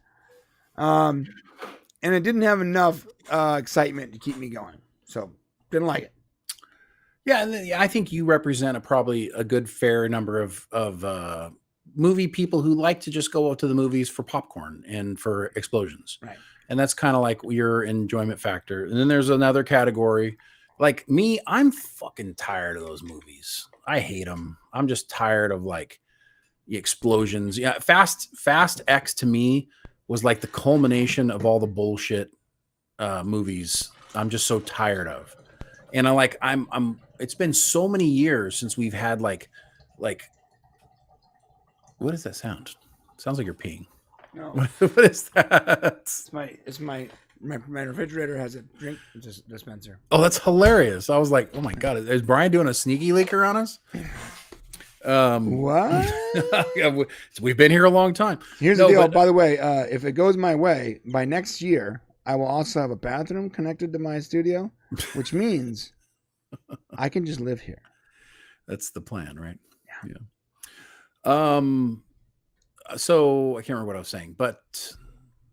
And it didn't have enough excitement to keep me going. So didn't like it. Yeah, and I think you represent probably a good fair number of movie people who like to just go out to the movies for popcorn and for explosions. Right. And that's kind of like your enjoyment factor. And then there's another category. Like me, I'm fucking tired of those movies. I hate them. I'm just tired of like the explosions. Yeah, Fast X to me was like the culmination of all the bullshit movies I'm just so tired of. And I'm it's been so many years since we've had like what does that sound? It sounds like you're peeing. No. What is that? It's my refrigerator has a drink dispenser. Oh, that's hilarious. I was like, oh my God, is Brian doing a sneaky leaker on us? What? We've been here a long time. Here's the deal. By the way, if it goes my way, by next year, I will also have a bathroom connected to my studio, which means I can just live here. That's the plan, right? Yeah. So I can't remember what I was saying, but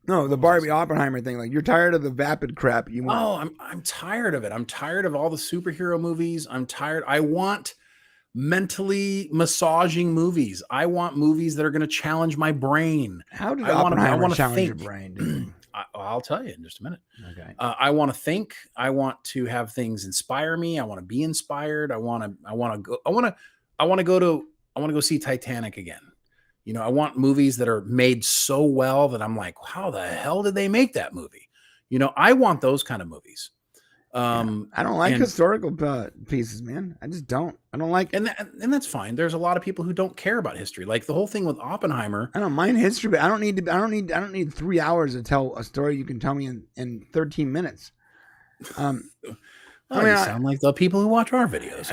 no, the Barbie Oppenheimer thing. Like, you're tired of the vapid crap. I'm tired of it. I'm tired of all the superhero movies. I'm tired. I want mentally massaging movies. I want movies that are going to challenge my brain. How did Oppenheimer challenge your brain? Dude? I'll tell you in just a minute. Okay. I want to think. I want to have things inspire me. I want to be inspired. I want to go see Titanic again. I want movies that are made so well that I'm like, how the hell did they make that movie? I want those kind of movies. I don't like historical pieces, man. I just don't. I don't like, and that's fine. There's a lot of people who don't care about history. Like the whole thing with Oppenheimer. I don't mind history, but I don't need 3 hours to tell a story you can tell me in 13 minutes. You sound like the people who watch our videos.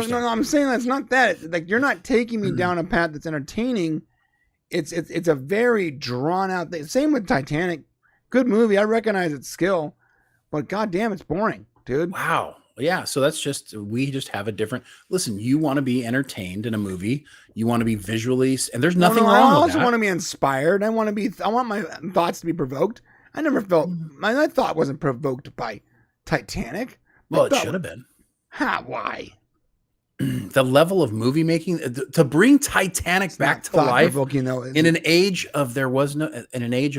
No, I'm saying that's not that. Like, you're not taking me down a path that's entertaining. It's a very drawn out thing. Same with Titanic. Good movie. I recognize its skill, but goddamn, it's boring, dude. Wow. Yeah. So we just have a different. Listen, you want to be entertained in a movie. You want to be visually, and there's nothing wrong with that. I also want to be inspired. I want my thoughts to be provoked. I never felt my thought wasn't provoked by Titanic. Well, it should have been. Why? The level of movie making to bring Titanic back to life in an age of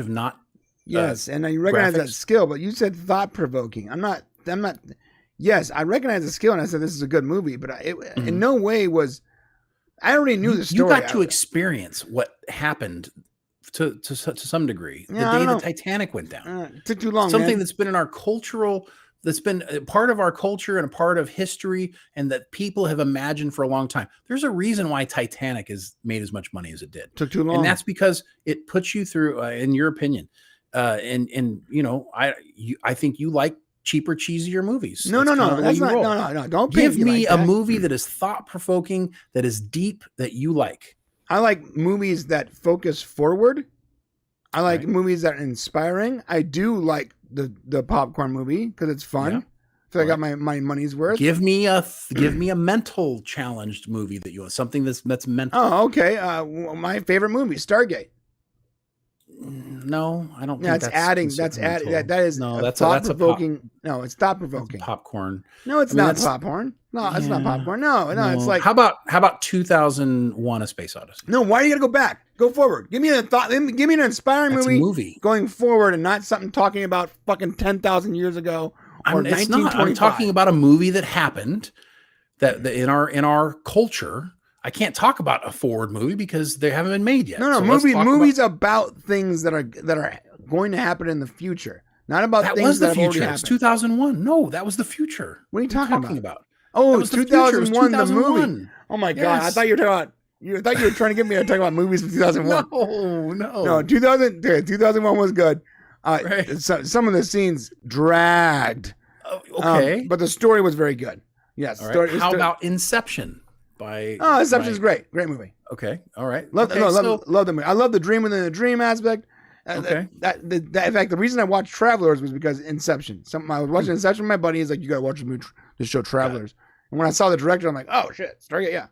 not. Yes, and you recognize that skill, but you said thought provoking. I'm not. Yes, I recognize the skill, and I said this is a good movie, but in no way was. I already knew the story. You got to experience what happened to some degree the day the Titanic went down. It took too long. Something that's been in our cultural. That's been a part of our culture and a part of history, and that people have imagined for a long time. There's a reason why Titanic has made as much money as it did. Took too long, and that's because it puts you through. In your opinion, I think you like cheaper, cheesier movies. No. Don't give me a movie that is thought provoking, that is deep, that you like. I like movies that focus forward. I like movies that are inspiring. I do like the popcorn movie because it's fun. Yeah. So I got my money's worth. Give me a mental challenged movie that you want, something that's mental. Oh, okay. My favorite movie, Stargate. No, I don't. Yeah, think that's adding. That is thought provoking. No, it's thought provoking. Popcorn. No, it's not popcorn. No, it's not popcorn. No, it's like. How about 2001: A Space Odyssey? No, why do you got to go back? Go forward. Give me a thought. Give me an inspiring movie going forward, and not something talking about fucking 10,000 years ago or 1925. I'm talking about a movie that happened that in our culture. I can't talk about a forward movie because they haven't been made yet. No, movies about things that are going to happen in the future, not about That things was the that have already future. happened. It's 2001. No, that was the future. What are you talking about? That Oh, was the future. It was 2001, the movie. 2001. Oh my God. I Yes. thought you were talking about, I thought you were trying to get me to talk about movies from 2001. No, 2001 was good. Right. Some of the scenes dragged. Okay. But the story was very good. Yes. All right. How about Inception? Inception's great. Great movie. Okay. All right. Love the movie. I love the dream within the dream aspect. Okay. In fact, the reason I watched Travelers was because Inception. I was watching Inception with my buddy. He's like, you got to watch the show Travelers. And when I saw the director, I'm like, oh shit, Stargate, yeah.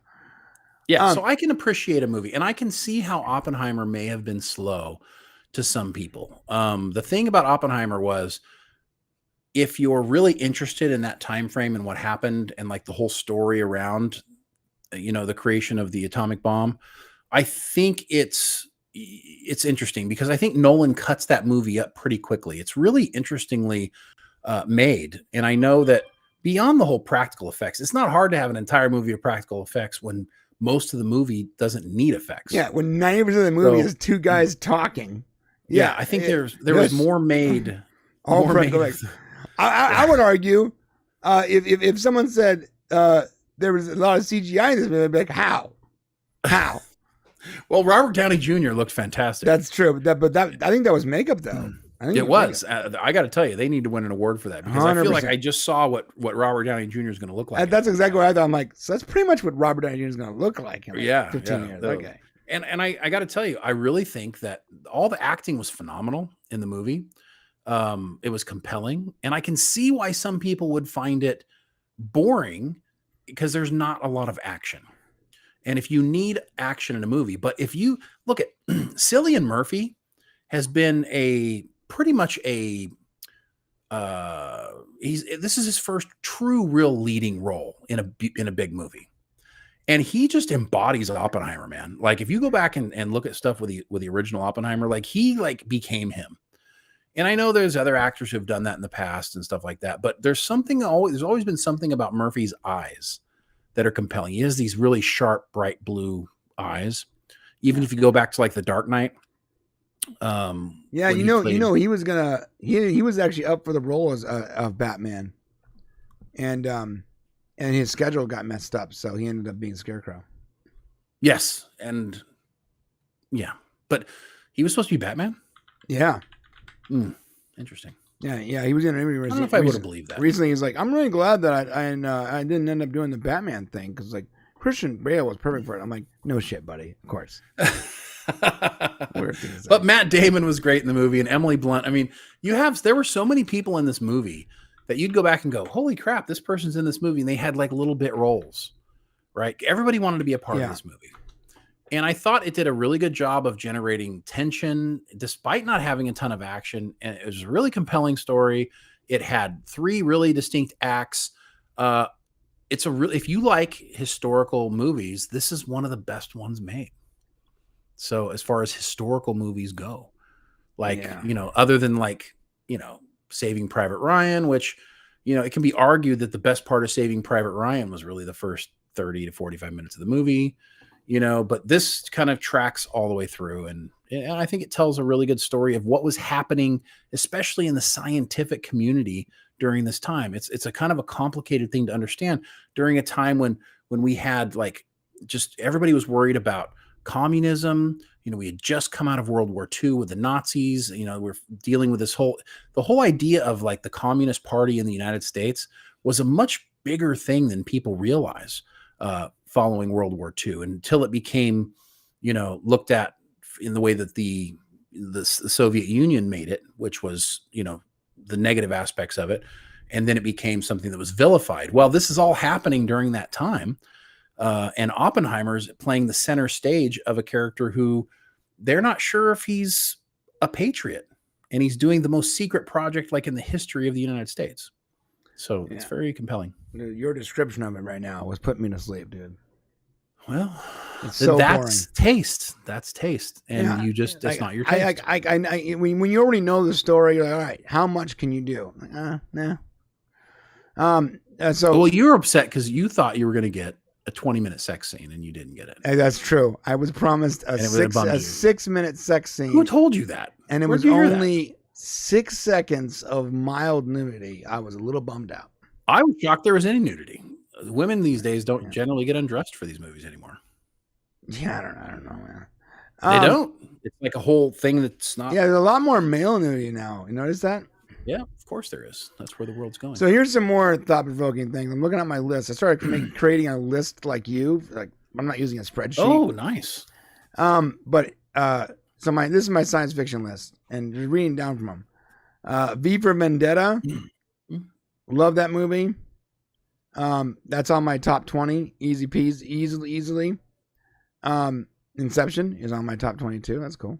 Yeah, so I can appreciate a movie, and I can see how Oppenheimer may have been slow to some people. The thing about Oppenheimer was, if you're really interested in that time frame and what happened, and like the whole story around, the creation of the atomic bomb, I think it's interesting because I think Nolan cuts that movie up pretty quickly. It's really interestingly made, and I know that beyond the whole practical effects, it's not hard to have an entire movie of practical effects when most of the movie doesn't need effects. Yeah, when 90% of the movie is two guys talking. Yeah, I think there was more made. All practical effects. I would argue if someone said there was a lot of CGI in this movie, I'd be like, how? Well, Robert Downey Jr. looked fantastic. That's true, but I think that was makeup though. I think it was. I got to tell you, they need to win an award for that because 100%. I feel like I just saw what Robert Downey Jr. is going to look like. That's exactly what I thought. I'm like, so that's pretty much what Robert Downey Jr. is going to look like in 15 years. Okay. And I got to tell you, I really think that all the acting was phenomenal in the movie. It was compelling, and I can see why some people would find it boring because there's not a lot of action. And if you need action in a movie, but if you look at Cillian Murphy has been pretty much this is his first true real leading role in a big movie. And he just embodies Oppenheimer, man. Like if you go back and look at stuff with the original Oppenheimer, like he became him. And I know there's other actors who have done that in the past and stuff like that, but there's always been something about Murphy's eyes that are compelling. He has these really sharp, bright blue eyes. Even if you go back to like The Dark Knight. He was actually up for the role of Batman, and his schedule got messed up, so he ended up being Scarecrow. Yes, and yeah, but he was supposed to be Batman. Yeah, interesting. Yeah, he was in an interview. I don't know if I would have believed that. Recently, he's like, "I'm really glad that I didn't end up doing the Batman thing because like Christian Bale was perfect for it." I'm like, "No shit, buddy. Of course." But Matt Damon was great in the movie, and Emily Blunt. I mean, there were so many people in this movie that you'd go back and go, "Holy crap, this person's in this movie," and they had like little bit roles, right? Everybody wanted to be a part of this movie. And I thought it did a really good job of generating tension despite not having a ton of action. And it was a really compelling story. It had 3 really distinct acts. If you like historical movies, this is one of the best ones made. So as far as historical movies go, other than Saving Private Ryan, which, it can be argued that the best part of Saving Private Ryan was really the first 30 to 45 minutes of the movie. But this kind of tracks all the way through. And I think it tells a really good story of what was happening, especially in the scientific community during this time. It's a kind of a complicated thing to understand during a time when we had just everybody was worried about communism. We had just come out of World War II with the Nazis. We're dealing with the whole idea of the Communist Party in the United States was a much bigger thing than people realize. Following World War II until it became, looked at in the way that the Soviet Union made it, which was, the negative aspects of it. And then it became something that was vilified. Well, this is all happening during that time. And Oppenheimer's playing the center stage of a character who they're not sure if he's a patriot, and he's doing the most secret project in the history of the United States. So it's very compelling. Your description of it right now was putting me to sleep, dude. Well, it's so that's boring. taste. That's taste. And it's not your taste. When you already know the story, you're like, all right, how much can you do? Nah. Well, you're upset because you thought you were going to get a 20-minute sex scene and you didn't get it. Hey, that's true. I was promised a 6-minute sex scene. Who told you that? And it was only 6 seconds of mild nudity. I was a little bummed out. I was shocked there was any nudity. Women these days don't generally get undressed for these movies anymore. Yeah, I don't know, man. They don't. It's like a whole thing that's not. Yeah, there's a lot more male nudity now. You notice that? Yeah, of course there is. That's where the world's going. So here's some more thought-provoking things. I'm looking at my list. I started creating a list like you. Like I'm not using a spreadsheet. Oh, nice. But so this is my science fiction list, and just reading down from them. V for Vendetta. Love that movie. That's on my top 20. Easy peasy, easily. Inception is on my top 22. That's cool.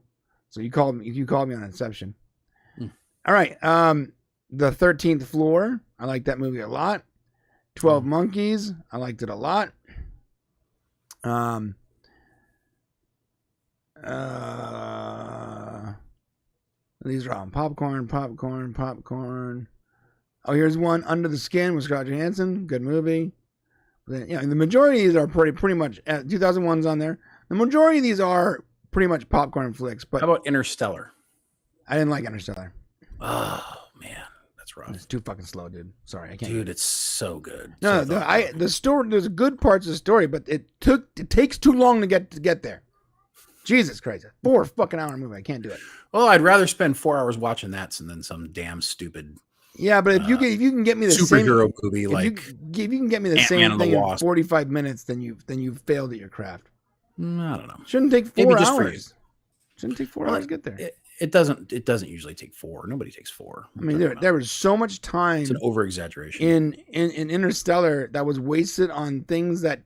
So you called me on Inception. All right. The 13th Floor. I like that movie a lot. 12 Monkeys. I liked it a lot. These are on popcorn. Oh, here's one, Under the Skin with Scarlett Johansson. Good movie. The majority of these are pretty much 2001's on there. The majority of these are pretty much popcorn flicks. But how about Interstellar? I didn't like Interstellar. Oh man, that's rough. It's too fucking slow, dude. Sorry, I can't. Dude, it's so good. No, the story. There's good parts of the story, but it takes too long to get there. Jesus Christ, 4 fucking hour movie. I can't do it. Well, I'd rather spend 4 hours watching that than some damn stupid. Yeah, but if you can get me the superhero movie if you can get me the same thing in 45 minutes, then you've failed at your craft. I don't know. Shouldn't take 4 hours. Shouldn't take 4 hours to get there. It doesn't usually take 4. Nobody takes 4. I mean, there was so much time. It's an over exaggeration in Interstellar that was wasted on things that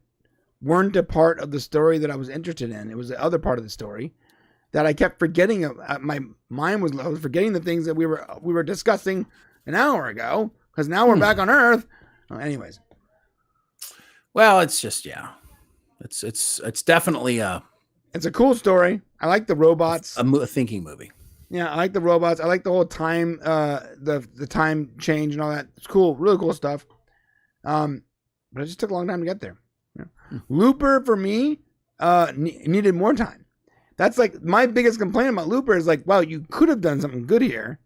weren't a part of the story that I was interested in. It was the other part of the story that I kept forgetting. My mind was forgetting the things that we were discussing an hour ago, because now we're back on Earth. Anyways, well, it's just it's definitely it's a cool story. I like the robots. A thinking movie. Yeah, I like the robots. I like the whole time, the time change and all that. It's cool, really cool stuff. But it just took a long time to get there. Yeah. Looper for me needed more time. That's like my biggest complaint about Looper is like, wow, you could have done something good here.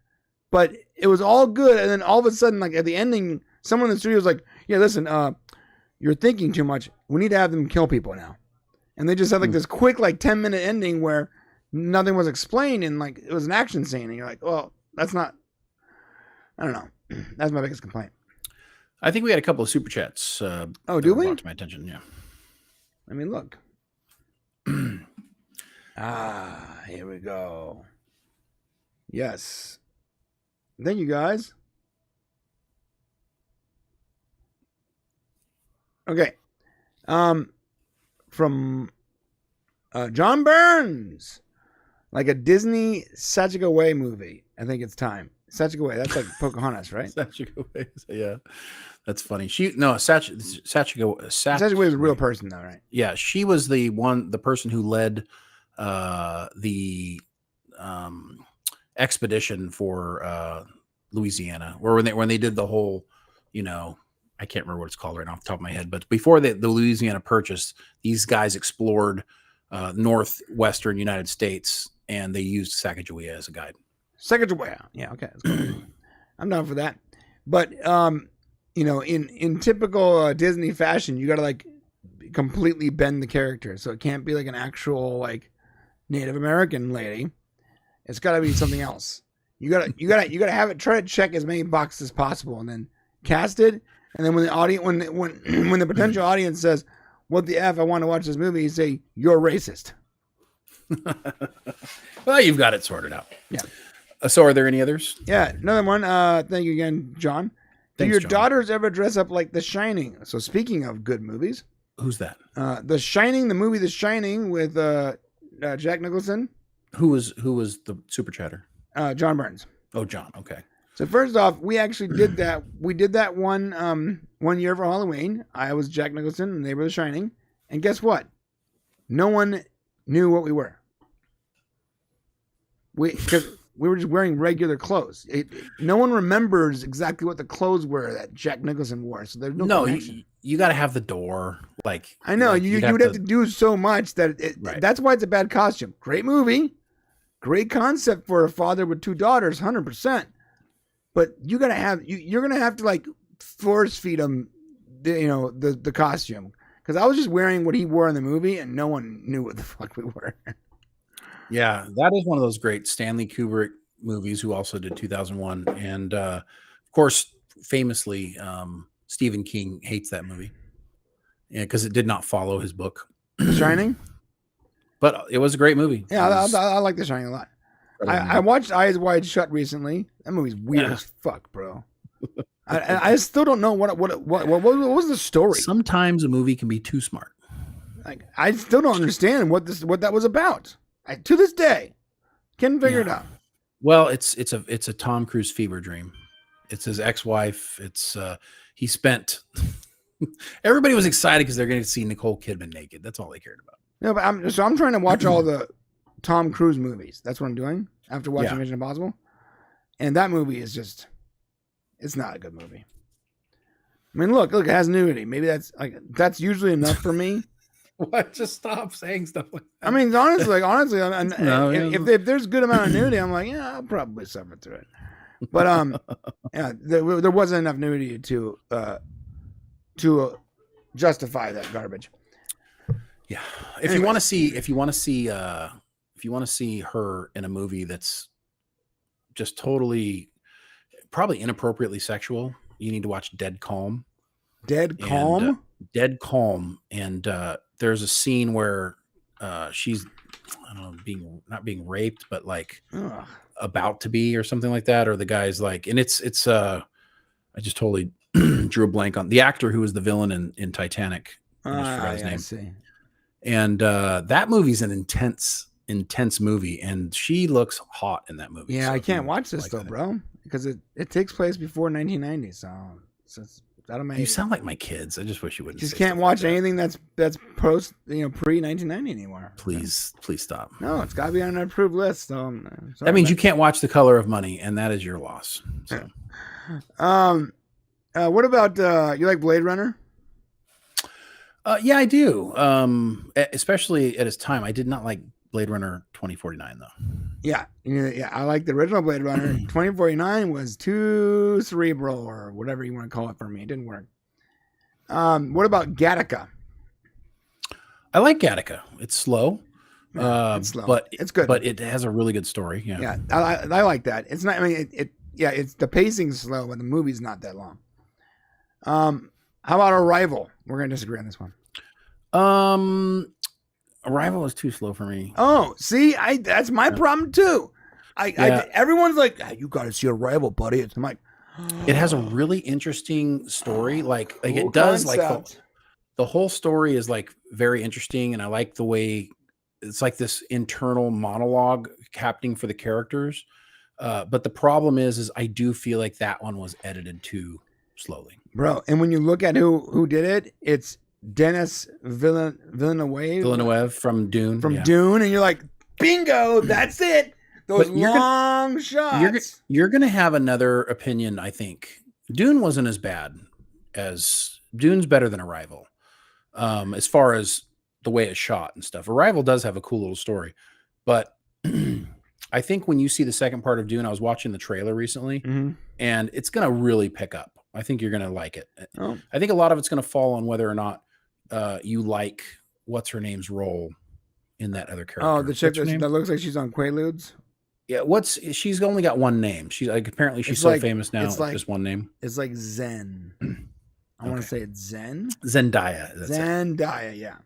But it was all good, and then all of a sudden, like at the ending, someone in the studio was like, "Yeah, listen, you're thinking too much. We need to have them kill people now." And they just had like this quick, like 10-minute ending where nothing was explained, and like it was an action scene, and you're like, "Well, that's not." I don't know. That's my biggest complaint. I think we had a couple of super chats. Do we? Brought to my attention, yeah. I mean, look. Here we go. Yes. Thank you, guys. Okay. From John Burns. Like a Disney Sachiko Way movie. I think it's time. Sachiko Way. That's like Pocahontas, right? Sachiko Way. Yeah. That's funny. Sachiko Way is a real person, though, right? Yeah. She was the person who led the expedition for Louisiana, or when they did the whole, I can't remember what it's called right off the top of my head, but before the Louisiana Purchase, these guys explored northwestern United States, and they used Sacagawea as a guide. Sacagawea, yeah, okay, cool. I'm down for that. But in typical Disney fashion, you got to like completely bend the character, so it can't be like an actual like Native American lady. It's got to be something else. You gotta have it. Try to check as many boxes as possible, and then cast it. And then when the audience, when the potential audience says, "What the f? I want to watch this movie," you say, "You're racist." Well, you've got it sorted out. Yeah. So, are there any others? Yeah, another one. Thank you again, John. Thanks, Do your John. daughters ever dress up like The Shining? So, speaking of good movies, who's that? The Shining, the movie The Shining with Jack Nicholson. Who was the super chatter? John Burns. Oh, John. Okay. So first off, we actually did that. We did that one year for Halloween. I was Jack Nicholson, and they were The Shining. And guess what? No one knew what we were. Because we were just wearing regular clothes. No one remembers exactly what the clothes were that Jack Nicholson wore. So there's no connection. You got to have the door. Like I know you would have to do so much that that's why it's a bad costume. Great movie, great concept for a father with 2 daughters, 100%. But you're gonna have to like force feed him, the costume, because I was just wearing what he wore in the movie and no one knew what the fuck we were. Yeah, that is one of those great Stanley Kubrick movies, who also did 2001, and of course, famously, Stephen King hates that movie, because it did not follow his book, The Shining. But it was a great movie. Yeah, I like The Shining a lot. I watched Eyes Wide Shut recently. That movie's weird as fuck, bro. I still don't know what was the story. Sometimes a movie can be too smart. Like, I still don't understand what that was about. To this day, can't figure it out. Well, it's a Tom Cruise fever dream. It's his ex-wife. It's he spent. Everybody was excited because they're going to see Nicole Kidman naked. That's all they cared about. No, but I'm trying to watch all the Tom Cruise movies. That's what I'm doing after watching Mission Impossible. And that movie is it's not a good movie. I mean, look, it has nudity. Maybe that's usually enough for me. What? Just stop saying stuff like that. I mean, honestly, if there's a good amount of nudity, I'm like, yeah, I'll probably suffer through it. But there wasn't enough nudity to justify that garbage. Yeah. If you want to see her in a movie that's just totally, probably inappropriately sexual, you need to watch Dead Calm. Dead Calm? Dead Calm. And there's a scene where she's, I don't know, not being raped, but like about to be, or something like that. Or the guy's like, and it's I just totally drew a blank on the actor who was the villain in Titanic. I just forgot his name. I see. And that movie's an intense movie, and she looks hot in that movie. Yeah, so I can't watch this though, bro, because it takes place before 1990. So that you sound like my kids. I just wish you wouldn't. Just can't watch anything that's post pre 1990 anymore. Please stop. No, it's got to be on an approved list. So that means you can't watch The Color of Money, and that is your loss. So. What about you like Blade Runner? Yeah, I do. Especially at its time. I did not like Blade Runner 2049 though. Yeah, I like the original Blade Runner. 2049 was too cerebral, or whatever you want to call it, for me. It didn't work. What about Gattaca? I like Gattaca. It's slow. It's slow, but it's good. But it has a really good story. Yeah, I like that. It's not. I mean, it's the pacing's slow, but the movie's not that long. How about Arrival? We're gonna disagree on this one. Arrival is too slow for me. Oh, see, that's my problem too. Everyone's like, oh, you got to see Arrival, buddy. I'm like, it has a really interesting story. Like it does concept. Like the whole story is like very interesting, and I like the way it's like this internal monologue happening for the characters. But the problem is I do feel like that one was edited too slowly, bro. And when you look at who did it, it's Denis Villeneuve from Dune. Dune, and you're like, bingo, that's it. Those long shots. You're gonna have another opinion, I think. Dune wasn't as bad as Dune's better than Arrival, as far as the way it's shot and stuff. Arrival does have a cool little story, but I think when you see the second part of Dune, I was watching the trailer recently, and it's gonna really pick up. I think you're gonna like it. Oh. I think a lot of it's gonna fall on whether or not you like what's her name's role in that other character. Oh, the chick that looks like she's on Quaaludes. Yeah, she's only got one name. She's like, apparently she's so famous now. It's like, just one name. It's like Zen. I want to say it's Zen. Zendaya. Zendaya, yeah.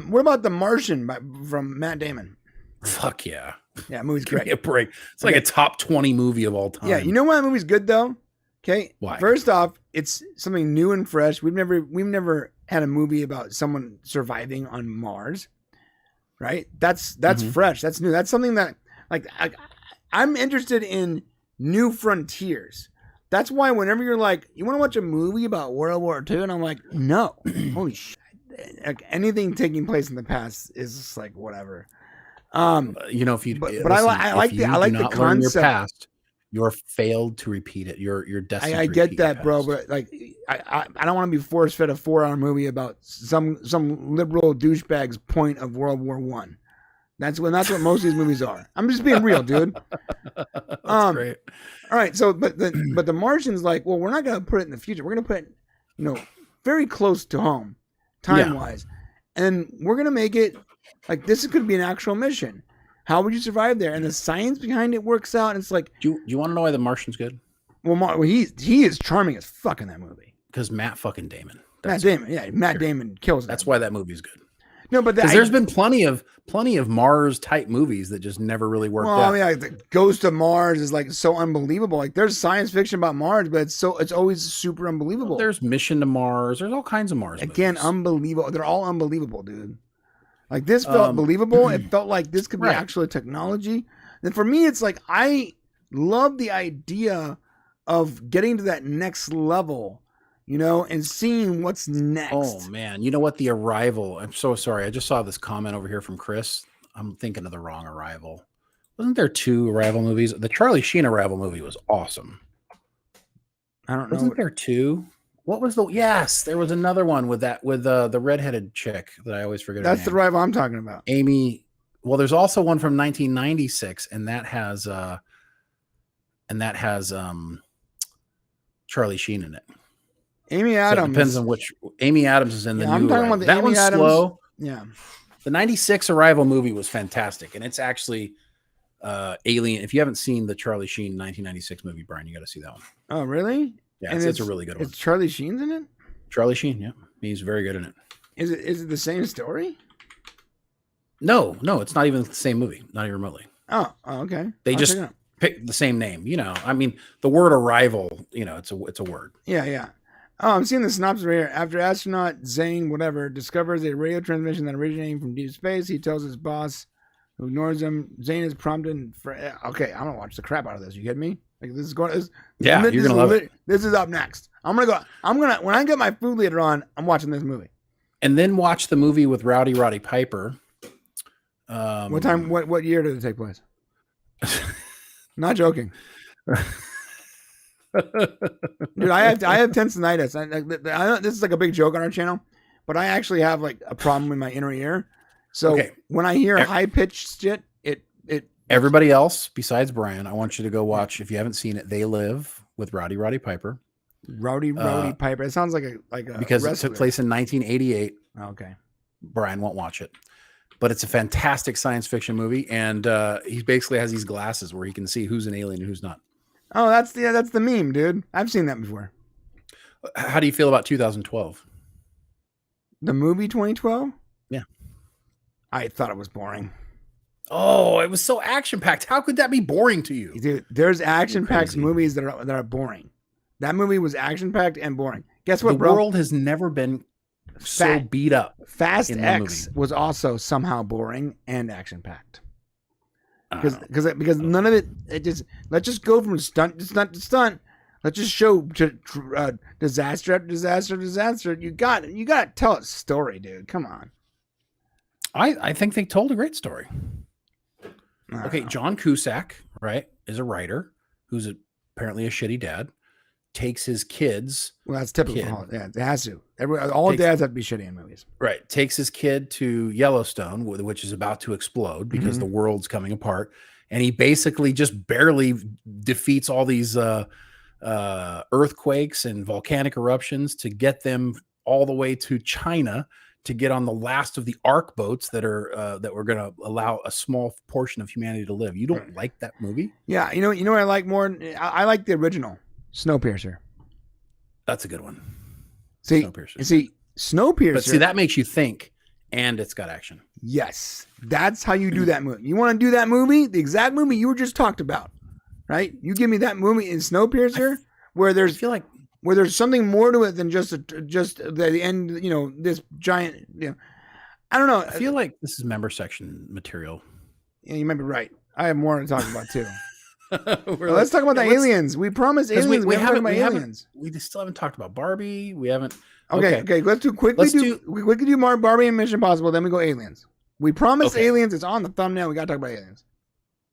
What about The Martian from Matt Damon? Fuck yeah. Yeah, movie's great. Give me a break. It's like a top 20 movie of all time. Yeah, you know why that movie's good though? Okay. Why? First off, it's something new and fresh. We've never had a movie about someone surviving on Mars. Right? That's fresh. That's new. That's something that I'm interested in new frontiers. That's why whenever you're like, you want to watch a movie about World War II, and I'm like, no. Holy shit. Like, anything taking place in the past is just like whatever. You know, if you but listen, I like the learn your concept. past, you're failed to repeat it. You're destined. I to get repeat your that, bro. past. But like, I don't want to be force fed a 4-hour movie about some liberal douchebag's point of World War One. That's what most of these movies are. I'm just being real, dude. That's great. All right, so but the Martian's like, well, we're not gonna put it in the future. We're gonna put it, very close to home, time wise, and we're gonna make it like this could be an actual mission. How would you survive there? And the science behind it works out. And it's like, do you want to know why The Martian's good? Well, he is charming as fuck in that movie. Because Matt fucking Damon. Matt Damon kills. That's why that movie's good. No, but because there's been plenty of Mars type movies that just never really worked out. Yeah, the Ghost of Mars is like so unbelievable. Like there's science fiction about Mars, but it's always super unbelievable. Well, there's Mission to Mars. There's all kinds of Mars. Again, movies. Unbelievable. They're all unbelievable, dude. Like this felt believable. It felt like this could be actual technology. And for me, it's like I love the idea of getting to that next level, and seeing what's next. Oh man, you know what? The Arrival. I'm so sorry. I just saw this comment over here from Chris. I'm thinking of the wrong Arrival. Wasn't there 2 Arrival movies? The Charlie Sheen Arrival movie was awesome. I don't know. Wasn't there 2? What was yes, there was another one with the redheaded chick that I always forget. That's the Arrival I'm talking about. Amy. Well, there's also one from 1996, and that has Charlie Sheen in it. Amy Adams. So it depends on which. Amy Adams is in the new. I'm talking about that Amy one's Adams. Slow. Yeah. The 96 Arrival movie was fantastic, and it's actually Alien. If you haven't seen the Charlie Sheen 1996 movie, Brian, you got to see that one. Oh, really? Yeah, it's a really good one. It's Charlie Sheen's in it? Charlie Sheen, yeah. He's very good in it. Is it the same story? No, it's not even the same movie, not even remotely. Oh, okay. They just picked the same name, I mean, the word arrival, it's a word. Yeah. Oh, I'm seeing the synopsis right here. After astronaut Zane, discovers a radio transmission that originating from deep space, he tells his boss, who ignores him. Zane is prompted for. Okay, I'm gonna watch the crap out of this. You kidding me? Like this is going. You're gonna love it. This is up next. I'm gonna when I get my food later on. I'm watching this movie. And then watch the movie with Roddy Piper. What time? What year did it take place? Not joking. Dude, I have tensinitis. I know this is like a big joke on our channel, but I actually have like a problem in my inner ear. So when I hear high pitched shit, it. Everybody else besides Brian, I want you to go watch. If you haven't seen it, They Live with Roddy Piper. Rowdy Piper. It sounds like a because wrestler. It took place in 1988. Okay, Brian won't watch it, but it's a fantastic science fiction movie, and he basically has these glasses where he can see who's an alien and who's not. Oh, that's the meme, dude. I've seen that before. How do you feel about 2012? The movie 2012? Yeah. I thought it was boring. Oh, it was so action-packed. How could that be boring to you? Dude, there's action-packed movies that are boring. That movie was action-packed and boring. Guess what, bro? The world has never been so beat up. Fast X was also somehow boring and action-packed. Because none of it let's just go from stunt to stunt to stunt. Let's just show disaster after disaster. You got to tell a story, dude. Come on. I think they told a great story. Okay, John Cusack, right, is a writer who's apparently a shitty dad. Takes his kids. Well, that's typical. Yeah, it has to. All dads have to be shitty in movies. Right. Takes his kid to Yellowstone, which is about to explode because the world's coming apart. And he basically just barely defeats all these earthquakes and volcanic eruptions to get them all the way to China to get on the last of the Ark boats that were going to allow a small portion of humanity to live. You don't like that movie? Yeah. You know what I like more? I like the original. Snowpiercer. That's a good one. Snowpiercer. But see, that makes you think, and it's got action. Yes, that's how you do that movie. You want to do that movie, the exact movie you were just talked about, right? You give me that movie in Snowpiercer, where there's something more to it than just the end. This giant. I don't know. I feel like this is member section material. Yeah, you might be right. I have more to talk about too. Let's talk about the aliens. We promised aliens. We haven't talked about aliens. We still haven't talked about Barbie. We haven't. Okay. Let's do quickly. We do Barbie and Mission Impossible. Then we go aliens. We promised Okay. aliens. It's on the thumbnail. We got to talk about aliens.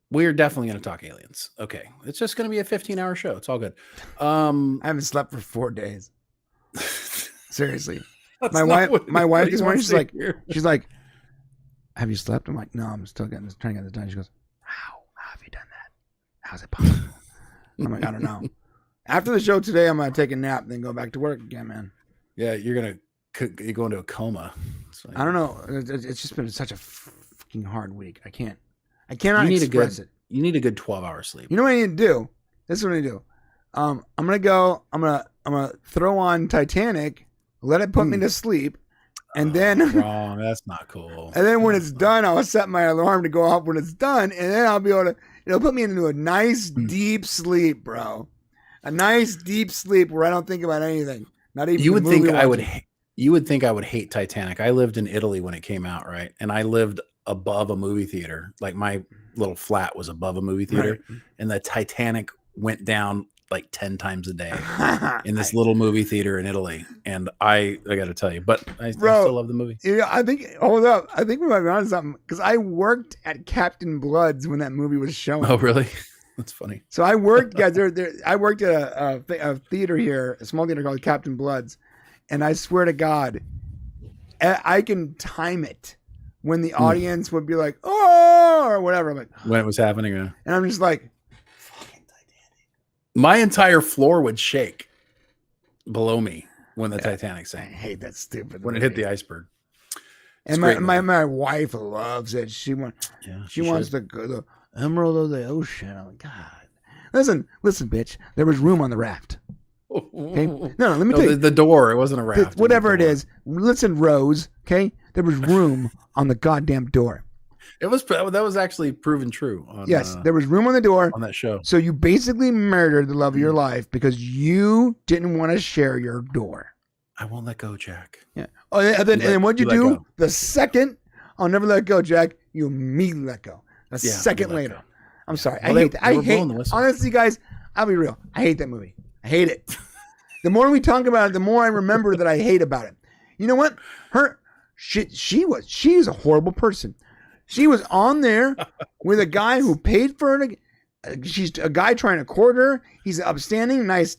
We're definitely going to talk aliens. Okay. It's just going to be a 15-hour show. It's all good. I haven't slept for 4 days. Seriously. That's My not wife, what my wife anybody this morning, wants to she's like, have you slept? I'm like, no, I'm still trying to get this done. She goes, how have you done that? How's it possible? I'm like, I don't know. After the show today, I'm going to take a nap and then go back to work again, man. Yeah, you're go into a coma. I don't know. It's just been such a fucking hard week. I cannot express it. You need a good 12-hour sleep. You know what I need to do? This is what I need to do. I'm gonna throw on Titanic, let it put me to sleep, and then wrong. That's not cool. And then when it's done, I'll set my alarm to go off when it's done, and then I'll be able to. It'll put me into a nice deep sleep, bro. A nice deep sleep where I don't think about anything. Not even. You would think I would. You would think I would hate Titanic. I lived in Italy when it came out, right? And I lived above a movie theater. Like my little flat was above a movie theater, Right. and the Titanic went down like 10 times a day in this little movie theater in Italy. And I got to tell you, but I still love the movie. Yeah, I think. Hold up, I think we might be on something because I worked at Captain Blood's when that movie was showing. Oh, really? That's funny. So I worked, guys. I worked at a theater here, a small theater called Captain Blood's, and I swear to God, I can time it when the audience would be like, "Oh," or whatever. I'm like, when it was happening, and I'm just like, "Fucking Titanic." My entire floor would shake below me when the Titanic I sank. hate that stupid When it movie. hit the iceberg. And my wife loves it. She wants the emerald of the ocean. I'm like, God, listen, bitch. There was room on the raft. Okay, no, let me tell you. The door. It wasn't a raft. Whatever it is. Listen, Rose. Okay, there was room on the goddamn door. That was actually proven true. Yes, there was room on the door on that show. So you basically murdered the love of your life because you didn't want to share your door. I won't let go, Jack. Yeah. Oh, and then what'd you do? The second, I'll never let go, Jack. You immediately let go. A second later. Go. I'm sorry. I hate that. I hate. Honestly, guys, I'll be real. I hate that movie. I hate it. The more we talk about it, the more I remember that I hate about it. You know what? She's a horrible person. She was on there with a guy who paid for her. She's a guy trying to court her. He's upstanding, nice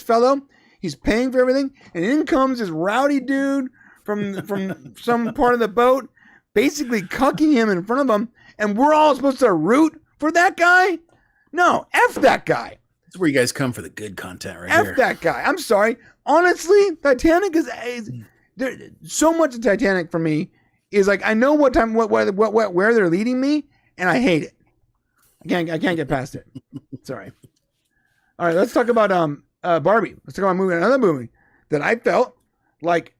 fellow. He's paying for everything, and in comes this rowdy dude from some part of the boat, basically cucking him in front of him. And we're all supposed to root for that guy? No, F that guy. That's where you guys come for the good content, right here. F that guy. I'm sorry. Honestly, Titanic is so much of Titanic for me is like I know what time, where they're leading me, and I hate it. I can't get past it. Sorry. All right, let's talk about Barbie. Let's talk about another movie that I felt like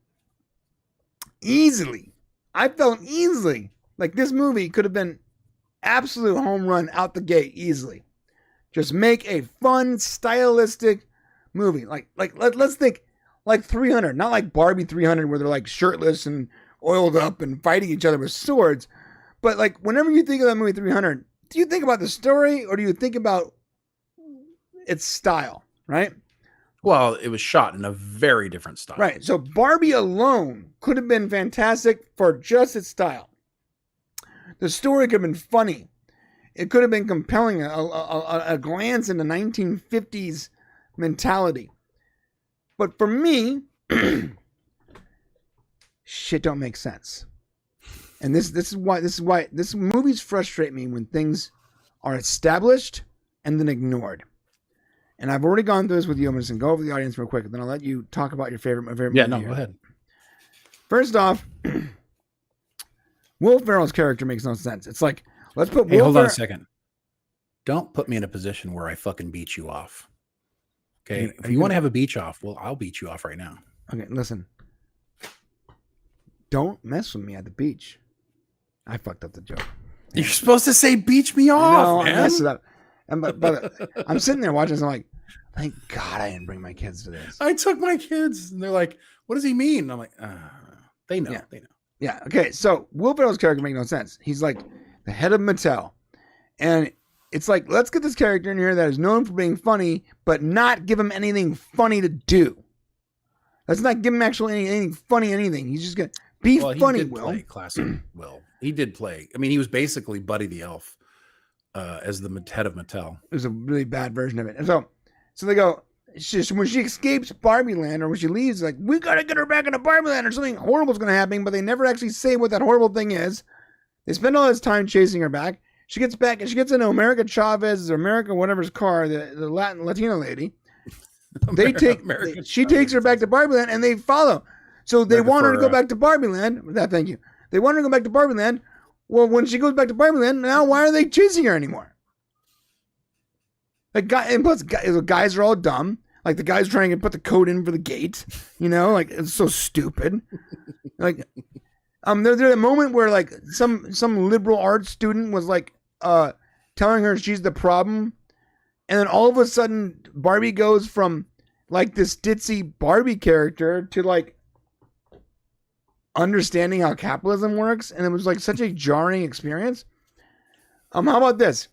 easily. Like this movie could have been absolute home run out the gate easily. Just make a fun, stylistic movie. Let's think like 300, not like Barbie 300 where they're like shirtless and oiled up and fighting each other with swords. But like whenever you think of that movie 300, do you think about the story or do you think about its style, right? Well, it was shot in a very different style. Right. So Barbie alone could have been fantastic for just its style. The story could have been funny. It could have been compelling, a glance into 1950s mentality. But for me, shit don't make sense. And this is why movies frustrate me when things are established and then ignored. And I've already gone through this with you. I'm just going to go over the audience real quick, and then I'll let you talk about your favorite movie. Yeah, no, go ahead. First off, Will Ferrell's character makes no sense. It's like, let's put Hold on a second. Don't put me in a position where I fucking beat you off. Okay? If you want to have a beach off, well, I'll beat you off right now. Okay, listen. Don't mess with me at the beach. I fucked up the joke. You're supposed to say beach me off, man. I messed it up. But I'm sitting there watching this, I'm like, thank God I didn't bring my kids to this. I took my kids, and they're like, what does he mean? And I'm like, they know. Yeah. They know. Yeah, okay, so Will Ferrell's character makes no sense. He's like the head of Mattel. And it's like, let's get this character in here that is known for being funny, but not give him anything funny to do. Let's not give him actually anything funny, anything. He's just going to Be Well, funny, he did Will. play classic Will. He did play. I mean, he was basically Buddy the Elf as the head of Mattel. It was a really bad version of it. And so they go, when she escapes Barbie Land, or when she leaves, like, we got to get her back into Barbie Land, or something horrible is going to happen, but they never actually say what that horrible thing is. They spend all this time chasing her back. She gets back, and she gets into America Chavez, or America whatever's car, the Latina lady. She takes her back to Barbie Land, and they follow. So they want her to go back to Barbie Land. Thank you. They want her to go back to Barbie Land. Well, when she goes back to Barbie Land, now why are they chasing her anymore? Like, and plus, guys are all dumb. Like, the guy's trying to put the code in for the gate. You know, like, it's so stupid. Like, there's a moment where, like, some liberal arts student was, like, telling her she's the problem. And then all of a sudden, Barbie goes from, like, this ditzy Barbie character to, like, understanding how capitalism works. And it was, like, such a jarring experience. How about this?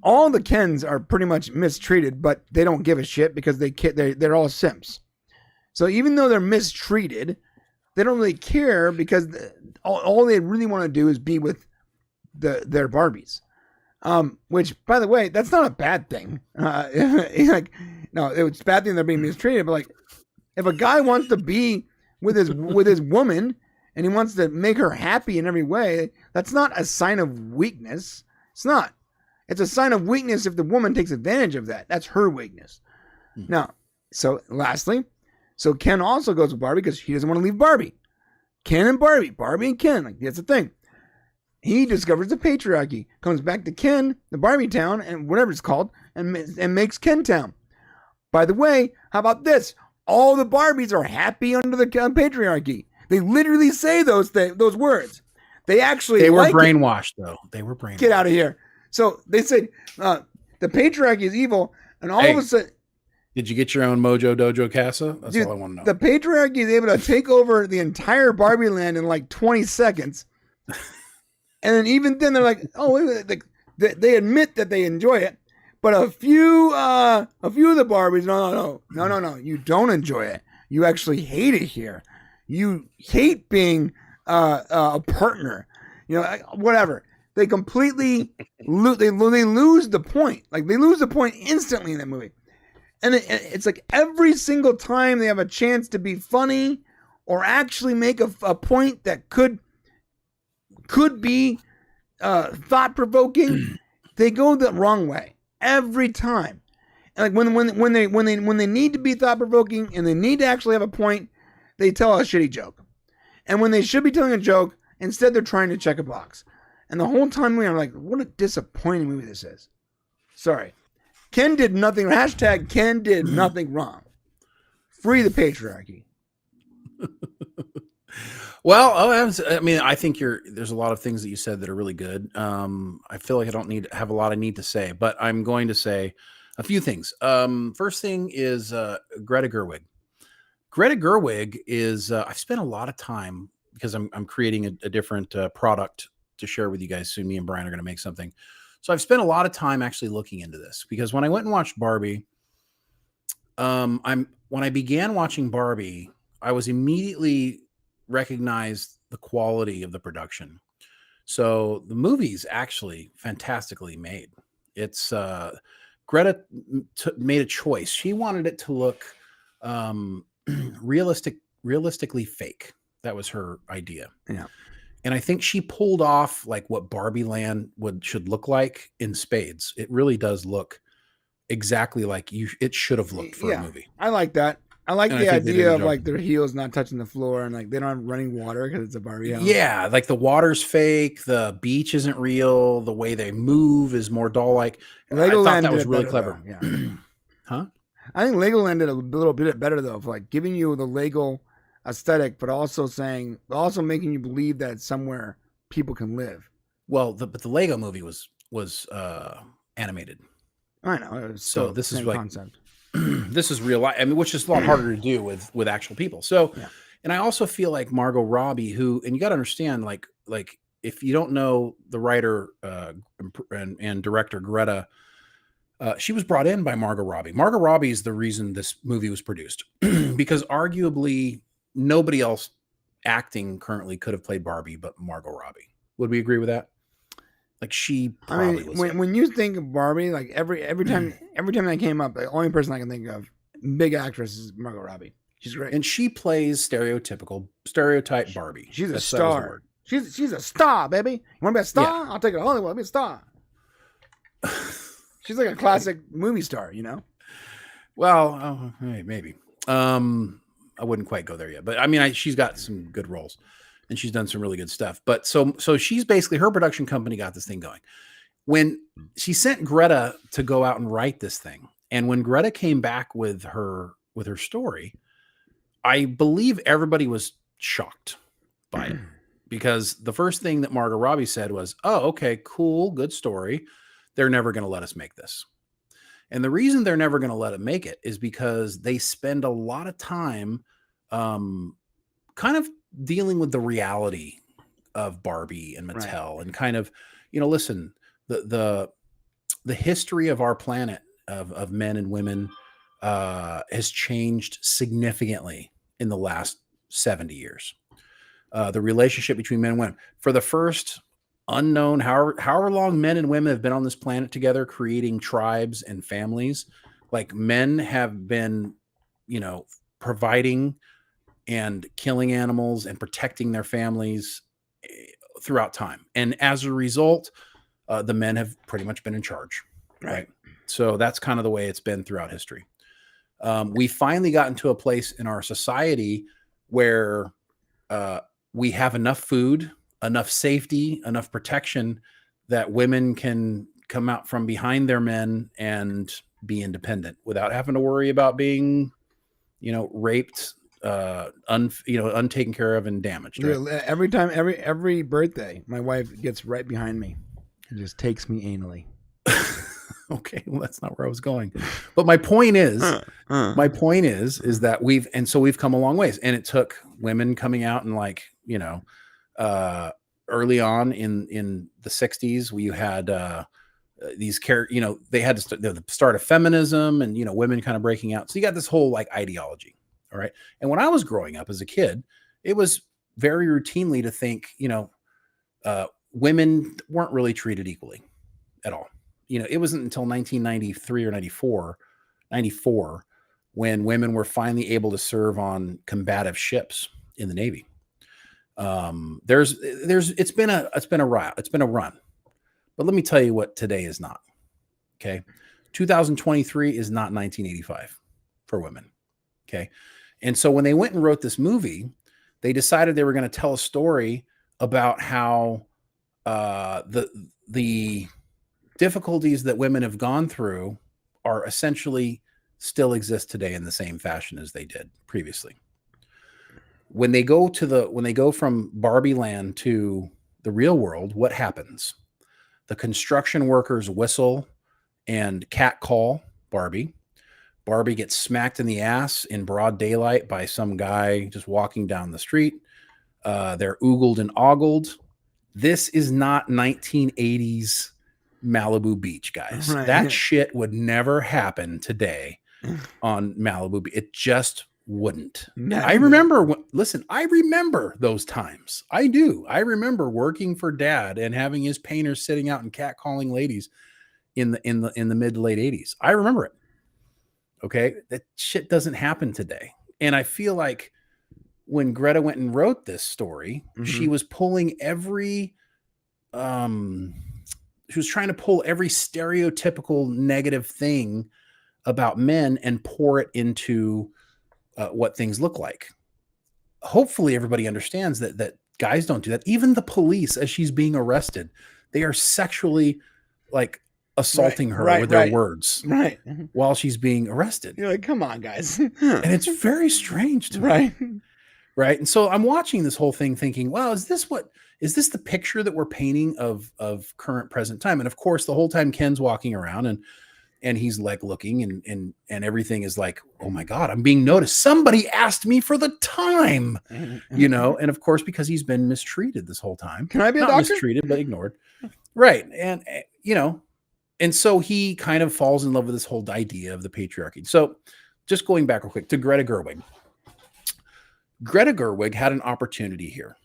All the Kens are pretty much mistreated, but they don't give a shit because they're all simps. So even though they're mistreated, they don't really care because all they really want to do is be with their Barbies. Which, by the way, that's not a bad thing. Like, no, it's a bad thing they're being mistreated. But like, if a guy wants to be with his woman and he wants to make her happy in every way, that's not a sign of weakness. It's not. It's a sign of weakness if the woman takes advantage of that. That's her weakness. Now, so lastly, Ken also goes with Barbie because he doesn't want to leave Barbie. Ken and Barbie and Ken, like, that's the thing. He discovers the patriarchy, comes back to Ken, the Barbie town, and whatever it's called, and makes Ken town. By the way, how about this? All the Barbies are happy under the patriarchy. They literally say those words. They were brainwashed, though. They were brainwashed. Get out of here. So they said the patriarchy is evil, and all of a sudden, did you get your own Mojo Dojo Casa? That's all I want to know. The patriarchy is able to take over the entire Barbie land in like 20 seconds, and then even then they're like, oh, wait, they admit that they enjoy it, but a few of the Barbies, no, you don't enjoy it. You actually hate it here. You hate being a partner. You know, whatever. They completely they lose the point. Like, they lose the point instantly in that movie. And it's like every single time they have a chance to be funny or actually make a point that could be thought-provoking, they go the wrong way every time. And like when they need to be thought-provoking and they need to actually have a point, they tell a shitty joke. And when they should be telling a joke, instead they're trying to check a box. And the whole time I'm like, what a disappointing movie this is. Sorry. Ken did nothing. Hashtag Ken did nothing wrong. Free the patriarchy. Well, I mean, I think there's a lot of things that you said that are really good. I feel like I don't have a lot of need to say, but I'm going to say a few things. First thing is Greta Gerwig. Greta Gerwig is, I've spent a lot of time because I'm creating a different product to share with you guys soon. Me and Brian are going to make something. So I've spent a lot of time actually looking into this because when I went and watched Barbie, when I began watching Barbie, I was immediately recognized the quality of the production. So the movie's actually fantastically made. It's Greta made a choice. She wanted it to look realistically fake. That was her idea. Yeah. And I think she pulled off like what Barbie Land should look like in spades. It really does look exactly like it should have looked for a movie. I like that. I like the idea of like their heels not touching the floor and like they don't have running water because it's a Barbie house. Yeah, like the water's fake, the beach isn't real, the way they move is more doll-like. And I thought that was really clever. Though. Yeah. Huh? I think Legoland did a little bit better though, of like giving you the Lego aesthetic, but also making you believe that somewhere people can live. Well, but the Lego movie was animated. I know. So this is like concept. This is real life. I mean, which is a lot harder to do with actual people. So, yeah. And I also feel like Margot Robbie, and you got to understand, like if you don't know the writer and director Greta, she was brought in by Margot Robbie. Margot Robbie is the reason this movie was produced because arguably nobody else acting currently could have played Barbie, but Margot Robbie. Would we agree with that? Like she probably was. When you think of Barbie, like every time that came up, the only person I can think of, big actress, is Margot Robbie. She's great, and she plays stereotype Barbie. She's a star. She's a star, baby. You want to be a star? Yeah. I'll take it to Hollywood. I'll be a star. She's like a classic movie star, you know. Well, maybe. I wouldn't quite go there yet, but I mean, she's got some good roles. And she's done some really good stuff. But so she's basically, her production company got this thing going. When she sent Greta to go out and write this thing, and when Greta came back with her story, I believe everybody was shocked by it, because the first thing that Margot Robbie said was, "Oh, okay, cool, good story. They're never going to let us make this." And the reason they're never going to let it make it is because they spend a lot of time, kind of dealing with the reality of Barbie and Mattel, right. And kind of, listen, the history of our planet of men and women has changed significantly in the last 70 years. The relationship between men and women, for the first unknown, however long men and women have been on this planet together, creating tribes and families, like men have been, providing and killing animals and protecting their families throughout time. And as a result, the men have pretty much been in charge. Right. So that's kind of the way it's been throughout history. We finally gotten to a place in our society where we have enough food, enough safety, enough protection that women can come out from behind their men and be independent without having to worry about being, raped, untaken care of and damaged. Right? Every time, every birthday, my wife gets right behind me and just takes me anally. Okay, well, that's not where I was going. But my point is, that we've come a long ways, and it took women coming out and early on in the 60s, we had these they had the start of feminism and women kind of breaking out. So you got this whole ideology. All right. And when I was growing up as a kid, it was very routinely to think, women weren't really treated equally at all. It wasn't until 1993 or 94 when women were finally able to serve on combative ships in the Navy. It's been a run, but let me tell you what today is not. Okay. 2023 is not 1985 for women. Okay. And so when they went and wrote this movie, they decided they were going to tell a story about how the difficulties that women have gone through are essentially still exist today in the same fashion as they did previously. When they go from Barbie land to the real world, what happens? The construction workers whistle and catcall Barbie. Barbie gets smacked in the ass in broad daylight by some guy just walking down the street. They're oogled and ogled. This is not 1980s Malibu Beach, guys. Right. That shit would never happen today on Malibu Beach. It just wouldn't. I remember those times. I do. I remember working for Dad and having his painters sitting out and catcalling ladies in the mid to late 80s. I remember it. Okay, that shit doesn't happen today. And I feel like when Greta went and wrote this story, she was pulling she was trying to pull every stereotypical negative thing about men and pour it into what things look like. Hopefully everybody understands that guys don't do that. Even the police, as she's being arrested, they are sexually assaulting her with their words while she's being arrested. You're like, come on, guys. And it's very strange to me. Right. And so I'm watching this whole thing thinking, well, is this the picture that we're painting of current present time? And of course, the whole time Ken's walking around and he's looking and everything is like, oh my God, I'm being noticed. Somebody asked me for the time, and of course, because he's been mistreated this whole time. Can I be a doctor? Mistreated, but ignored. Right. And so he kind of falls in love with this whole idea of the patriarchy. So just going back real quick to Greta Gerwig. Greta Gerwig had an opportunity here.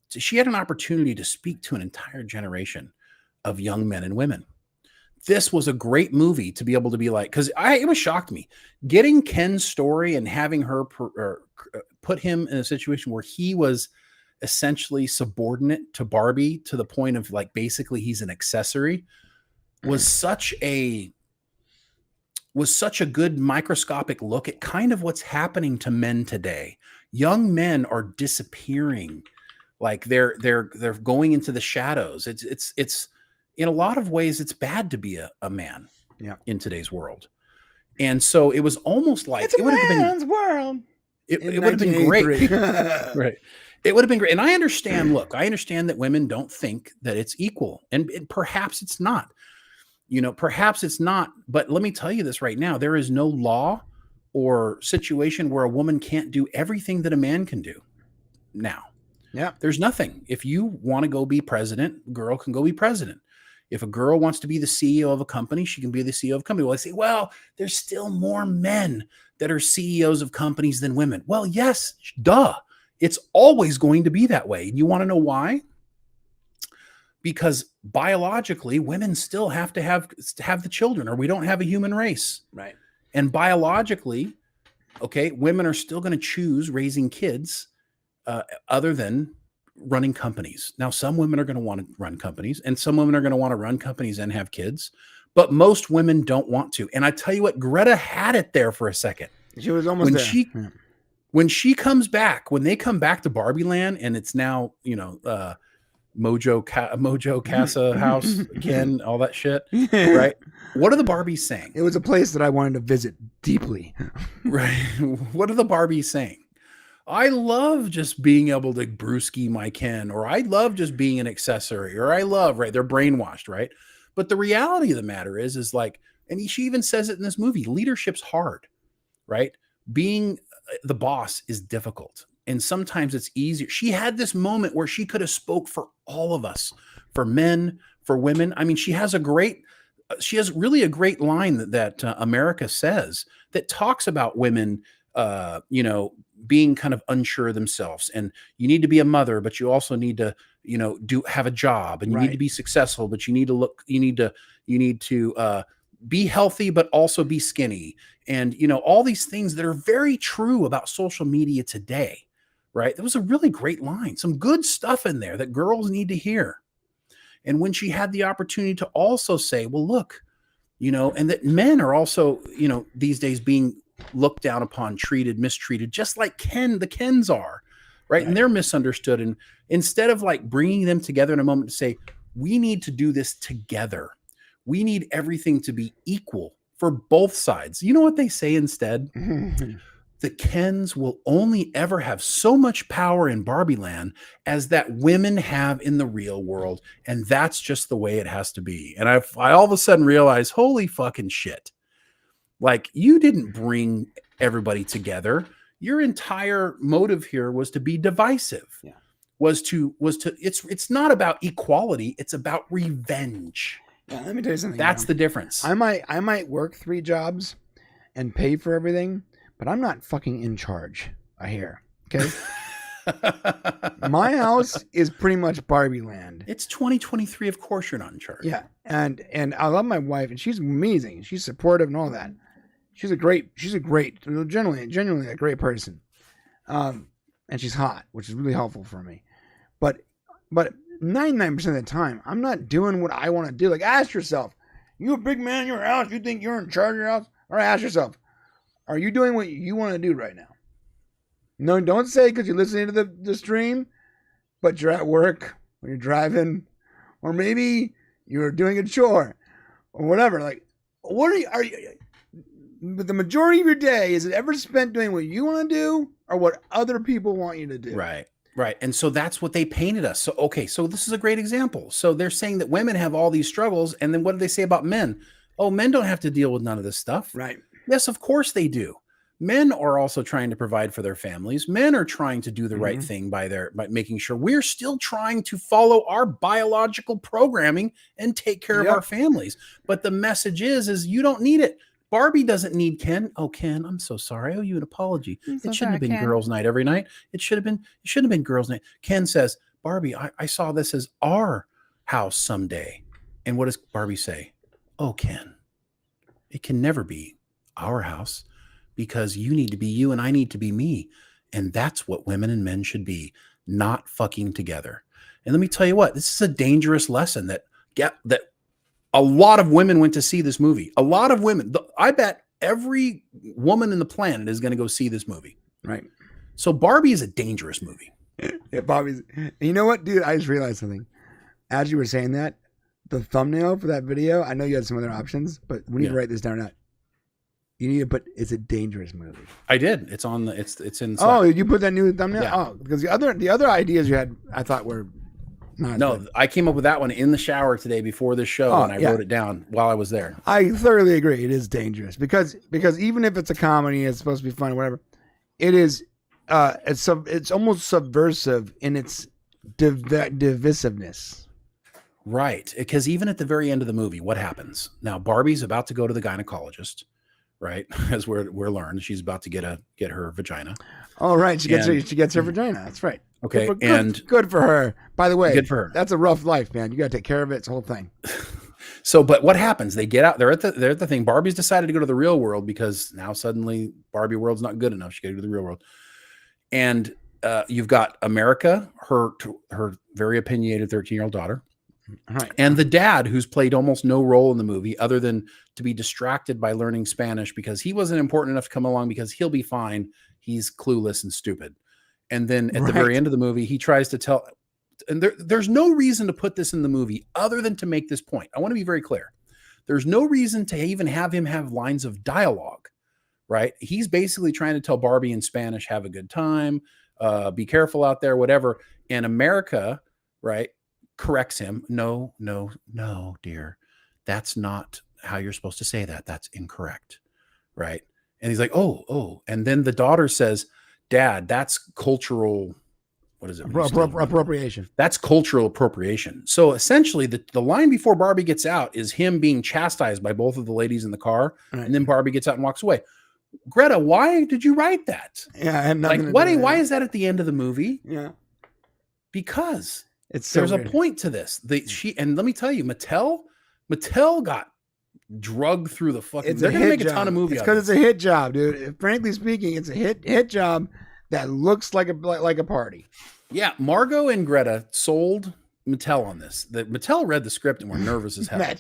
So she had an opportunity to speak to an entire generation of young men and women. This was a great movie to be able to be like, because it was shocked me getting Ken's story and having her put him in a situation where he was essentially subordinate to Barbie to the point of like basically he's an accessory was such a good microscopic look at kind of what's happening to men today. Young men are disappearing, like they're going into the shadows. It's in a lot of ways, it's bad to be a man in today's world. And so it was almost like it's a man's world. It would have been great. Right. It would have been great. And I understand that women don't think that it's equal. And perhaps it's not. Perhaps it's not. But let me tell you this right now. There is no law or situation where a woman can't do everything that a man can do now. Yeah. There's nothing. If you want to go be president, a girl can go be president. If a girl wants to be the CEO of a company, she can be the CEO of a company. Well, I say, well, there's still more men that are CEOs of companies than women. Well, yes, duh. It's always going to be that way. And you want to know why? Because biologically, women still have to have the children, or we don't have a human race. Right. And biologically, women are still going to choose raising kids other than running companies. Now, some women are going to want to run companies, and some women are going to want to run companies and have kids, but most women don't want to. And I tell you what, Greta had it there for a second. She was almost there. When she comes back, when they come back to Barbie Land, and it's now, Mojo Casa House, Ken, all that shit, right? What are the Barbies saying? It was a place that I wanted to visit deeply. Right. What are the Barbies saying? I love just being able to brewski my Ken, or I love just being an accessory, or I love, right? They're brainwashed, right? But the reality of the matter is like, and she even says it in this movie, leadership's hard, right? Being the boss is difficult. And sometimes it's easier. She had this moment where she could have spoke for all of us, for men, for women. I mean, she has really a great line that America says that talks about women, being kind of unsure of themselves, and you need to be a mother, but you also need to, have a job, and you need to be successful, but you need to be healthy, but also be skinny. And, all these things that are very true about social media today, right? There was a really great line, some good stuff in there that girls need to hear. And when she had the opportunity to also say, well, look, and that men are also, these days being looked down upon, mistreated, just like the Kens are, right? And they're misunderstood. And instead of like bringing them together in a moment to say, we need to do this together. We need everything to be equal for both sides. You know what they say instead? The Kens will only ever have so much power in Barbie Land as that women have in the real world. And that's just the way it has to be. And I all of a sudden realized, holy fucking shit. Like, you didn't bring everybody together. Your entire motive here was to be divisive. Yeah. It's not about equality. It's about revenge. Yeah, let me tell you something. That's the difference. I might work 3 jobs and pay for everything, but I'm not fucking in charge. I hear. Okay. My house is pretty much Barbie Land. It's 2023. Of course you're not in charge. Yeah. And I love my wife, and she's amazing. She's supportive and all that. She's a genuinely a great person. And she's hot, which is really helpful for me. But 99% of the time, I'm not doing what I want to do. Like, ask yourself, you a big man in your house, you think you're in charge of your house? Or ask yourself, are you doing what you want to do right now? No, don't say because you're listening to the stream, but you're at work, or you're driving, or maybe you're doing a chore, or whatever. Like, what are you but the majority of your day, is it ever spent doing what you want to do or what other people want you to do? Right. Right. And so that's what they painted us. So, so this is a great example. So they're saying that women have all these struggles. And then what do they say about men? Oh, men don't have to deal with none of this stuff. Right. Yes, of course they do. Men are also trying to provide for their families. Men are trying to do the right thing by making sure we're still trying to follow our biological programming and take care of our families. But the message is you don't need it. Barbie doesn't need Ken. Oh, Ken, I'm so sorry. I owe you an apology. It shouldn't have been girls' night every night. It shouldn't have been girls' night. Ken says, Barbie, I saw this as our house someday. And what does Barbie say? Oh, Ken, it can never be our house because you need to be you and I need to be me. And that's what women and men should be, not fucking together. And let me tell you what, this is a dangerous lesson that a lot of women went to see this movie. A lot of women. I bet every woman in the planet is going to go see this movie. Right. So Barbie is a dangerous movie. Yeah, Bobby's. You know what, dude? I just realized something. As you were saying that, the thumbnail for that video, I know you had some other options, but we need to write this down. You need to put, it's a dangerous movie. I did. It's on the, it's in. Slack. Oh, you put that new thumbnail? Yeah. Oh, because the other ideas you had, I thought were not. No, good. I came up with that one in the shower today before this show, and I wrote it down while I was there. I thoroughly agree. It is dangerous because even if it's a comedy, it's supposed to be fun, whatever. It is. It's almost subversive in its divisiveness. Right. Because even at the very end of the movie, what happens? Now, Barbie's about to go to the gynecologist, right? As we're learned, she's about to get her vagina. Oh, right. She gets her vagina. That's right. Okay. Good for her. By the way, good for her. That's a rough life, man. You got to take care of it. It's a whole thing. So, but what happens? They get out. They're at the thing. Barbie's decided to go to the real world because now suddenly Barbie world's not good enough. She got to go to the real world. And you've got America, her very opinionated 13-year-old daughter. Right. And the dad, who's played almost no role in the movie other than to be distracted by learning Spanish because he wasn't important enough to come along because he'll be fine. He's clueless and stupid. And then at the very end of the movie, he tries to tell, and there's no reason to put this in the movie other than to make this point. I want to be very clear. There's no reason to even have him have lines of dialogue, right? He's basically trying to tell Barbie in Spanish, have a good time, be careful out there, whatever. And America, right, corrects him. No, dear. That's not how you're supposed to say that. That's incorrect. Right. And he's like, oh. And then the daughter says, Dad, that's cultural. What is it? Appropriation. That's cultural appropriation. So essentially the line before Barbie gets out is him being chastised by both of the ladies in the car. Right. And then Barbie gets out and walks away. Greta, why did you write that? Yeah. I had nothing why is that at the end of the movie? Yeah. Because it's so there's weird. A point to this. And let me tell you, Mattel got drugged through the fucking. They're gonna make a ton of movies. It's because it's a hit job, dude. Frankly speaking, it's a hit job that looks like a party. Yeah, Margot and Greta sold Mattel on this. Mattel read the script and were nervous as hell.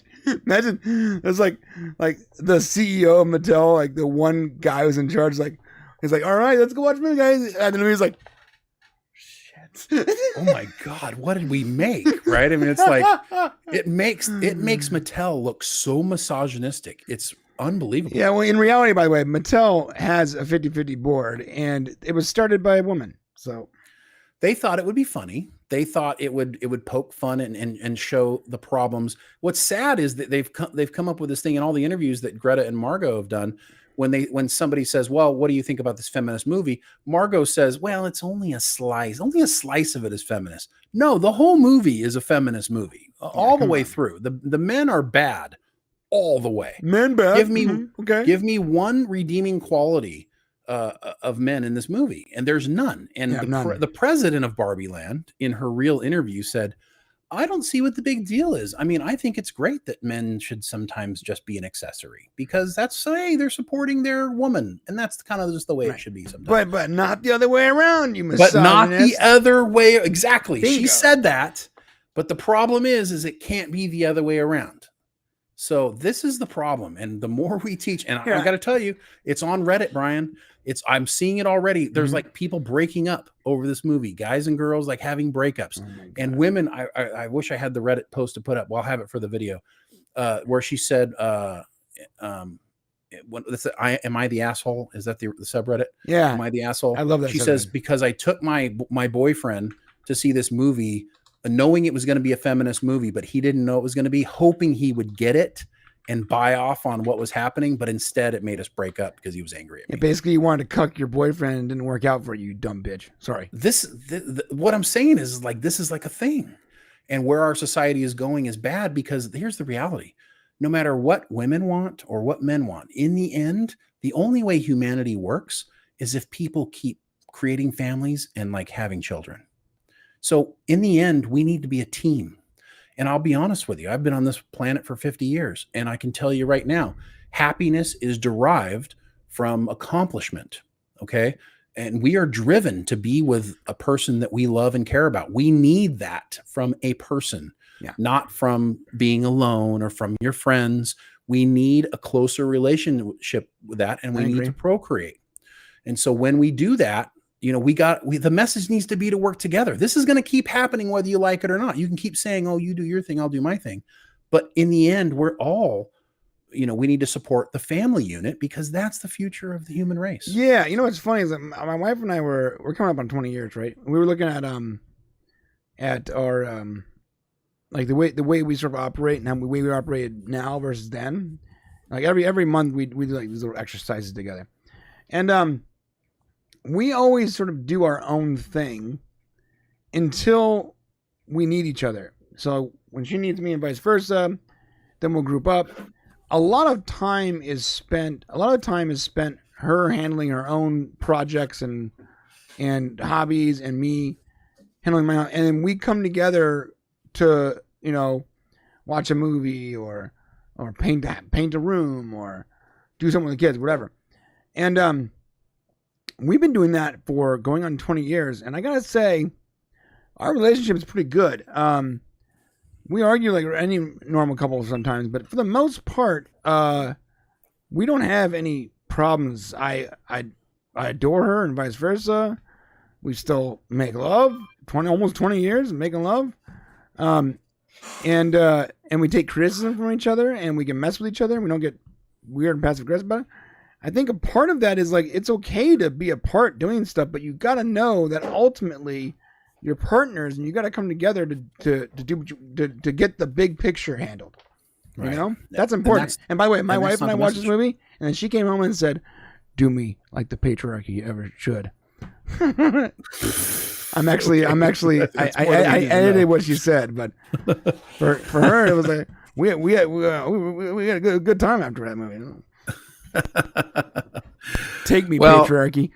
Imagine it's like the CEO of Mattel, like the one guy who's in charge, he's like, all right, let's go watch the movie, guys. And then he's like, oh my God, what did we make? Right? I mean, it's like it makes Mattel look so misogynistic. It's unbelievable. Yeah, well, in reality, by the way, Mattel has a 50-50 board, and it was started by a woman. So they thought it would be funny. They thought it would poke fun and show the problems. What's sad is that they've come up with this thing in all the interviews that Greta and Margot have done. When somebody says, well, what do you think about this feminist movie? Margot says, well, it's only a slice of it is feminist. No, the whole movie is a feminist movie all the way through. The men are bad all the way. Men bad. Give me one redeeming quality of men in this movie. And there's none. And the president of Barbie Land in her real interview said, I don't see what the big deal is. I mean, I think it's great that men should sometimes just be an accessory because that's, hey, they're supporting their woman. And that's kind of just the way it should be sometimes. But not the other way around, you misogynist. But not the other way. Exactly. Bingo. She said that. But the problem is it can't be the other way around. So this is the problem. And the more we teach, and I got to tell you, it's on Reddit, Brian. I'm seeing it already. There's like people breaking up over this movie, guys and girls like having breakups, and women. I wish I had the Reddit post to put up. Well, I'll have it for the video, where she said, "Am I the asshole?" Is that the subreddit? Yeah. Am I the asshole? I love that. She says, because I took my boyfriend to see this movie, knowing it was going to be a feminist movie, but he didn't know it was going to be, hoping he would get it and buy off on what was happening, but instead it made us break up because he was angry at me. Yeah, basically, you wanted to cuck your boyfriend and it didn't work out for you, you dumb bitch. Sorry. What I'm saying is like, this is like a thing. And where our society is going is bad because here's the reality. no matter what women want or what men want, in the end, the only way humanity works is if people keep creating families and like having children. So in the end, we need to be a team. And I'll be honest with you, I've been on this planet for 50 years, and I can tell you right now, happiness is derived from accomplishment. Okay. And we are driven to be with a person that we love and care about. We need that from a person, not from being alone or from your friends. We need a closer relationship with that, and we need to procreate. And so when we do that, you know, the message needs to be to work together. This is going to keep happening whether you like it or not. You can keep saying, oh, you do your thing, I'll do my thing. But in the end, we're all, you know, we need to support the family unit because that's the future of the human race. Yeah. You know, what's funny is that my wife and I we're coming up on 20 years, right? We were looking at our, like the way we sort of operate and how we operate now versus then. Like every month we do like these little exercises together. And, we always sort of do our own thing until we need each other. So when she needs me and vice versa, then we'll group up. A lot of time is spent her handling her own projects and hobbies, and me handling my own. And then we come together to, you know, watch a movie or paint a room or do something with the kids, whatever. And we've been doing that for going on 20 years, and I gotta say, our relationship is pretty good. We argue like any normal couple sometimes, but for the most part, we don't have any problems. I adore her, and vice versa. We still make love. Almost 20 years making love, and we take criticism from each other, and we can mess with each other. And we don't get weird and passive aggressive about it. I think a part of that is like, it's okay to be apart doing stuff, but you got to know that ultimately you're partners, and you got to come together to get the big picture handled. Right. You know, that's important. And by the way, my wife and I watched this movie, and then she came home and said, "Do me like the patriarchy ever should." I edited what she said, but for her it was like we had a good time after that movie. Take me, patriarchy.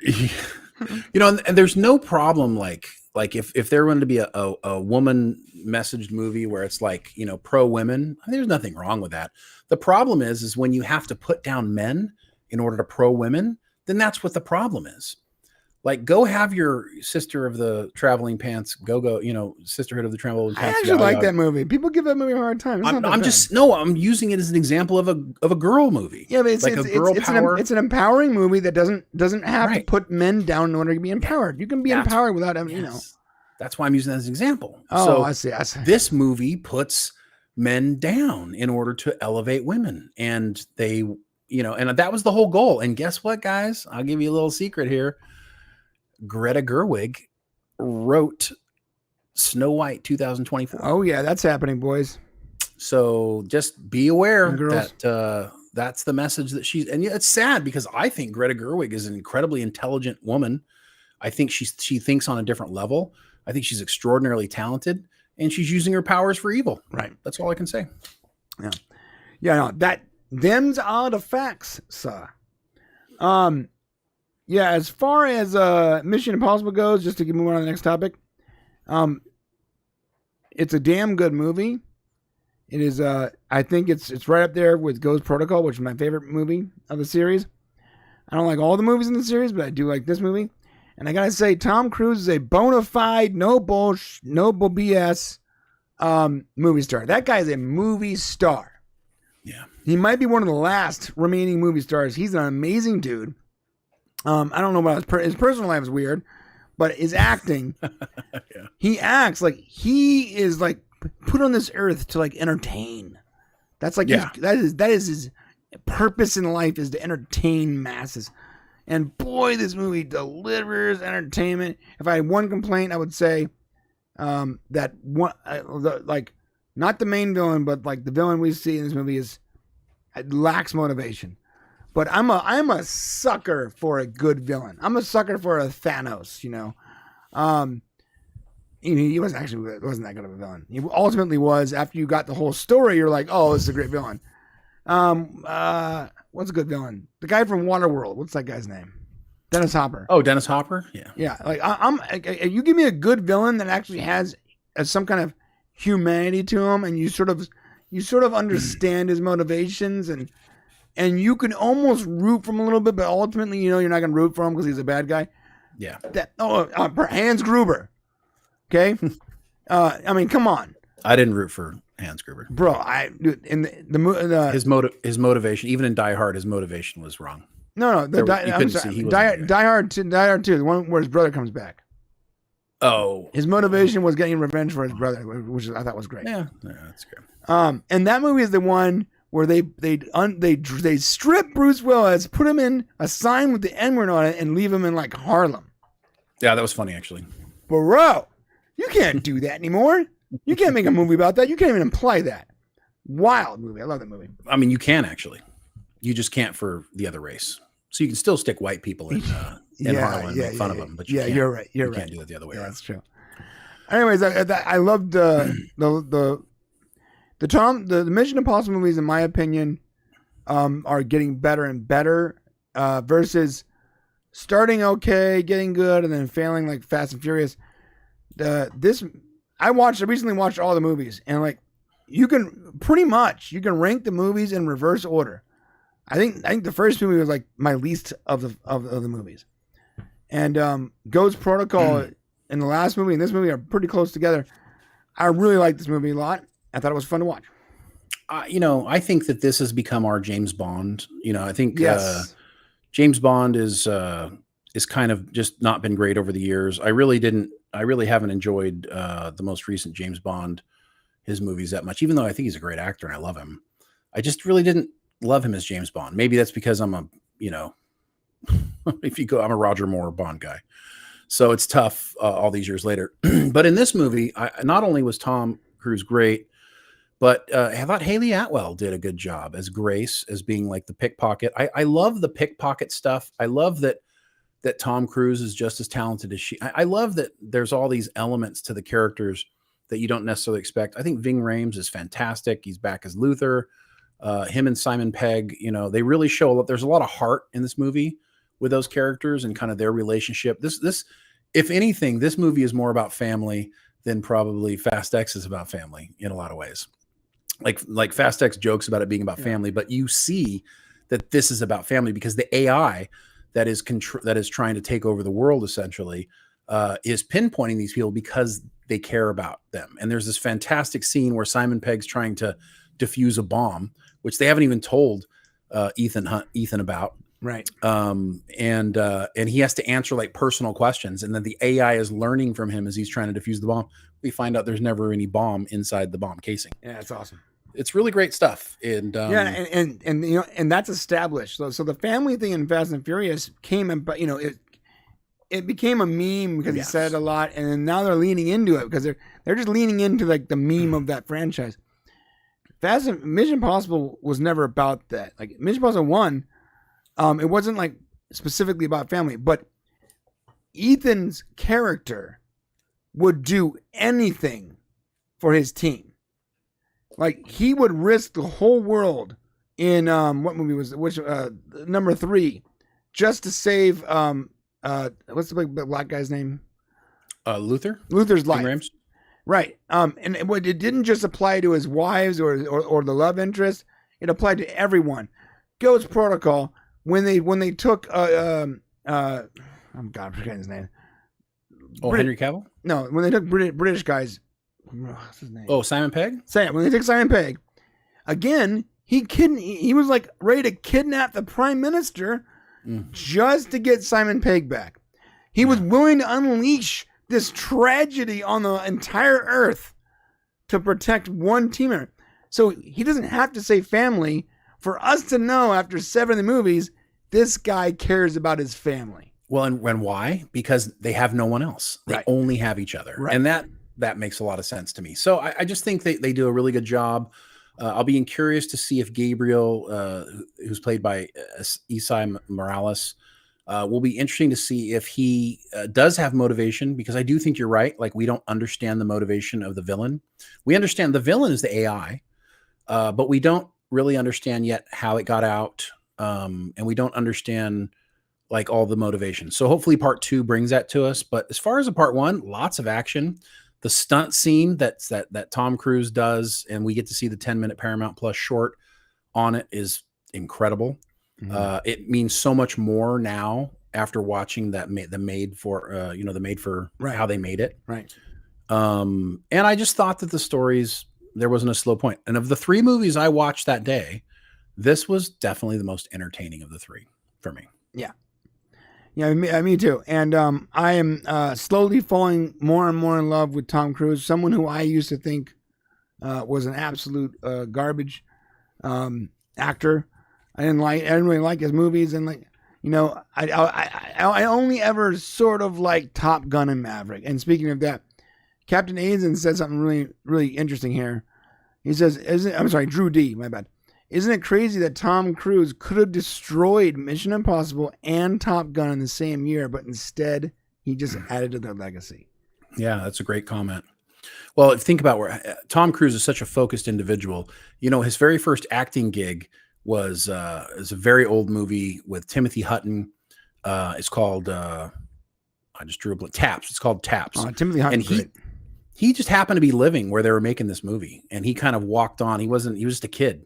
You know, and there's no problem like if there wanted to be a woman messaged movie where it's like, you know, pro women, there's nothing wrong with that. The problem is when you have to put down men in order to pro women, then that's what the problem is. Like, go have your Sister of the Traveling Pants, you know, Sisterhood of the Traveling Pants. I actually like that movie. People give that movie a hard time. I'm using it as an example of a girl movie. Yeah, but it's an empowering movie that doesn't have to put men down in order to be empowered. You can be empowered without them, you know. That's why I'm using that as an example. Oh, so I see. This movie puts men down in order to elevate women, and they, you know, and that was the whole goal. And guess what, guys? I'll give you a little secret here. Greta Gerwig wrote Snow White 2024. Oh yeah, that's happening, boys. So just be aware that that's the message that she's. And it's sad because I think Greta Gerwig is an incredibly intelligent woman. I think she thinks on a different level. I think she's extraordinarily talented, and she's using her powers for evil. Right. That's all I can say. Yeah. Yeah. No, them's are the facts, sir. Yeah, as far as Mission Impossible goes, just to move on to the next topic, it's a damn good movie. It is. I think it's right up there with Ghost Protocol, which is my favorite movie of the series. I don't like all the movies in the series, but I do like this movie. And I gotta say, Tom Cruise is a bona fide, no BS movie star. That guy is a movie star. Yeah, he might be one of the last remaining movie stars. He's an amazing dude. I don't know about his personal life is weird, but his acting, he acts like he is like put on this earth to like entertain. That's like that is his purpose in life, is to entertain masses. And boy, this movie delivers entertainment. If I had one complaint, I would say that one, like not the main villain, but like the villain we see in this movie lacks motivation. But I'm a sucker for a good villain. I'm a sucker for a Thanos, you know. he wasn't that good of a villain. He ultimately was. After you got the whole story, you're like, oh, this is a great villain. What's a good villain? The guy from Waterworld. What's that guy's name? Dennis Hopper. Oh, Dennis Hopper. Yeah. Yeah. Like you give me a good villain that actually has some kind of humanity to him, and you sort of understand his motivations, and you can almost root for him a little bit, but ultimately, you're not going to root for him because he's a bad guy. Yeah. Hans Gruber. Okay. I mean, come on. I didn't root for Hans Gruber, bro. His motivation, even in Die Hard, his motivation was wrong. No, Die Hard 2, the one where his brother comes back. Oh, his motivation was getting revenge for his brother, which I thought was great. Yeah, that's great. And that movie is the one where they strip Bruce Willis, put him in a sign with the N-word on it, and leave him in like Harlem. Yeah, that was funny actually. Bro, you can't do that anymore. You can't make a movie about that. You can't even imply that. Wild movie. I love that movie. I mean, you can actually. You just can't for the other race. So you can still stick white people in Harlem and make fun of them. But you're right. You can't do it the other way around. That's true. Anyways, I loved the Mission Impossible movies, in my opinion, are getting better and better versus starting okay, getting good, and then failing like Fast and Furious. I recently watched all the movies, and like you can rank the movies in reverse order. I think the first movie was like my least of the movies, and Ghost Protocol and the last movie and this movie are pretty close together. I really like this movie a lot. I thought it was fun to watch. I think that this has become our James Bond. I think yes. James Bond is kind of just not been great over the years. I really haven't enjoyed the most recent James Bond, his movies that much, even though I think he's a great actor and I love him. I just really didn't love him as James Bond. Maybe that's because I'm I'm a Roger Moore Bond guy. So it's tough all these years later. But in this movie, not only was Tom Cruise great, but I thought Haley Atwell did a good job as Grace, as being like the pickpocket. I love the pickpocket stuff. I love that Tom Cruise is just as talented as she. I love that there's all these elements to the characters that you don't necessarily expect. I think Ving Rhames is fantastic. He's back as Luther. Him and Simon Pegg, they really show a lot. There's a lot of heart in this movie with those characters and kind of their relationship. This, if anything, this movie is more about family than probably Fast X is about family in a lot of ways. Like Fast X jokes about it being about family, but you see that this is about family because the AI that is trying to take over the world essentially is pinpointing these people because they care about them. And there's this fantastic scene where Simon Pegg's trying to defuse a bomb, which they haven't even told Ethan about. Right. And he has to answer like personal questions, and then the AI is learning from him as he's trying to defuse the bomb. We find out there's never any bomb inside the bomb casing. Yeah, that's awesome. It's really great stuff. And and that's established. So the family thing in Fast and Furious came about, it became a meme because he said it a lot, and then now they're leaning into it because they're just leaning into like the meme of that franchise. Mission Impossible was never about that. Like Mission Impossible 1, it wasn't like specifically about family, but Ethan's character would do anything for his team. Like he would risk the whole world in what movie was it? Which number 3, just to save what's the black guy's name? Luther. Luther's life. Rams. Right. And it didn't just apply to his wives or the love interest. It applied to everyone. Ghost Protocol, when they took I'm forgetting his name. Henry Cavill? No, when they took British guys. What's his name? Oh, Simon Pegg? When they took Simon Pegg, again, he was like ready to kidnap the Prime Minister just to get Simon Pegg back. He was willing to unleash this tragedy on the entire earth to protect one team member. So he doesn't have to say family for us to know after 7 of the movies, this guy cares about his family. Well, and why? Because they have no one else. They only have each other. Right. And that makes a lot of sense to me. So I just think they do a really good job. I'll be curious to see if Gabriel, who's played by Isai Morales, Will be interesting to see if he does have motivation, because I do think you're right. Like, we don't understand the motivation of the villain. We understand the villain is the AI, but we don't really understand yet how it got out. And we don't understand like all the motivation. So hopefully part 2 brings that to us. But as far as a part 1, lots of action. The stunt scene that Tom Cruise does, and we get to see the 10-minute Paramount Plus short on it, is incredible. It means so much more now after watching that the made for right. How they made it. Right. And I just thought that the stories, there wasn't a slow point. And of the 3 movies I watched that day, this was definitely the most entertaining of the 3 for me. Yeah. Yeah, me too. And I am slowly falling more and more in love with Tom Cruise, someone who I used to think was an absolute garbage actor. I didn't really like his movies, and I only ever sort of like Top Gun and Maverick. And speaking of that, Captain Aizen said something really, really interesting here. He says, Drew D, my bad. Isn't it crazy that Tom Cruise could have destroyed Mission Impossible and Top Gun in the same year, but instead he just added to their legacy? Yeah, that's a great comment. Well, think about where Tom Cruise is such a focused individual. His very first acting gig was a very old movie with Timothy Hutton. It's called I just drew a blank. Taps. It's called Taps. Timothy Hutton. And he just happened to be living where they were making this movie, and he kind of walked on. He was just a kid.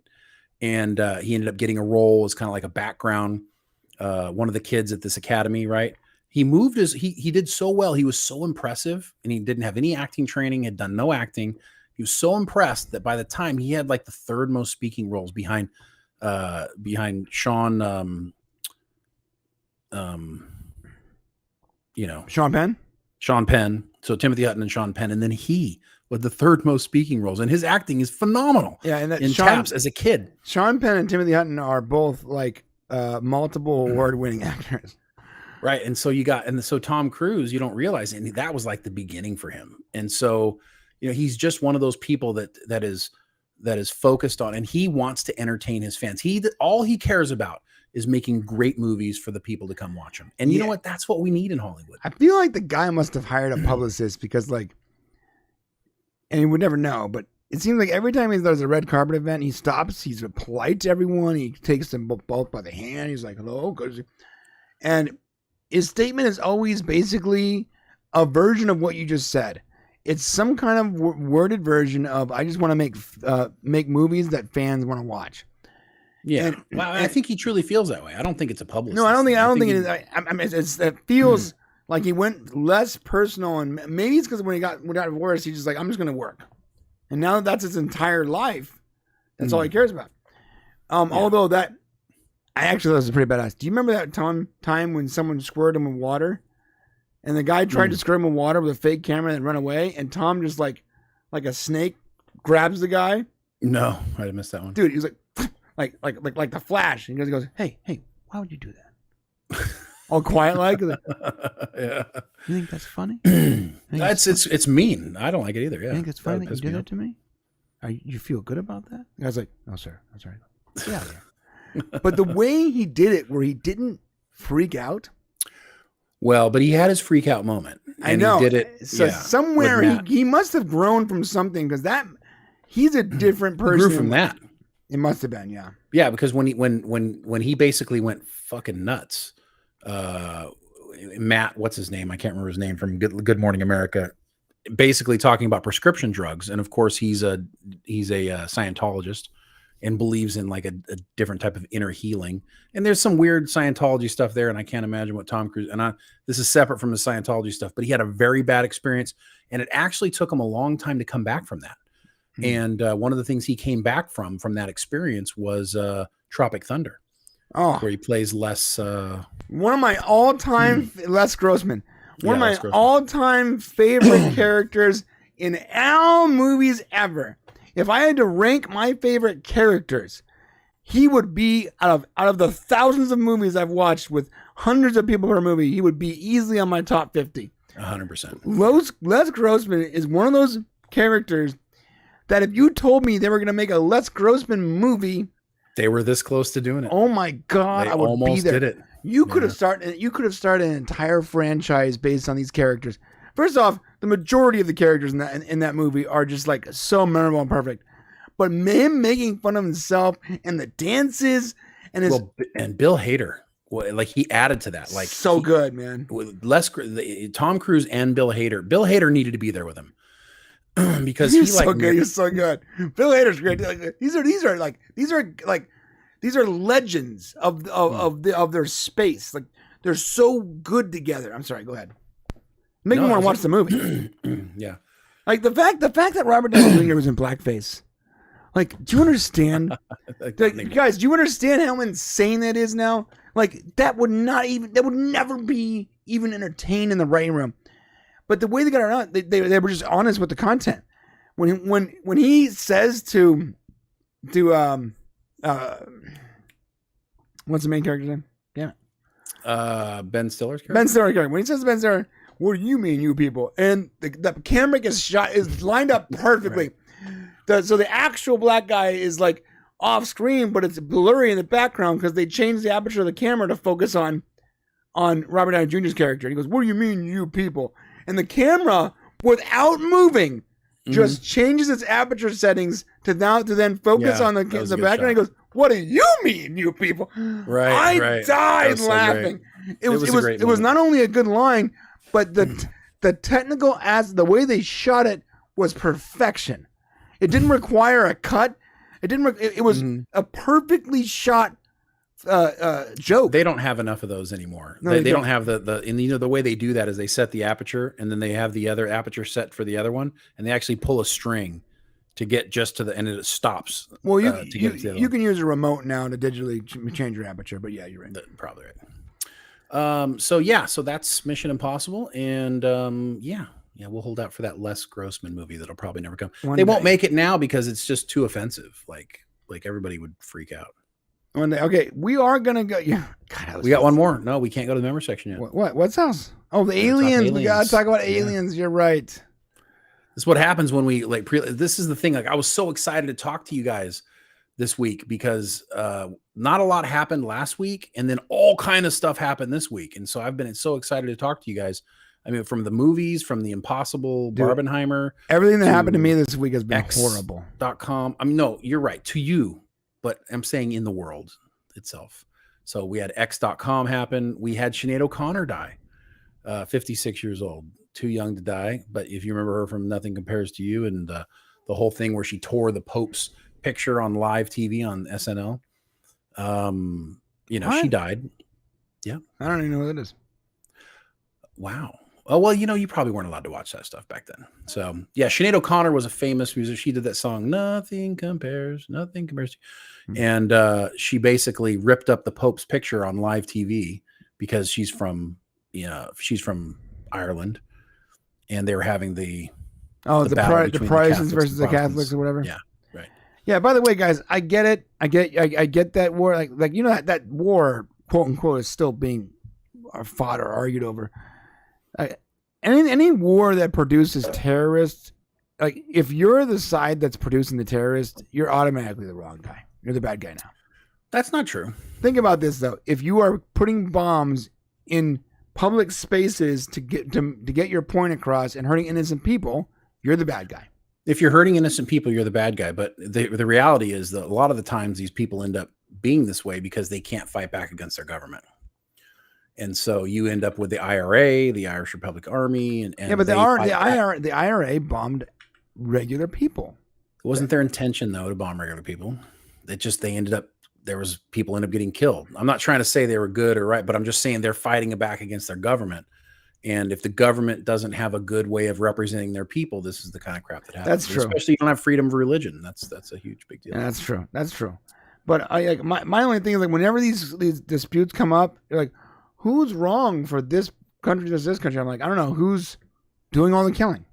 And he ended up getting a role as kind of like a background, one of the kids at this academy, right? He moved he did so well. He was so impressive, and he didn't have any acting training, had done no acting. He was so impressed that by the time he had like the 3rd most speaking roles behind Sean, Sean Penn. Sean Penn. So Timothy Hutton and Sean Penn, and then he with the 3rd most speaking roles, and his acting is phenomenal. Yeah, and in Taps as a kid. Sean Penn and Timothy Hutton are both like multiple award-winning actors, right? And so so Tom Cruise, you don't realize, and that was like the beginning for him. And so he's just one of those people that is focused on, and he wants to entertain his fans. All he cares about is making great movies for the people to come watch him. And you know what? That's what we need in Hollywood. I feel like the guy must have hired a publicist because and you would never know, but it seems like every time there's a red carpet event, he stops, he's polite to everyone, he takes them both by the hand, he's like, hello, and his statement is always basically a version of what you just said. It's some kind of worded version of, I just want to make movies that fans want to watch. Yeah, I think he truly feels that way. I don't think it's a publicist. No, I don't think it is. I mean, it feels like he went less personal, and maybe it's because when he got divorced, he's just like, I'm just going to work. And now that's his entire life. That's all he cares about. Although I actually thought it was pretty badass. Do you remember that time when someone squirted him with water, and the guy tried to squirt him with water with a fake camera and run away, and Tom just like a snake grabs the guy? No, I didn't miss that one, dude. He was like the Flash, and he goes, hey, why would you do that? All quiet like. Yeah. You think that's funny? It's mean. I don't like it either. Yeah. You think it's funny that you did that to me? You feel good about that? I was like, oh, sir, that's right. Get out of here. But the way he did it, where he didn't freak out. Well, but he had his freak out moment. I know. He did it. So somewhere he must have grown from something, because he's a different person. He grew from that. It must have been, yeah. Yeah, because when he basically went fucking nuts, Matt, what's his name? I can't remember his name, from Good Morning America, basically talking about prescription drugs. And of course he's a Scientologist and believes in like a different type of inner healing. And there's some weird Scientology stuff there. And I can't imagine what Tom Cruise, this is separate from the Scientology stuff, but he had a very bad experience, and it actually took him a long time to come back from that. And one of the things he came back from that experience was Tropic Thunder, where he plays Les. One of my all-time Les Grossman. One of my all-time favorite characters in all movies ever. If I had to rank my favorite characters, he would be out of the thousands of movies I've watched with hundreds of people per movie. He would be easily on my top 50. 100%. Les Grossman is one of those characters that if you told me they were going to make a Les Grossman movie, they were this close to doing it. Oh my God, I would be there. Did it. You could have started an entire franchise based on these characters. First off, the majority of the characters in that movie are just like so memorable and perfect. But him making fun of himself and the dances and his and Bill Hader, like he added to that, like so good, man. Tom Cruise and Bill Hader. Bill Hader needed to be there with him because He's so good. He's so good. Bill Hader's great. Like, these are legends of their space. Like they're so good together. I'm sorry. Go ahead. Make me want to watch the movie. Yeah. Like the fact that Robert Downey Jr. was in blackface. Like, do you understand? Guys, do you understand how insane that is now? Like, that would never be even entertained in the writing room. But the way they got around, they were just honest with the content. When he says to what's the main character's name? Damn it. Ben Stiller's character. Ben Stiller's character. When he says to Ben Stiller, "What do you mean, you people?" And the camera is lined up perfectly. Right. So the actual black guy is like off screen, but it's blurry in the background because they changed the aperture of the camera to focus on Robert Downey Jr.'s character. And he goes, "What do you mean, you people?" And the camera, without moving, just changes its aperture settings to then focus on the background. He goes, "What do you mean, you people?" Right. I died laughing. So it was not only a good line, but the technical the way they shot it was perfection. It didn't require a cut. It was a perfectly shot joke. They don't have enough of those anymore. No, they don't have the way they do that is they set the aperture and then they have the other aperture set for the other one, and they actually pull a string to get just to the and it stops. Well, you can use a remote now to digitally change your aperture, but yeah, you're right. Probably right. So that's Mission Impossible, and we'll hold out for that Les Grossman movie that'll probably never come. They won't make it now because it's just too offensive. Like everybody would freak out. One day. Okay, we are gonna go. Yeah, God, we got one more. No, we can't go to the member section yet. What's else? Oh, the aliens. We gotta talk about aliens. You're right. This is what happens when we this is the thing. Like I was so excited to talk to you guys this week because not a lot happened last week, and then all kind of stuff happened this week, and so I've been so excited to talk to you guys. I mean, from the movies, from the Impossible, Barbenheimer, everything that happened to me this week has been horrible. .com. I mean, no, you're right. To you, but I'm saying in the world itself. So we had X.com happen. We had Sinead O'Connor die, 56 years old, too young to die. But if you remember her from Nothing Compares to You and the whole thing where she tore the Pope's picture on live TV on SNL, she died. Yeah. I don't even know what it is. Wow. Oh, well, you probably weren't allowed to watch that stuff back then. So, yeah, Sinead O'Connor was a famous musician. She did that song, Nothing Compares to You. And she basically ripped up the Pope's picture on live TV because she's from Ireland. And they were having the Protestants versus the Catholics or whatever. Yeah, right. Yeah, by the way, guys, I get it. I get that war. Like that war, quote unquote, is still being fought or argued over. Any war that produces terrorists, like if you're the side that's producing the terrorist, you're automatically the wrong guy. You're the bad guy now. That's not true. Think about this though. If you are putting bombs in public spaces to get your point across and hurting innocent people, you're the bad guy. If you're hurting innocent people, you're the bad guy. But the reality is that a lot of the times these people end up being this way because they can't fight back against their government. And so you end up with the IRA, the Irish Republic Army, and but the IRA bombed regular people. It wasn't their intention though to bomb regular people. People ended up getting killed. I'm not trying to say they were good or right, but I'm just saying they're fighting back against their government. And if the government doesn't have a good way of representing their people, this is the kind of crap that happens. That's true. Especially you don't have freedom of religion. That's a huge big deal. Yeah, that's true. But my only thing is like whenever these disputes come up, you're like, who's wrong for this country versus this country? I'm like, I don't know who's doing all the killing.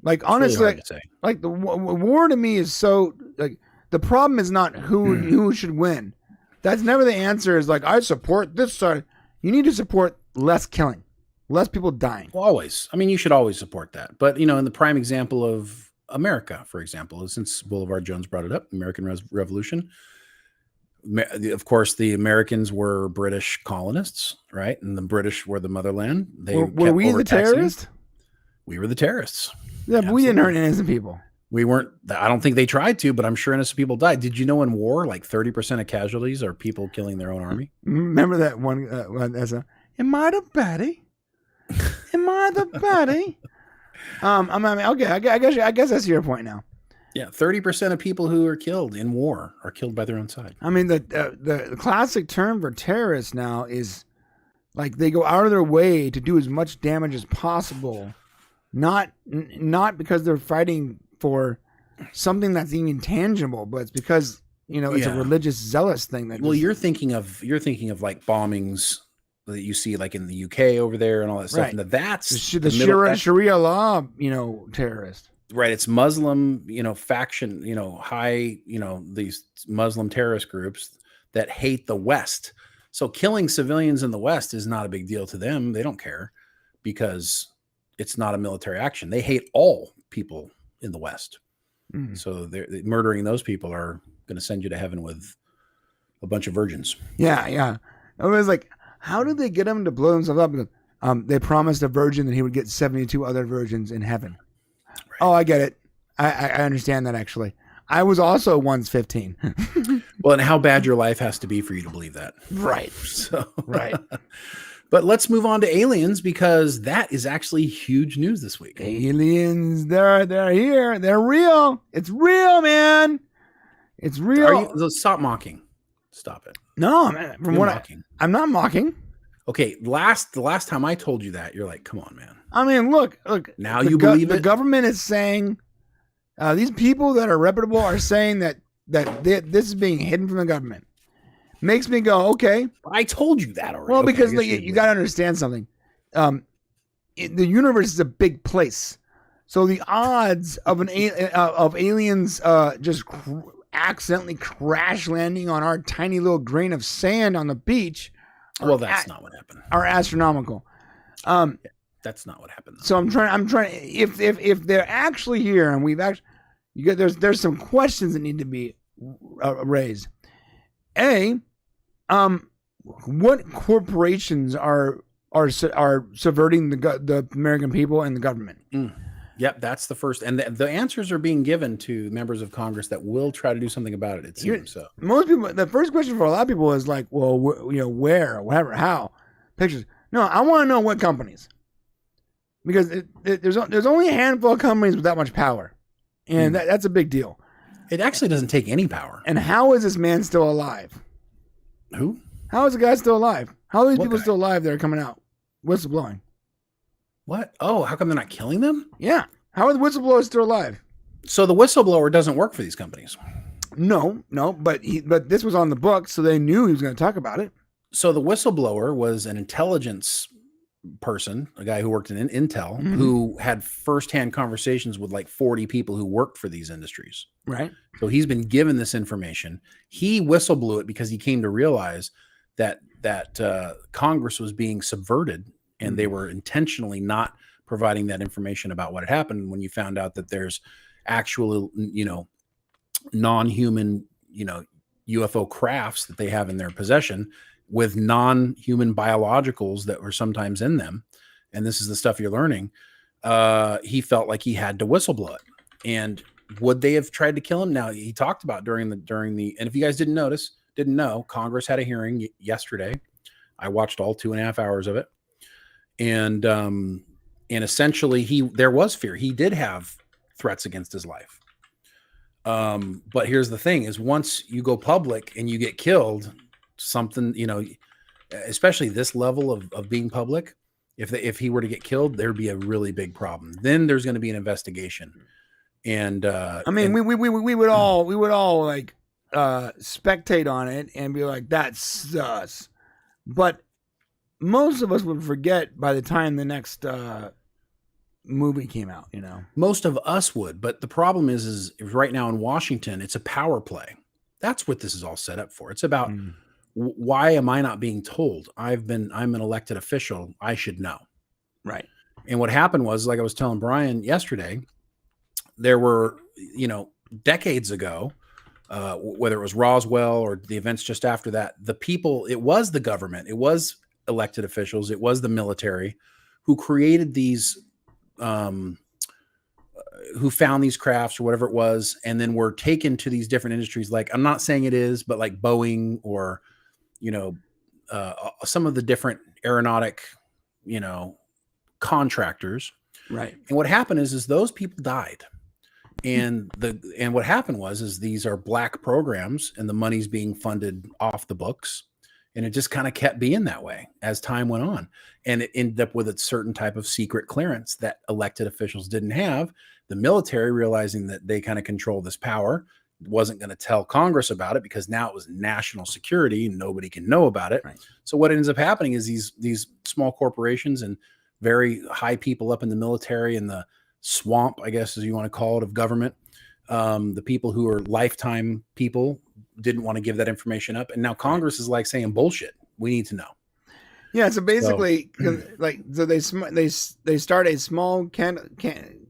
Like honestly, really like the war to me is so like the problem is not who should win. That's never the answer. Is like I support this side. You need to support less killing, less people dying. Well, always. I mean, you should always support that. But in the prime example of America, for example, since Boulevard Jones brought it up, American Revolution. Of course, the Americans were British colonists, right? And the British were the motherland. Were we the terrorists? We were the terrorists. Yeah, but we didn't hurt innocent people. We weren't. I don't think they tried to, but I'm sure innocent people died. Did you know in war, like 30% of casualties are people killing their own army? Remember that one? Am I the baddie? Am I the baddie? I mean, okay. I guess that's your point now. Yeah, 30% of people who are killed in war are killed by their own side. I mean, the classic term for terrorists now is like they go out of their way to do as much damage as possible, not because they're fighting for something that's even tangible, but it's because it's a religious zealous thing. You're thinking of like bombings that you see like in the UK over there and all that stuff. Right. And that's the Sharia law, terrorist. Right. It's Muslim, faction, high, these Muslim terrorist groups that hate the West. So killing civilians in the West is not a big deal to them. They don't care because it's not a military action. They hate all people in the West. Mm. So they're murdering those people are going to send you to heaven with a bunch of virgins. Yeah. Yeah. I was like, how did they get him to blow themselves up? Because, they promised a virgin that he would get 72 other virgins in heaven. Right. Oh, I get it. I understand that actually. I was also once 15. Well, and how bad your life has to be for you to believe that. Right. So, right. But let's move on to aliens because that is actually huge news this week. Aliens, they're here. They're real. It's real, man. It's real. Stop mocking. Stop it. No, man. I'm not mocking. Okay, the last time I told you that, you're like, come on, man. I mean, look. Now you believe it? The government is saying, these people that are reputable are saying that this is being hidden from the government. Makes me go, okay. I told you that already. Well, because you got to understand something. The universe is a big place, so the odds of aliens just accidentally crash landing on our tiny little grain of sand on the beach. That's not what happened. Are astronomical. That's not what happened. Though. So I'm trying. If they're actually here, and there's some questions that need to be raised. What corporations are subverting the American people and the government? Yep, that's the first, and the answers are being given to members of Congress that will try to do something about it. It seems so. Most people, the first question for a lot of people is like, well, where, whatever, how, pictures. No, I want to know what companies, because there's only a handful of companies with that much power, and that's a big deal. It actually doesn't take any power. And how is this man still alive? Who? How is the guy still alive? How are these people still alive that are coming out? Whistleblowing. What? Oh, how come they're not killing them? Yeah. How are the whistleblowers still alive? So the whistleblower doesn't work for these companies. No, but this was on the book, so they knew he was going to talk about it. So the whistleblower was an intelligence person, a guy who worked in Intel, who had firsthand conversations with like 40 people who worked for these industries. Right. So he's been given this information. He whistleblew it because he came to realize that Congress was being subverted and they were intentionally not providing that information about what had happened. When you found out that there's actual, non-human, UFO crafts that they have in their possession with non-human biologicals that were sometimes in them. And this is the stuff you're learning. He felt like he had to whistleblow it. And would they have tried to kill him? Now he talked about during the, and if you guys didn't know, Congress had a hearing yesterday. I watched all 2.5 hours of it. And essentially there was fear. He did have threats against his life. But here's the thing is once you go public and you get killed, something, especially this level of being public, if he were to get killed, there'd be a really big problem. Then there's going to be an investigation. And we would all like spectate on it and be like, that's sus. But most of us would forget by the time the next movie came out, Most of us would, but the problem is right now in Washington, it's a power play. That's what this is all set up for. It's about why am I not being told? I'm an elected official. I should know. Right. And what happened was, like I was telling Brian yesterday, there were, decades ago, whether it was Roswell or the events just after that, the people, it was the government, it was elected officials, it was the military who created these, who found these crafts or whatever it was, and then were taken to these different industries. Like, I'm not saying it is, but like Boeing or, some of the different aeronautic, contractors. Right. And what happened is those people died. And what happened is these are black programs and the money's being funded off the books. And it just kind of kept being that way as time went on. And it ended up with a certain type of secret clearance that elected officials didn't have. The military, realizing that they kind of control this power, wasn't going to tell Congress about it because now it was national security and nobody can know about it. Right. So what ends up happening is these small corporations and very high people up in the military and the swamp, I guess, as you want to call it, of government, the people who are lifetime people didn't want to give that information up. And now Congress is like saying, bullshit, we need to know. Yeah, so basically, they start a small clandestine.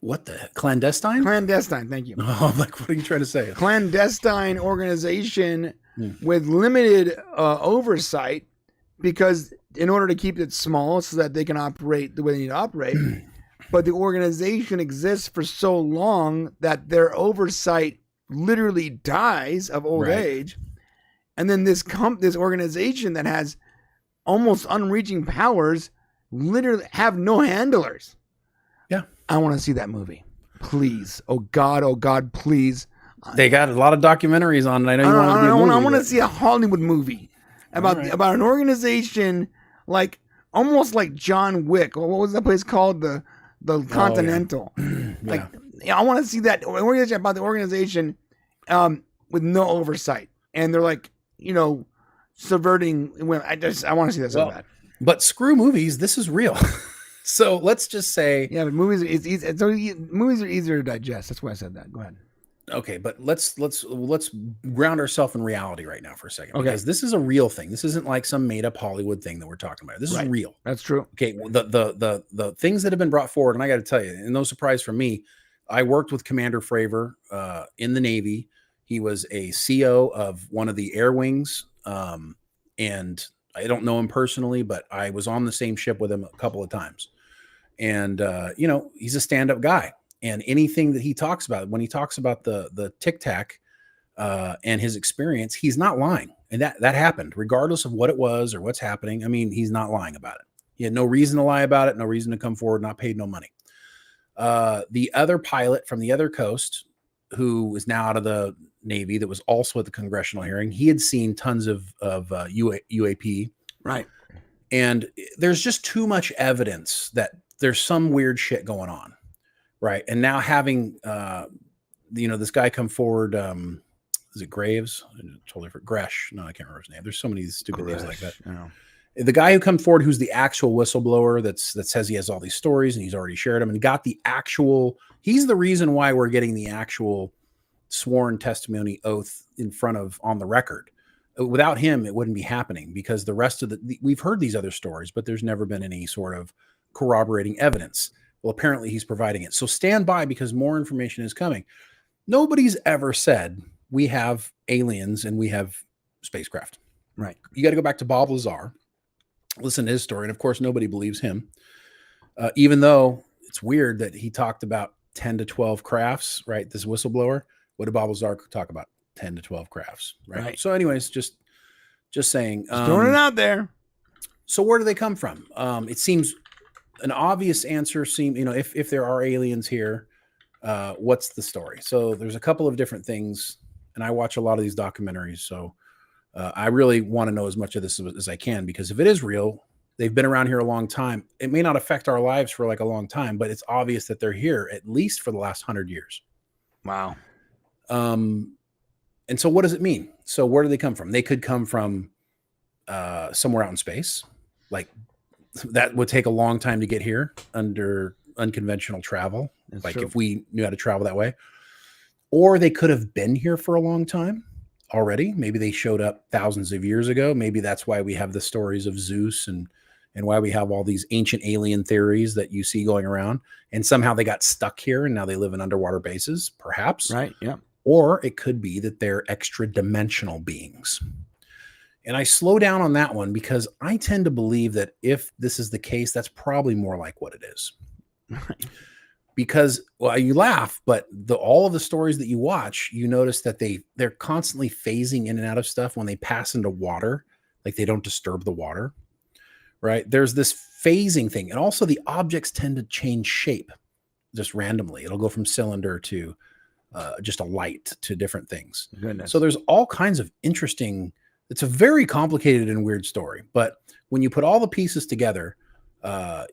What the heck? Clandestine? Clandestine. Thank you. Oh, like, what are you trying to say? Clandestine organization with limited oversight, because in order to keep it small so that they can operate the way they need to operate, but the organization exists for so long that their oversight literally dies of old age, and then this organization that has almost unreaching powers literally have no handlers. Yeah, I want to see that movie, please. Oh God, please. They got a lot of documentaries on it. I want to see a Hollywood movie about an organization like almost like John Wick. What was that place called? The Continental. Like, I want to see that organization about the organization with no oversight, and they're like, subverting women. I want to see that so bad. But screw movies. This is real. So let's just say, yeah, but movies is easy. Movies are easier to digest. That's why I said that. Go ahead. Okay, but let's ground ourselves in reality right now for a second. Okay, because this is a real thing. This isn't like some made up Hollywood thing that we're talking about. This is real. That's true. Okay, the things that have been brought forward, and I got to tell you, and no surprise for me, I worked with Commander Fravor in the Navy. He was a CO of one of the air wings, and I don't know him personally, but I was on the same ship with him a couple of times. And he's a stand-up guy. And anything that he talks about, when he talks about the Tic Tac and his experience, he's not lying. And that happened, regardless of what it was or what's happening. I mean, he's not lying about it. He had no reason to lie about it, no reason to come forward, not paid no money. The other pilot from the other coast, who is now out of the Navy, that was also at the congressional hearing, he had seen tons of UAP. Right. And there's just too much evidence that there's some weird shit going on. Right. And now having, this guy come forward, is it Graves? I totally forgot. Gresh. No, I can't remember his name. There's so many stupid names like that. The guy who comes forward, who's the actual whistleblower that says he has all these stories and he's already shared them and got the actual, he's the reason why we're getting the actual sworn testimony oath on the record. Without him, it wouldn't be happening, because the rest of we've heard these other stories, but there's never been any sort of corroborating evidence. Well, apparently he's providing it. So stand by, because more information is coming. Nobody's ever said we have aliens and we have spacecraft. Right. You got to go back to Bob Lazar, listen to his story. And of course, nobody believes him. Even though it's weird that he talked about 10 to 12 crafts, right? This whistleblower. What did Bob Lazar talk about? 10 to 12 crafts, right? So anyways, just saying. Throwing it out there. So where do they come from? It seems an obvious answer if there are aliens here, what's the story? So there's a couple of different things, and I watch a lot of these documentaries. So I really want to know as much of this as I can, because if it is real, they've been around here a long time. It may not affect our lives for like a long time, but it's obvious that they're here at least for the last 100 years. Wow. And so what does it mean? So where do they come from? They could come from somewhere out in space. Like, that would take a long time to get here under unconventional travel. That's like true. If we knew how to travel that way. Or they could have been here for a long time already. Maybe they showed up thousands of years ago. Maybe that's why we have the stories of Zeus and and why we have all these ancient alien theories that you see going around. And somehow they got stuck here and now they live in underwater bases, perhaps. Right. Yeah. Or it could be that they're extra dimensional beings. And I slow down on that one because I tend to believe that if this is the case, that's probably more like what it is. Right. Because, well, you laugh, but all of the stories that you watch, you notice that they're constantly phasing in and out of stuff when they pass into water, like they don't disturb the water, right? There's this phasing thing. And also the objects tend to change shape just randomly. It'll go from cylinder to just a light to different things. Goodness. So there's all kinds of interesting, it's a very complicated and weird story, but when you put all the pieces together,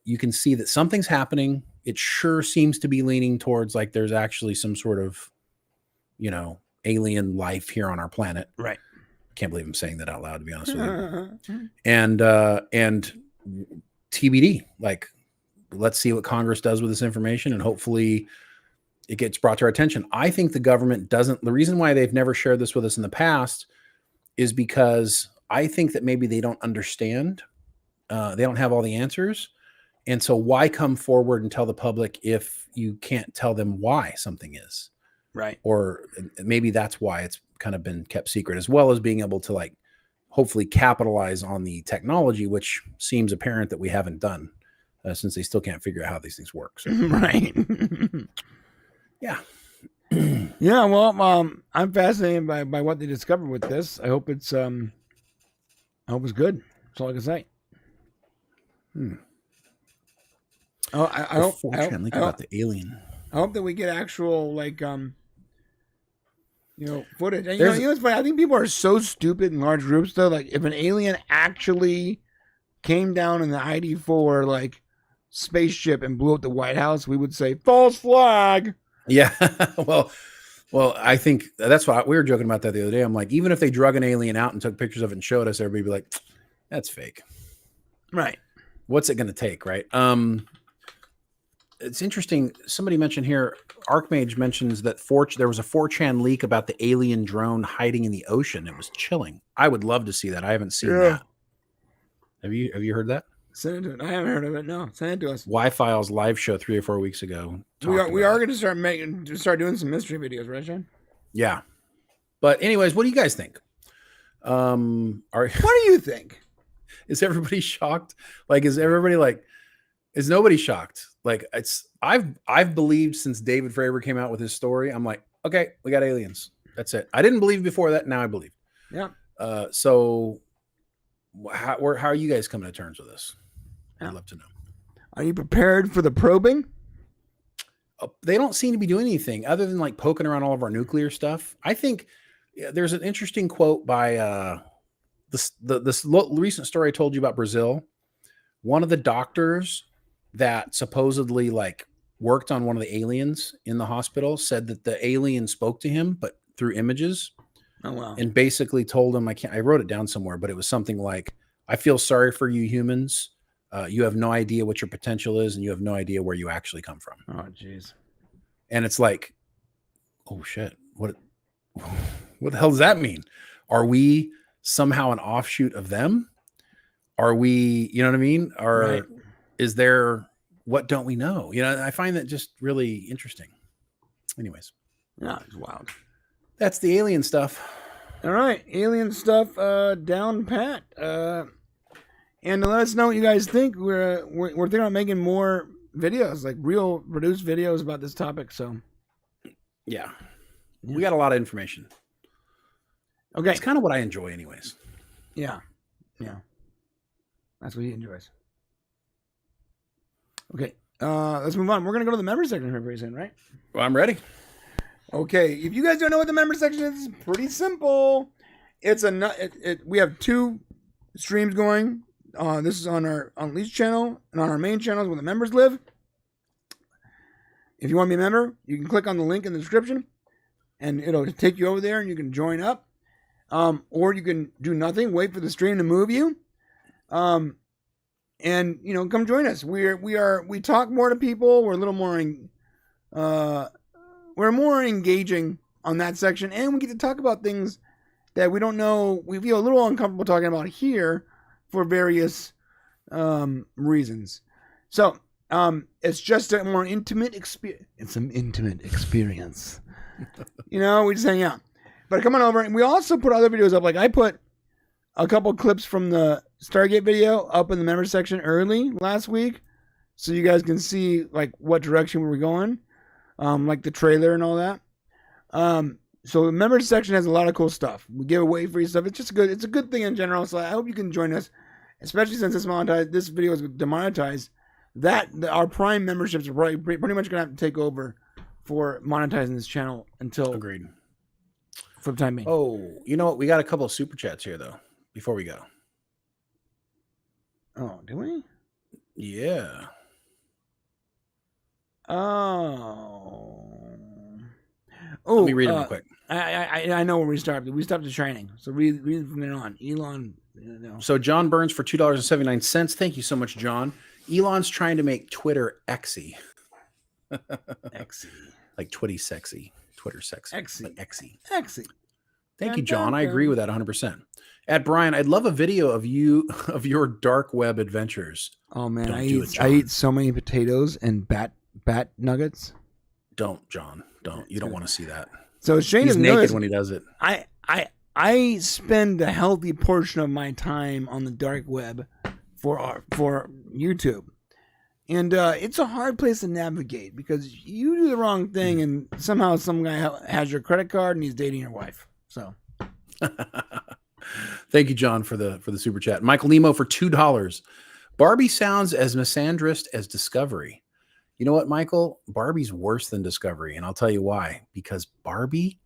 you can see that something's happening. It sure seems to be leaning towards like there's actually some sort of, alien life here on our planet. Right. Can't believe I'm saying that out loud, to be honest with you. And TBD, like, let's see what Congress does with this information, and hopefully it gets brought to our attention. I think the government doesn't. The reason why they've never shared this with us in the past is because I think that maybe they don't understand. They don't have all the answers. And so why come forward and tell the public if you can't tell them why something is? Right. Or maybe that's why it's kind of been kept secret, as well as being able to like hopefully capitalize on the technology, which seems apparent that we haven't done since they still can't figure out how these things work. So. Right. Yeah. Yeah. Well, I'm fascinated by what they discovered with this. I hope it's good. That's all I can say. Oh, I hope. About the alien. I hope that we get actual footage. And, it's funny. I think people are so stupid in large groups, though. Like, if an alien actually came down in the ID4 spaceship and blew up the White House, we would say false flag. Yeah. well, I think that's what we were joking about that the other day. I'm like, even if they drug an alien out and took pictures of it and showed us, everybody would be like, that's fake. Right. What's it going to take? Right. It's interesting. Somebody mentioned here, Archmage mentions that there was a 4chan leak about the alien drone hiding in the ocean. It was chilling. I would love to see that. I haven't seen that. Have you heard that? Send it to it. I haven't heard of it. No, send it to us. Wi-File's live show 3 or 4 weeks ago. We are going to start doing some mystery videos, right, Sean? Yeah. But anyways, what do you guys think? What do you think? Is everybody shocked? Like, is nobody shocked? Like, I've believed since David Fravor came out with his story. I'm like, okay, we got aliens. That's it. I didn't believe before that. Now I believe. Yeah. So how are you guys coming to terms with this? I'd love to know. Are you prepared for the probing? They don't seem to be doing anything other than like poking around all of our nuclear stuff. I think there's an interesting quote by this recent story I told you about Brazil. One of the doctors that supposedly worked on one of the aliens in the hospital said that the alien spoke to him, but through images. Oh, wow. And basically told him, I wrote it down somewhere, but it was something like, I feel sorry for you humans. You have no idea what your potential is, and you have no idea where you actually come from. Oh, jeez. And it's like, oh shit, what the hell does that mean? Are we somehow an offshoot of them? Are we, you know what I mean? Or right. Is there, what don't we know? I find that just really interesting. Anyways. Yeah, it's wild. That's the alien stuff. All right. Alien stuff down pat. And to let us know what you guys think. We're thinking about making more videos, like real produced videos about this topic. So yeah. We got a lot of information. Okay. It's kind of what I enjoy anyways. Yeah. That's what he enjoys. Okay. Let's move on. We're going to go to the member section here very soon, right? Well, I'm ready. Okay. If you guys don't know what the member section is, it's pretty simple. We have 2 streams going. This is on our Unleashed channel and on our main channels where the members live. If you want to be a member, you can click on the link in the description and it'll take you over there and you can join up. Or you can do nothing, wait for the stream to move you. And come join us. We talk more to people. We're a little more we're more engaging on that section, and we get to talk about things that we don't know. We feel a little uncomfortable talking about here for various reasons. So it's just a more intimate experience. It's an intimate experience. You know, we just hang out. But come on over, and we also put other videos up. Like I put a couple clips from the Stargate video up in the member section early last week, so you guys can see like what direction we were going, like the trailer and all that. So the member section has a lot of cool stuff. We give away free stuff. It's just good. It's a good thing in general. So I hope you can join us, especially since this video is demonetized. Our Prime memberships are probably pretty much gonna have to take over for monetizing this channel until Agreed. For the time being. Oh, you know what? We got a couple of super chats here though. Before we go. Oh, do we? Yeah. Oh. Let me read them quick. I know where we started. We stopped the training. So read from there on. Elon. So John Burns for $2.79. Thank you so much, John. Elon's trying to make Twitter exy. Exy. Like Twitty sexy. Twitter sexy. Exy. Like exy. Exy. Thank you, John. I agree with that 100%. At Brian, I'd love a video of your dark web adventures. Oh man, I eat so many potatoes and bat nuggets. Don't, John. Don't. You don't want to see that. So Shane is naked when he does it. I spend a healthy portion of my time on the dark web for YouTube. And it's a hard place to navigate because you do the wrong thing and somehow some guy has your credit card and he's dating your wife. So thank you, John, for the super chat. Michael Nemo for $2. Barbie sounds as misandrist as Discovery. You know what, Michael? Barbie's worse than Discovery, and I'll tell you why. Because Barbie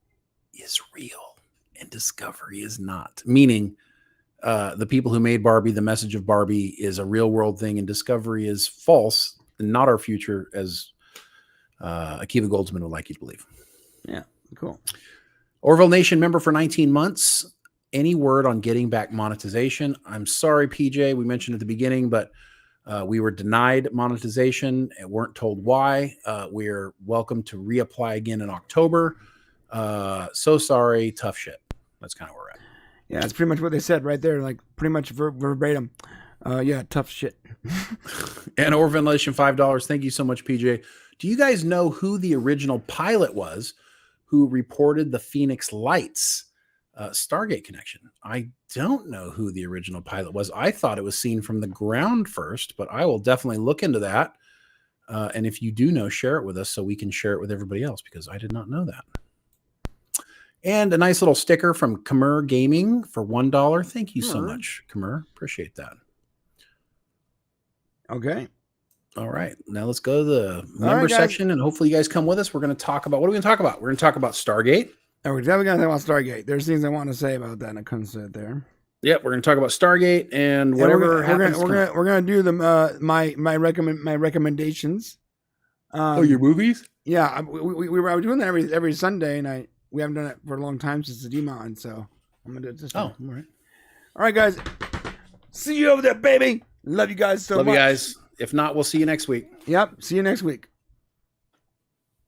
is real and Discovery is not. Meaning, the people who made Barbie, the message of Barbie is a real world thing, and Discovery is false and not our future, as Akiva Goldsman would like you to believe. Yeah, cool. Orville Nation member for 19 months. Any word on getting back monetization? I'm sorry, PJ. We mentioned at the beginning, but we were denied monetization and weren't told why. We're welcome to reapply again in October. So sorry. Tough shit. That's kind of where we're at. Yeah, that's pretty much what they said right there. Like pretty much verbatim. Yeah, tough shit. And Orville Nation, $5. Thank you so much, PJ. Do you guys know who the original pilot was who reported the Phoenix Lights Stargate connection? I don't know who the original pilot was. I thought it was seen from the ground first, but I will definitely look into that. And if you do know, share it with us so we can share it with everybody else, because I did not know that. And a nice little sticker from Kamur Gaming for $1. Thank you so much, Kamur. Appreciate that. Okay. All right. Now let's go to the member section, and hopefully you guys come with us. We're going to talk about, what are we going to talk about? We're going to talk about Stargate. Oh, we're definitely going to talk about Stargate. There's things I want to say about that, and I couldn't say it there. Yep, we're going to talk about Stargate and whatever happens. We're going to do the my recommendations. Your movies? Yeah, I was doing that every Sunday, and we haven't done it for a long time since the demon. So I'm going to do it this time. Oh, all right, guys. See you over there, baby. Love you guys so much. Love you guys. If not, we'll see you next week. Yep. See you next week.